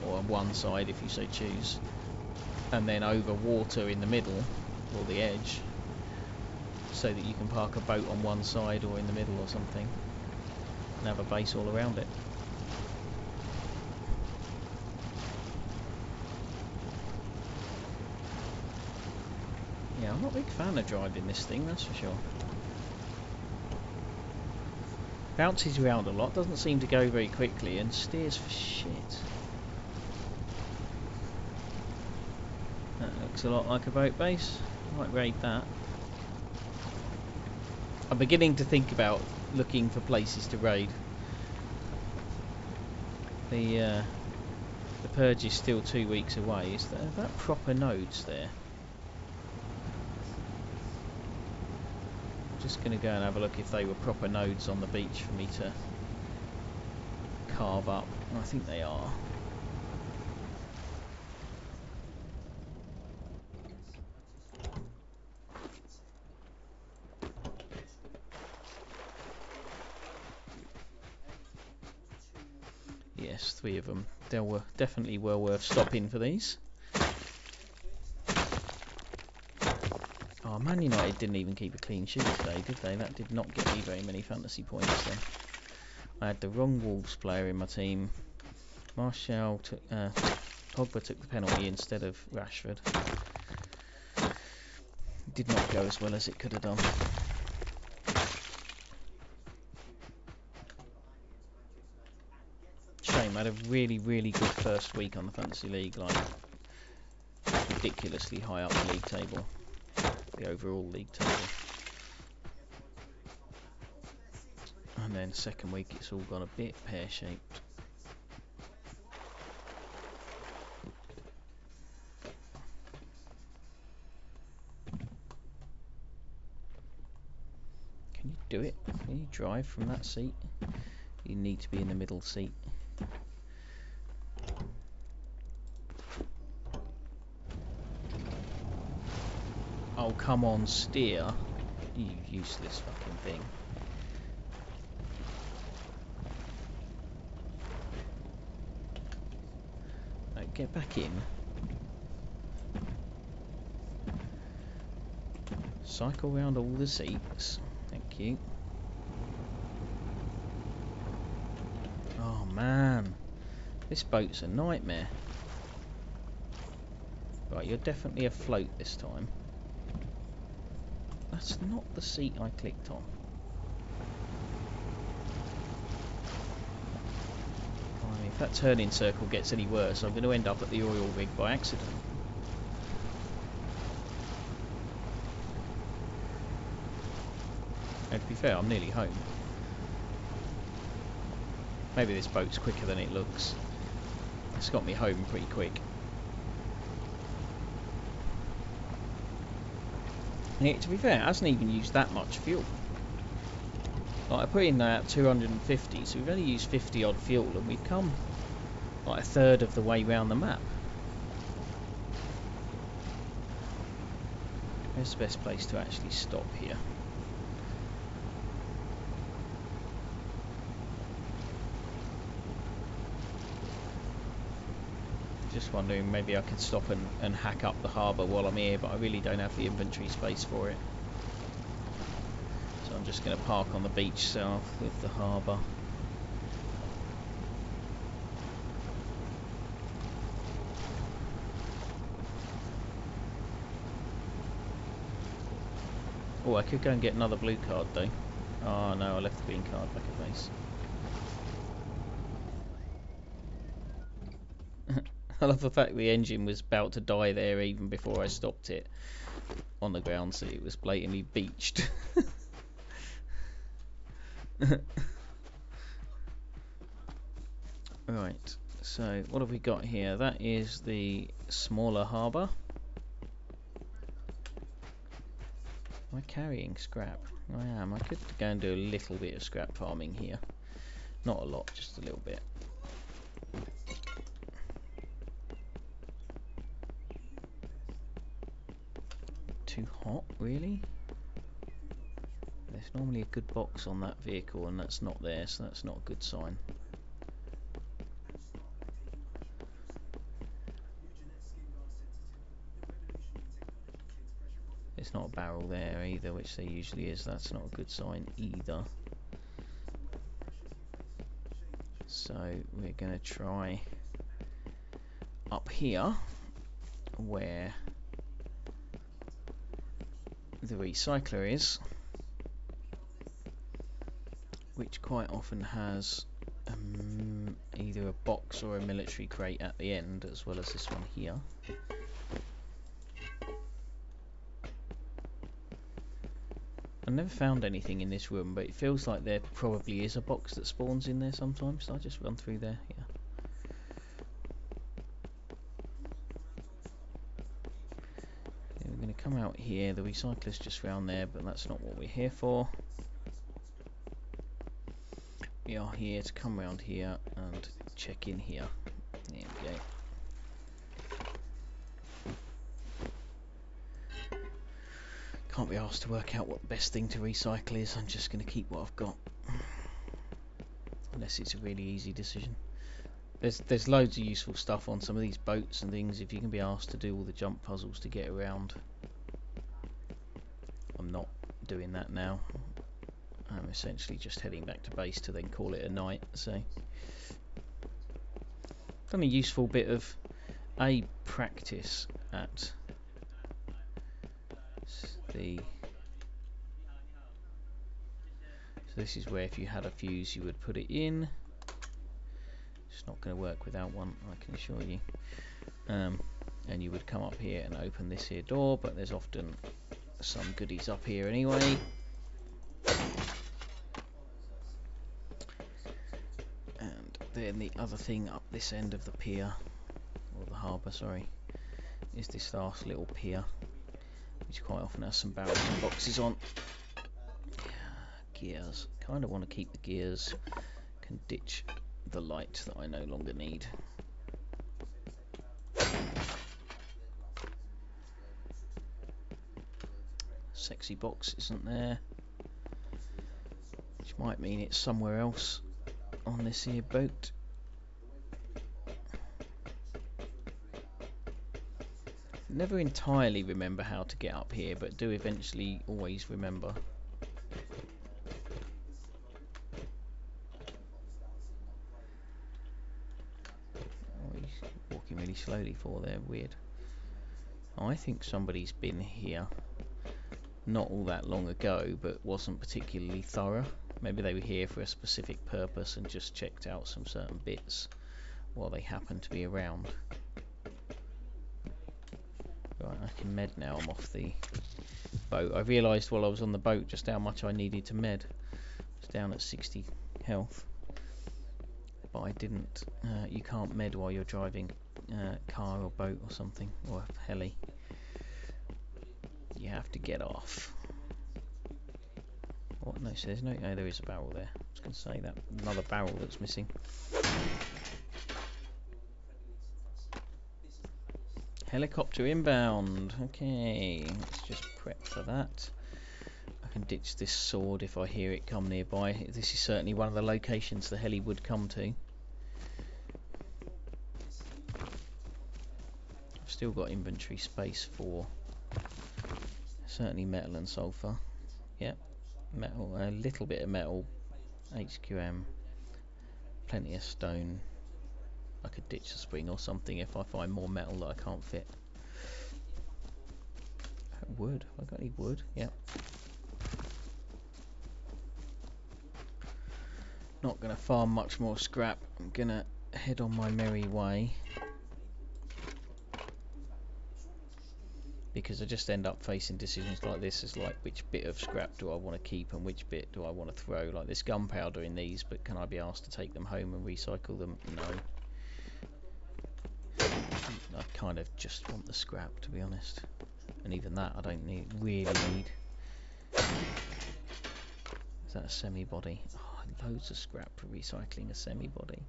or on one side if you so choose, and then over water in the middle, or the edge, so that you can park a boat on one side or in the middle or something, and have a base all around it. Yeah, I'm not a big fan of driving this thing, that's for sure. Bounces around a lot, doesn't seem to go very quickly, and steers for shit. That looks a lot like a boat base. Might raid that. I'm beginning to think about looking for places to raid. The purge is still 2 weeks away. Is there that proper nodes there? Just going to go and have a look if they were proper nodes on the beach for me to carve up. I think they are. Yes, 3 of them. They were definitely well worth stopping for these. Oh, Man United didn't even keep a clean sheet today, did they? That did not get me very many fantasy points then. I had the wrong Wolves player in my team. Martial took, Pogba took the penalty instead of Rashford. Did not go as well as it could have done. Shame, I had a really, really good first week on the Fantasy League, like ridiculously high up the league table. The overall league table. And then second week it's all gone a bit pear-shaped. Can you do it? Can you drive from that seat? You need to be in the middle seat. Oh, come on, steer. You useless fucking thing. Right, get back in. Cycle round all the seats. Thank you. Oh man, this boat's a nightmare. Right, you're definitely afloat this time. That's not the seat I clicked on. I mean, if that turning circle gets any worse, I'm going to end up at the oil rig by accident. And to be fair, I'm nearly home. Maybe this boat's quicker than it looks. It's got me home pretty quick. And to be fair, it hasn't even used that much fuel. Like, I put in 250, so we've only used 50 odd fuel, and we've come like a third of the way round the map. Where's the best place to actually stop here? Just wondering, maybe I could stop and hack up the harbour while I'm here, but I really don't have the inventory space for it. So I'm just going to park on the beach south with the harbour. Oh, I could go and get another blue card though. Oh no, I left the green card back at base. I love the fact the engine was about to die there even before I stopped it on the ground, so it was blatantly beached. Right, so what have we got here? That is the smaller harbour. Am I carrying scrap? I am. I could go and do a little bit of scrap farming here. Not a lot, just a little bit. Too hot, really? There's normally a good box on that vehicle and that's not there, so that's not a good sign. There's not a barrel there either, which there usually is. That's not a good sign either. So we're going to try up here where the recycler is, which quite often has either a box or a military crate at the end, as well as this one here. I've never found anything in this room, but it feels like there probably is a box that spawns in there sometimes, so I'll just run through there. Yeah. We're going to come out here. The recycler's just round there, but that's not what we're here for. We are here to come round here and check in here. There we go. Can't be asked to work out what the best thing to recycle is. I'm just going to keep what I've got, unless it's a really easy decision. There's loads of useful stuff on some of these boats and things if you can be asked to do all the jump puzzles to get around. I'm not doing that now. I'm essentially just heading back to base to then call it a night. So done a useful bit of practice at the. So this is where if you had a fuse you would put it in. It's not going to work without one, I can assure you. And you would come up here and open this here door, but there's often some goodies up here anyway. then the other thing up this end of the pier, or the harbour, sorry, is this last little pier, which quite often has some barrels and boxes on. Gears. Kind of want to keep the gears. Can ditch the light that I no longer need. Sexy box isn't there, which might mean it's somewhere else on this here boat. Never entirely remember how to get up here, but do eventually always remember. Oh, he's walking really slowly for there, weird. I think somebody's been here not all that long ago, but wasn't particularly thorough. Maybe they were here for a specific purpose and just checked out some certain bits while they happened to be around. Right, I can med now. I'm off the boat. I realised while I was on the boat just how much I needed to med. It's down at 60 health, but I didn't. You can't med while you're driving car or boat or something, or heli. You have to get off. What? No, so there's no. Oh, there is a barrel there. I was going to say that another barrel that's missing. Helicopter inbound. Okay, let's just prep for that. I can ditch this sword if I hear it come nearby. This is certainly one of the locations the heli would come to. I've still got inventory space for certainly metal and sulfur. Yep, metal, a little bit of metal, HQM, plenty of stone. I could ditch the spring or something if I find more metal that I can't fit. Wood, have I got any wood? Yep. Not going to farm much more scrap. I'm going to head on my merry way, because I just end up facing decisions like this, as like, which bit of scrap do I want to keep and which bit do I want to throw. Like there's gunpowder in these, but can I be asked to take them home and recycle them? No. I kind of just want the scrap, to be honest, and even that I don't really need. Is that a semi-body? Oh, loads of scrap for recycling a semi-body.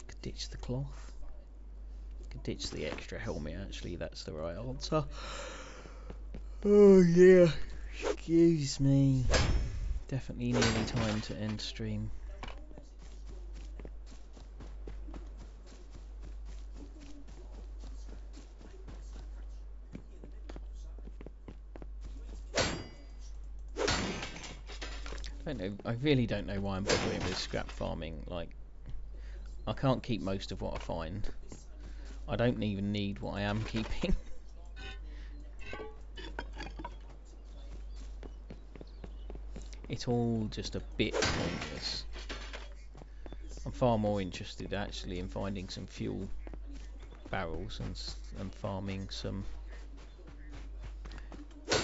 Could ditch the cloth. Could ditch the extra helmet, actually, that's the right answer. Oh yeah, excuse me. Definitely nearly time to end stream. I really don't know why I'm bothering with scrap farming. Like, I can't keep most of what I find. I don't even need what I am keeping. It's all just a bit pointless. I'm far more interested actually in finding some fuel barrels and farming some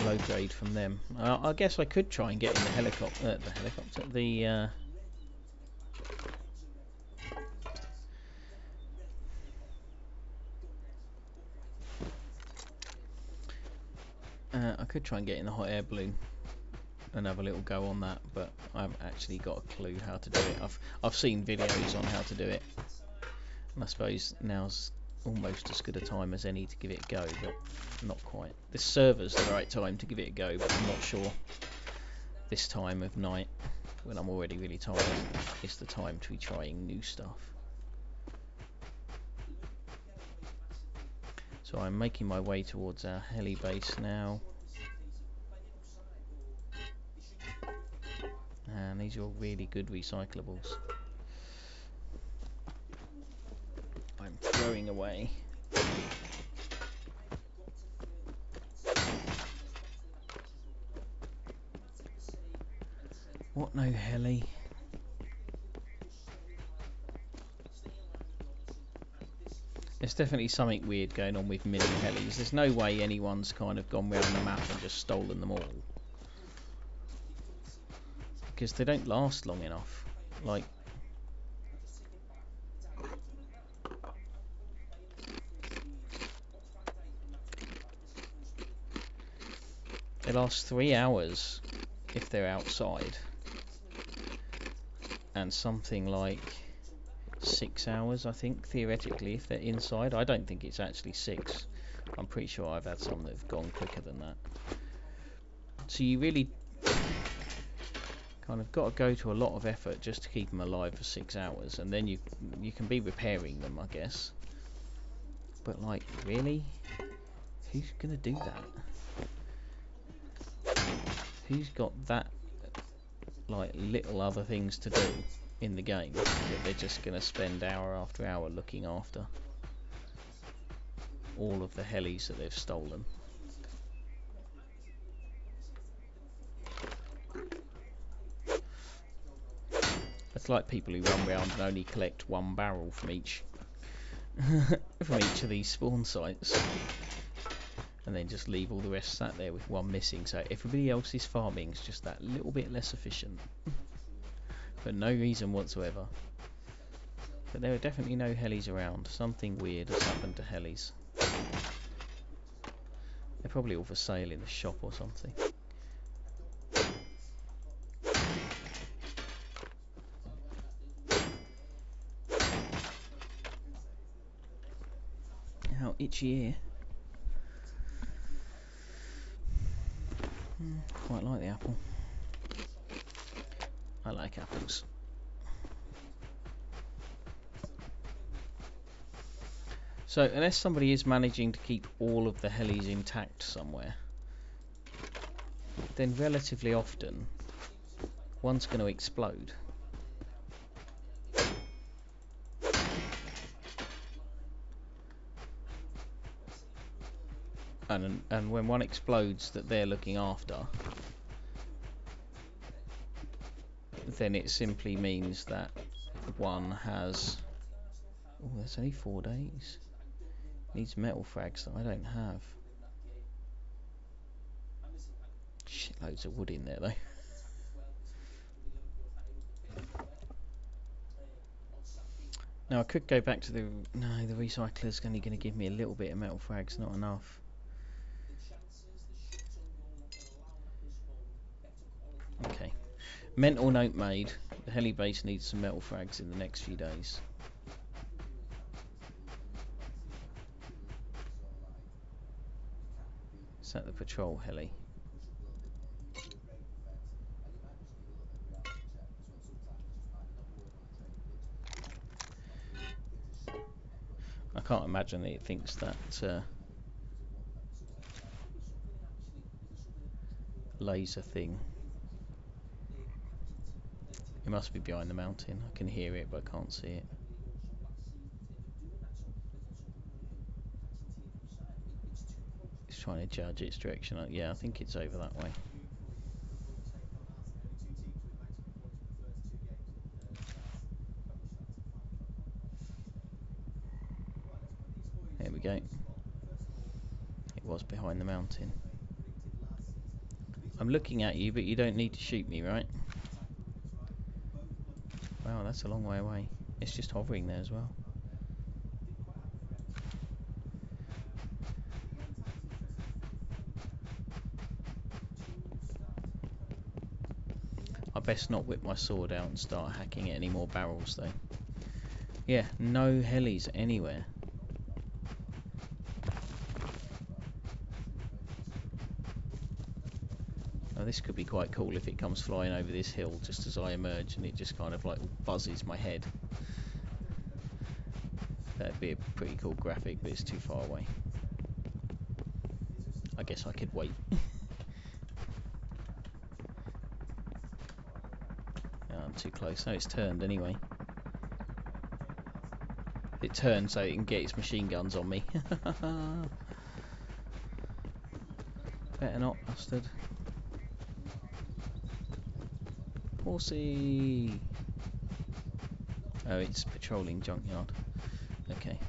low grade from them. I guess I could try and get in the helicopter. I could try and get in the hot air balloon and have a little go on that, but I haven't actually got a clue how to do it. I've seen videos on how to do it, and I suppose now's almost as good a time as any to give it a go, but not quite. This server's the right time to give it a go, but I'm not sure this time of night, when I'm already really tired, is the time to be trying new stuff. So I'm making my way towards our heli base now. And these are all really good recyclables. I'm throwing away. What no heli? There's definitely something weird going on with mini helis. There's no way anyone's kind of gone round the map and just stolen them all. because they don't last long enough. Like, they last 3 hours if they're outside, and something like 6 hours, I think, theoretically, if they're inside. I don't think it's actually 6. I'm pretty sure I've had some that have gone quicker than that. So you really kind of got to go to a lot of effort just to keep them alive for 6 hours, and then you can be repairing them, I guess. But like, really? Who's gonna do that? Who's got that, like, little other things to do in the game that they're just gonna spend hour after hour looking after all of the helis that they've stolen? It's like people who run around and only collect 1 barrel from each from each of these spawn sites, and then just leave all the rest sat there with 1 missing, so everybody else's farming is just that little bit less efficient for no reason whatsoever. But there are definitely no helis around. Something weird has happened to helis. They're probably all for sale in the shop or something. How itchy ear. Quite like the apple. I like apples. So unless somebody is managing to keep all of the helis intact somewhere, then relatively often one's going to explode. And when one explodes that they're looking after, then it simply means that one has... Oh, that's only 4 days. Needs metal frags that I don't have. Shitloads of wood in there though. Now I could go back to the... No, the recycler's only going to give me a little bit of metal frags, not enough. Okay. Mental note made. The heli base needs some metal frags in the next few days. Is that the patrol heli? I can't imagine that it thinks that laser thing. It must be behind the mountain. I can hear it, but I can't see it. It's trying to judge its direction. Yeah, I think it's over that way. There we go. It was behind the mountain. I'm looking at you, but you don't need to shoot me, right? Wow, that's a long way away. It's just hovering there as well. I best not whip my sword out and start hacking at any more barrels though. Yeah, no helis anywhere. Now this could be quite cool if it comes flying over this hill just as I emerge and it just kind of like buzzes my head. That'd be a pretty cool graphic, but it's too far away. I guess I could wait. I'm too close. No, it's turned anyway. It turned so it can get its machine guns on me. Better not, bastard. Horsey! Oh, it's patrolling junkyard. Okay.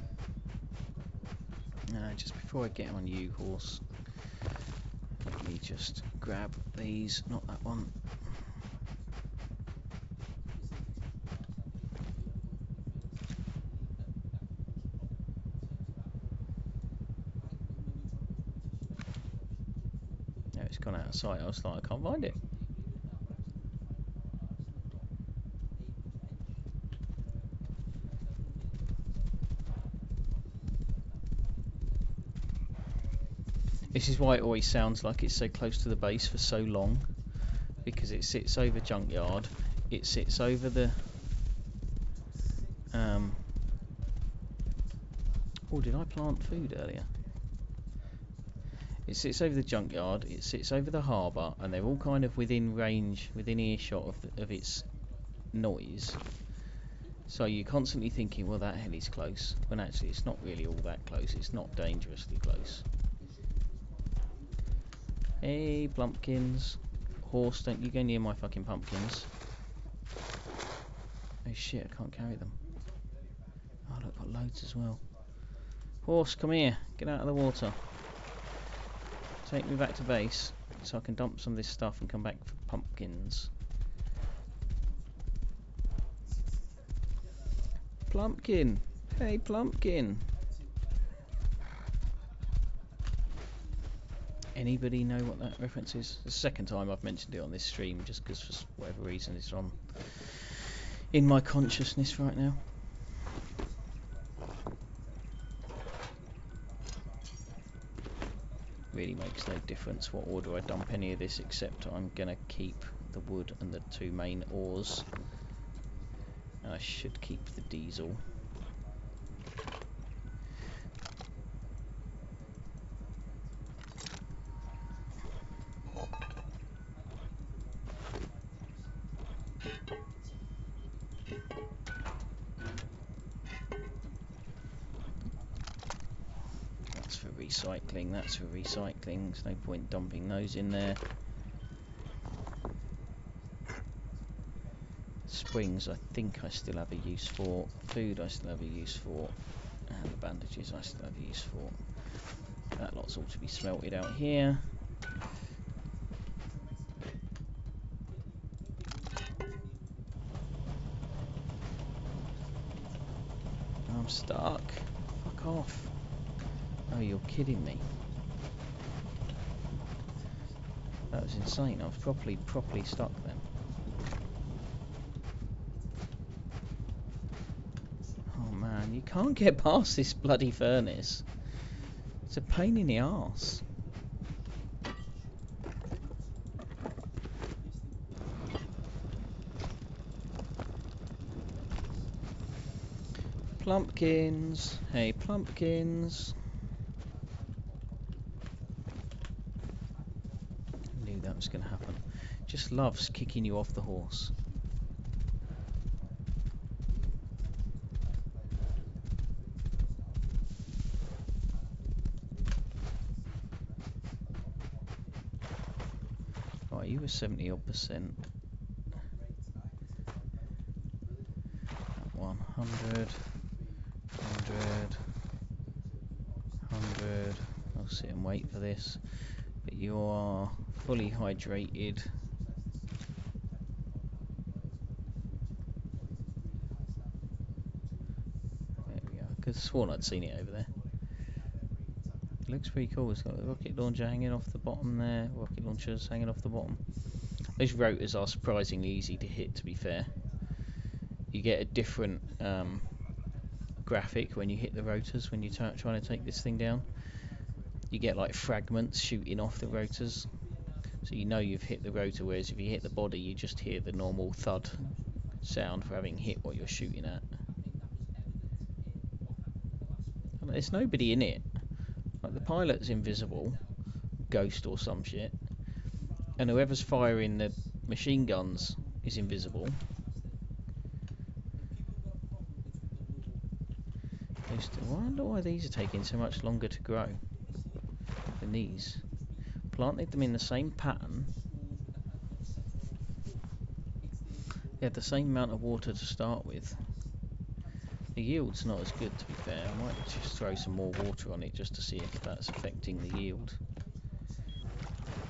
Just before I get on you, horse, let me just grab these, not that one. site, I was like, I can't find it. This is why it always sounds like it's so close to the base for so long, because it sits over junkyard, it sits over the oh, did I plant food earlier? It sits over the junkyard, it sits over the harbour, and they're all kind of within range, within earshot of its noise. So you're constantly thinking, well, that heli's close, when actually it's not really all that close. It's not dangerously close. Hey, plumpkins. Horse, don't you go near my fucking pumpkins. Oh shit, I can't carry them. Oh, look, got loads as well. Horse, come here. Get out of the water. Take me back to base so I can dump some of this stuff and come back for pumpkins. Plumpkin. Hey, plumpkin. Anybody know what that reference is? It's the second time I've mentioned it on this stream, just because for whatever reason it's on in my consciousness right now. Really makes no difference what order I dump any of this, except I'm gonna keep the wood and the 2 main ores. And I should keep the diesel. That's for recycling, that's for recycling. There's no point dumping those in there. Springs I think I still have a use for. Food I still have a use for. And the bandages I still have a use for. That lot's all to be smelted out here. I'm stuck. Fuck off. Oh, you're kidding me. That was insane. I was properly stuck then. Oh man, you can't get past this bloody furnace. It's a pain in the arse. Plumpkins. Hey, plumpkins. Knew that was going to happen. Just loves kicking you off the horse. Right, you were 70 odd %. 100, 100, 100. I'll sit and wait for this. But you are fully hydrated. There we go. I could have sworn I'd seen it over there. It looks pretty cool. It's got a rocket launcher hanging off the bottom there. Rocket launchers hanging off the bottom. Those rotors are surprisingly easy to hit, to be fair. You get a different graphic when you hit the rotors when you're trying to take this thing down. You get like fragments shooting off the rotors, so you know you've hit the rotor, whereas if you hit the body you just hear the normal thud sound for having hit what you're shooting at. And there's nobody in it. Like, the pilot's invisible, ghost or some shit, and whoever's firing the machine guns is invisible. I wonder why these are taking so much longer to grow than these. Planted them in the same pattern. They had the same amount of water to start with. The yield's not as good, to be fair. I might just throw some more water on it just to see if that's affecting the yield.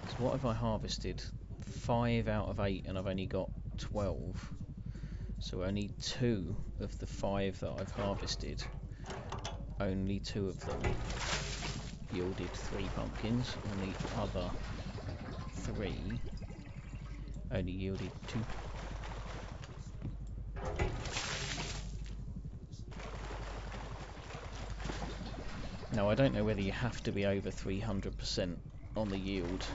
So what have I harvested? 5 out of 8, and I've only got 12. So only 2 of the 5 that I've harvested, only 2 of them yielded 3 pumpkins, and the other 3 only yielded 2. Now I don't know whether you have to be over 300% on the yield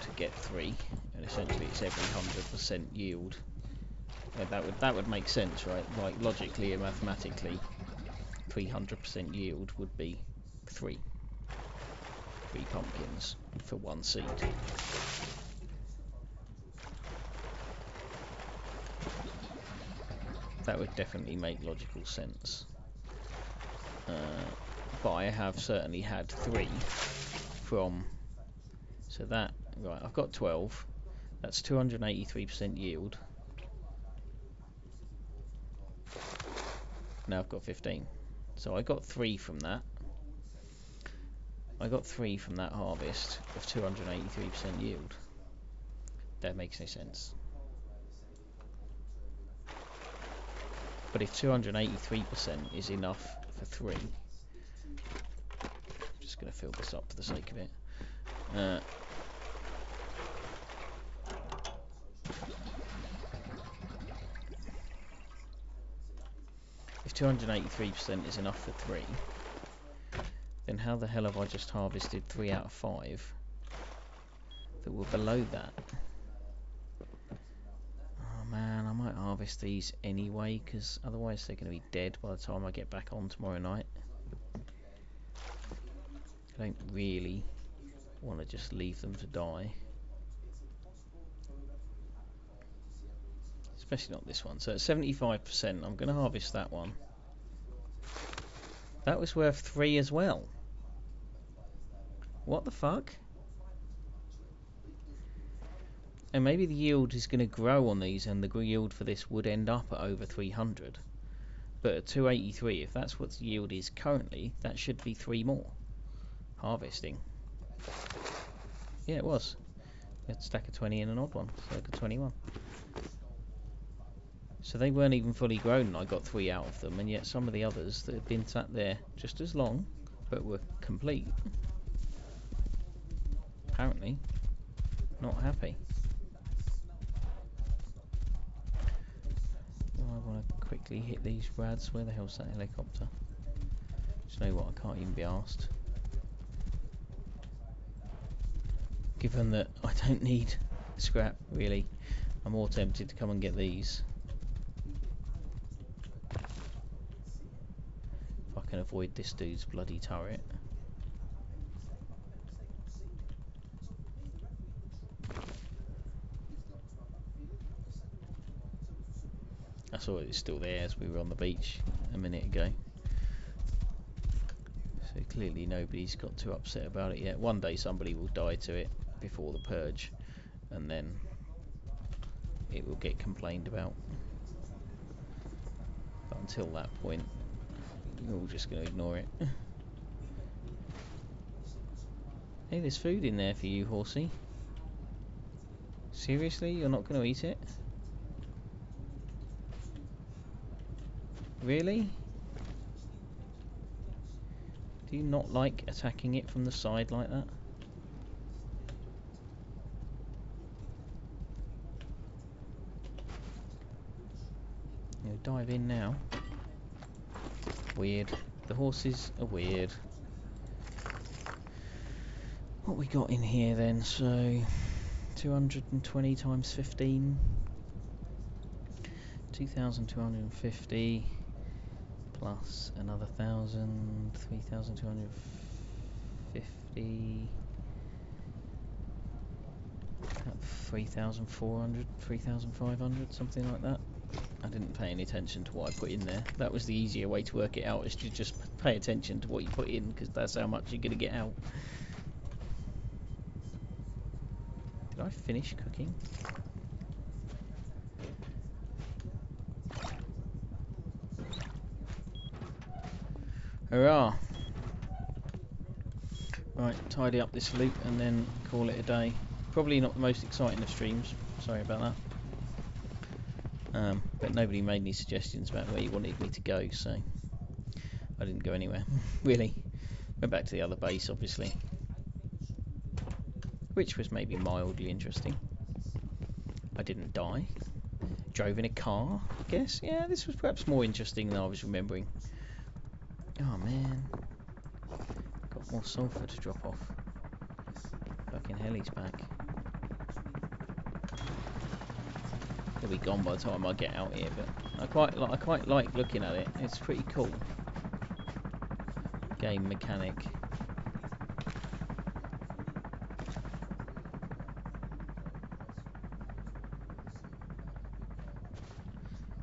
to get 3, and essentially it's every 100% yield. That would make sense, right? Like logically and mathematically, 300% yield would be 3 pumpkins for 1 seed. That would definitely make logical sense. But I have certainly had 3 from, so that, right, I've got 12, that's 283% yield. Now I've got 15. So I got 3 from that. I got 3 from that harvest of 283% yield. That makes no sense. But if 283% is enough for 3, I'm just going to fill this up for the sake of it. If 283% is enough for 3, then how the hell have I just harvested 3 out of 5 that were below that? Oh man, I might harvest these anyway, because otherwise they're going to be dead by the time I get back on tomorrow night. I don't really want to just leave them to die. Especially not this one. So at 75%, I'm going to harvest that one. That was worth 3 as well. What the fuck? And maybe the yield is going to grow on these, and the yield for this would end up at over 300. But at 283, if that's what the yield is currently, that should be 3 more. Harvesting. Yeah, it was. We had a stack of 20 and an odd one, so I got 21. So they weren't even fully grown, and I got 3 out of them, and yet some of the others that had been sat there just as long, but were complete, apparently not happy. I want to quickly hit these rads. Where the hell's that helicopter? Do you know what? I can't even be asked. Given that I don't need scrap, really, I'm more tempted to come and get these. If I can avoid this dude's bloody turret. I saw it was still there as we were on the beach a minute ago. So clearly nobody's got too upset about it yet. One day somebody will die to it before the purge, and then it will get complained about. But until that point, we're all just going to ignore it. Hey, there's food in there for you, horsey. Seriously? You're not going to eat it? Really? Do you not like attacking it from the side like that? You know, dive in now. Weird. The horses are weird. What we got in here then? So 220 times 15. 2,250 plus another 1,000, 3,250, 3,400, 3,500, something like that. I didn't pay any attention to what I put in there. That was the easier way to work it out, is to just pay attention to what you put in, because that's how much you're going to get out. Did I finish cooking? Hurrah! Right, tidy up this loot and then call it a day. Probably not the most exciting of streams, sorry about that. But nobody made any suggestions about where you wanted me to go, so I didn't go anywhere. Really. Went back to the other base, obviously. which was maybe mildly interesting. I didn't die. Drove in a car, I guess. Yeah, this was perhaps more interesting than I was remembering. Oh man. Got more sulphur to drop off. Fucking hell, he's back. He'll be gone by the time I get out here, but I quite like looking at it. It's pretty cool. Game mechanic.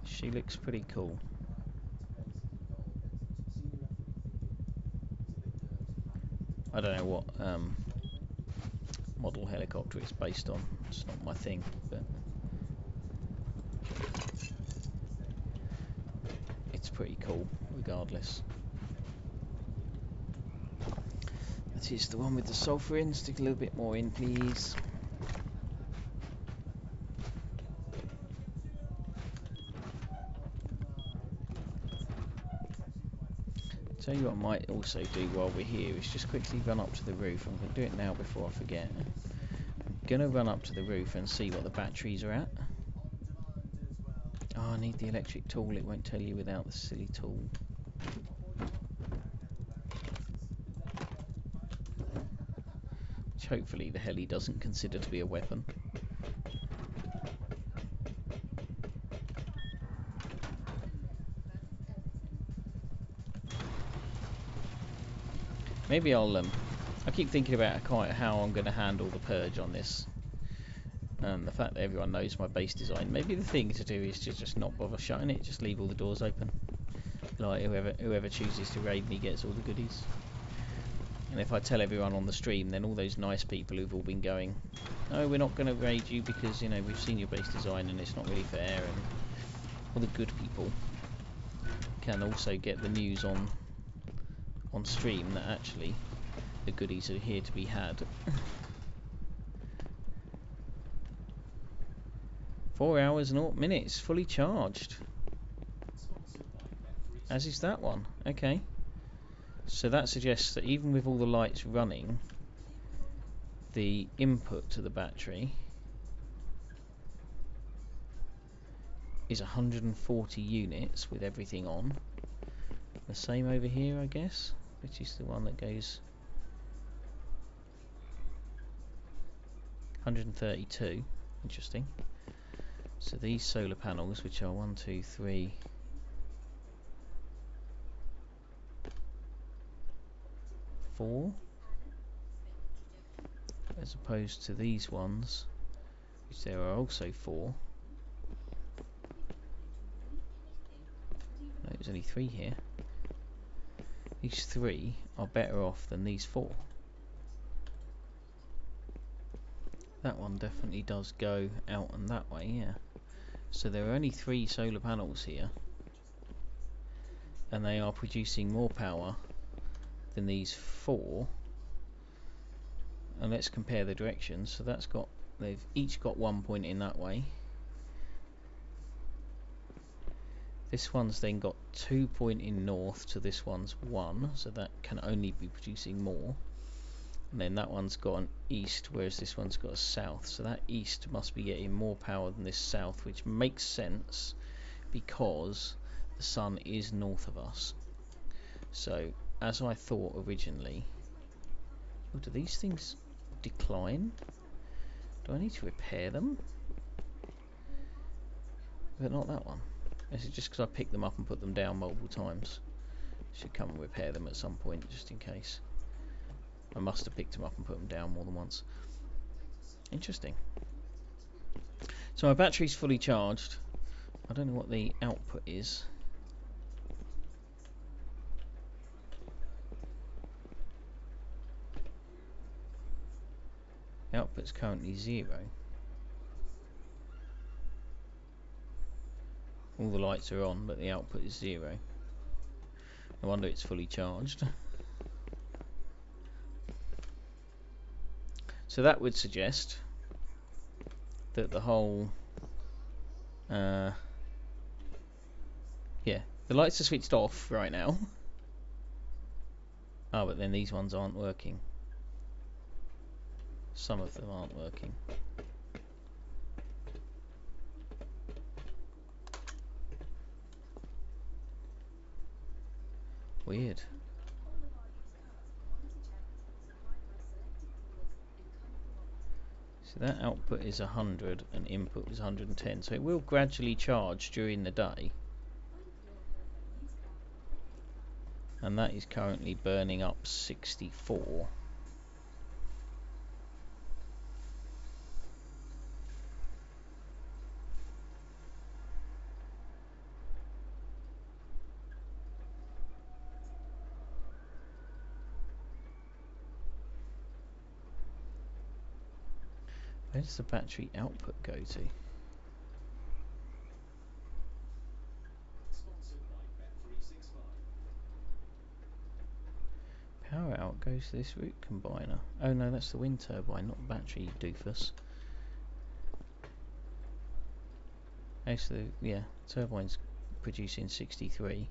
She looks pretty cool. I don't know what model helicopter it's based on. It's not my thing, but it's pretty cool regardless. That is the one with the sulphur in. Stick a little bit more in, please. Tell you what I might also do while we're here is just quickly run up to the roof. I'm going to do it now before I forget. I'm going to run up to the roof and see what the batteries are at. Oh, I need the electric tool. It won't tell you without the silly tool. Which hopefully the heli doesn't consider to be a weapon. Maybe I keep thinking about quite how I'm going to handle the purge on this. The fact that everyone knows my base design. Maybe the thing to do is to just not bother shutting it. Just leave all the doors open. Like whoever chooses to raid me gets all the goodies. And if I tell everyone on the stream, then all those nice people who've all been going, "Oh, we're not going to raid you because, you know, we've seen your base design and it's not really fair," and all the good people can also get the news on stream that actually the goodies are here to be had. 4 hours and 0 minutes, fully charged. As is that one. Okay. So that suggests that even with all the lights running, the input to the battery is 140 units with everything on. The same over here, I guess, which is the one that goes 132. Interesting. So these solar panels, which are 1, 2, 3, 4, as opposed to these ones, which there are also 4. No, there's only 3 here. These 3 are better off than these 4. That one definitely does go out and that way, yeah. So there are only 3 solar panels here, and they are producing more power than these 4. And let's compare the directions. So that's got, they've each got 1 point in that way. This one's then got 2 point in north to this one's 1, so that can only be producing more. And then that one's got an east, whereas this one's got a south. So that east must be getting more power than this south, which makes sense because the sun is north of us. So, as I thought originally... Oh, do these things decline? Do I need to repair them? But not that one. Is it just because I picked them up and put them down multiple times? Should come and repair them at some point, just in case. I must have picked them up and put them down more than once. Interesting. So my battery's fully charged. I don't know what the output is. The output's currently 0. All the lights are on, but the output is 0. No wonder it's fully charged. So that would suggest that the whole... yeah, the lights are switched off right now. Oh, but then these ones aren't working. Some of them aren't working. Weird. So that output is 100 and input was 110. So it will gradually charge during the day. And that is currently burning up 64. Where does the battery output go to? Power out goes to this root combiner. Oh no, that's the wind turbine, not the battery, doofus. Actually, yeah, turbine's producing 63.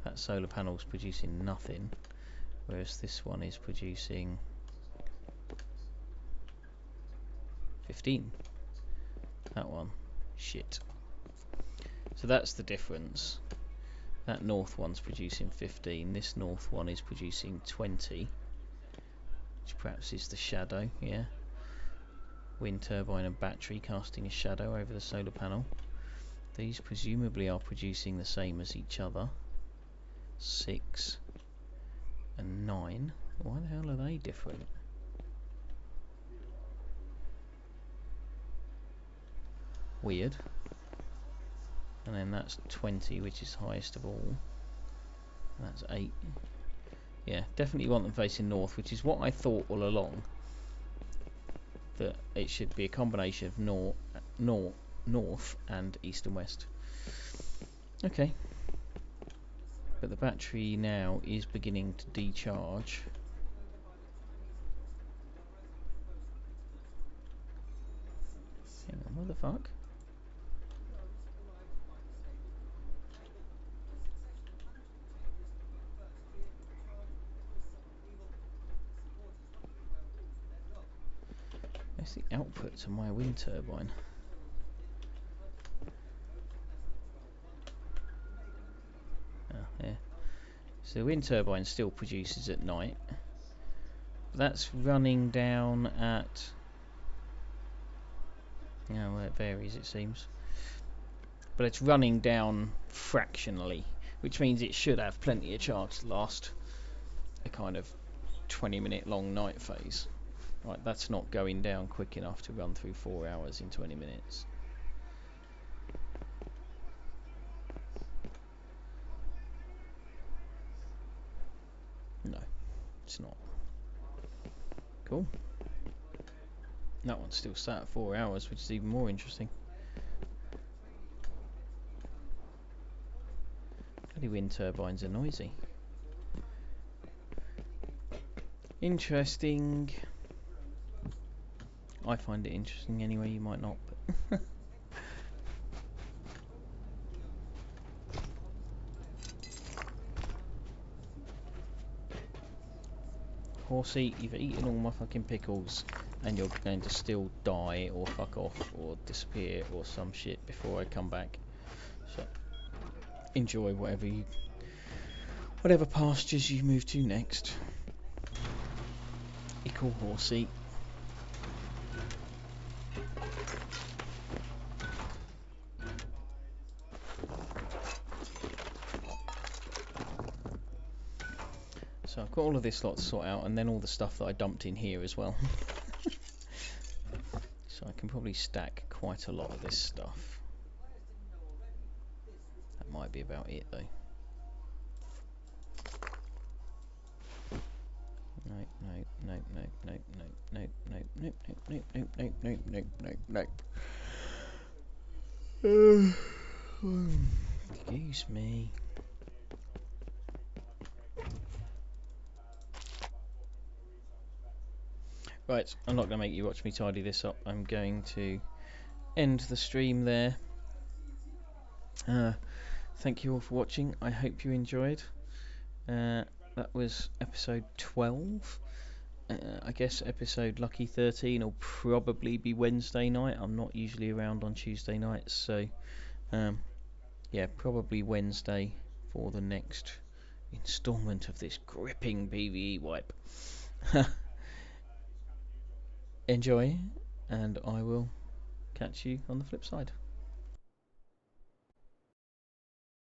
That solar panel's producing nothing, whereas this one is producing 15. That one, shit. So that's the difference. That north one's producing 15, this north one is producing 20, which perhaps is the shadow, yeah. Wind turbine and battery casting a shadow over the solar panel. These presumably are producing the same as each other. 6 and 9. Why the hell are they different? Weird. And then that's 20, which is highest of all. And that's 8. Yeah, definitely want them facing north, which is what I thought all along. That it should be a combination of north and east and west. Okay. But the battery now is beginning to decharge. Hang on, what the fuck? That's the output to my wind turbine. Oh, yeah. So the wind turbine still produces at night. That's running down at... Yeah, well, it varies, it seems. But it's running down fractionally, which means it should have plenty of charge to last a kind of 20-minute long night phase. Right, that's not going down quick enough to run through 4 hours in 20 minutes. No, it's not. Cool. That one's still sat at 4 hours, which is even more interesting. Bloody wind turbines are noisy. Interesting. I find it interesting anyway, you might not. But Horsey, you've eaten all my fucking pickles and you're going to still die or fuck off or disappear or some shit before I come back. So enjoy whatever pastures you move to next. Equal Horsey. So I've got all of this lot to sort out, and then all the stuff that I dumped in here as well. So I can probably stack quite a lot of this stuff. That might be about it though. Nope, nope, nope, nope, nope, nope, nope, nope, nope, nope, nope, nope, nope, nope, nope. Excuse me. Right, I'm not going to make you watch me tidy this up. I'm going to end the stream there. Thank you all for watching. I hope you enjoyed. Let that was episode 12. I guess episode lucky 13 will probably be Wednesday night. I'm not usually around on Tuesday nights, so yeah, probably Wednesday for the next installment of this gripping PvE wipe. Enjoy, and I will catch you on the flip side.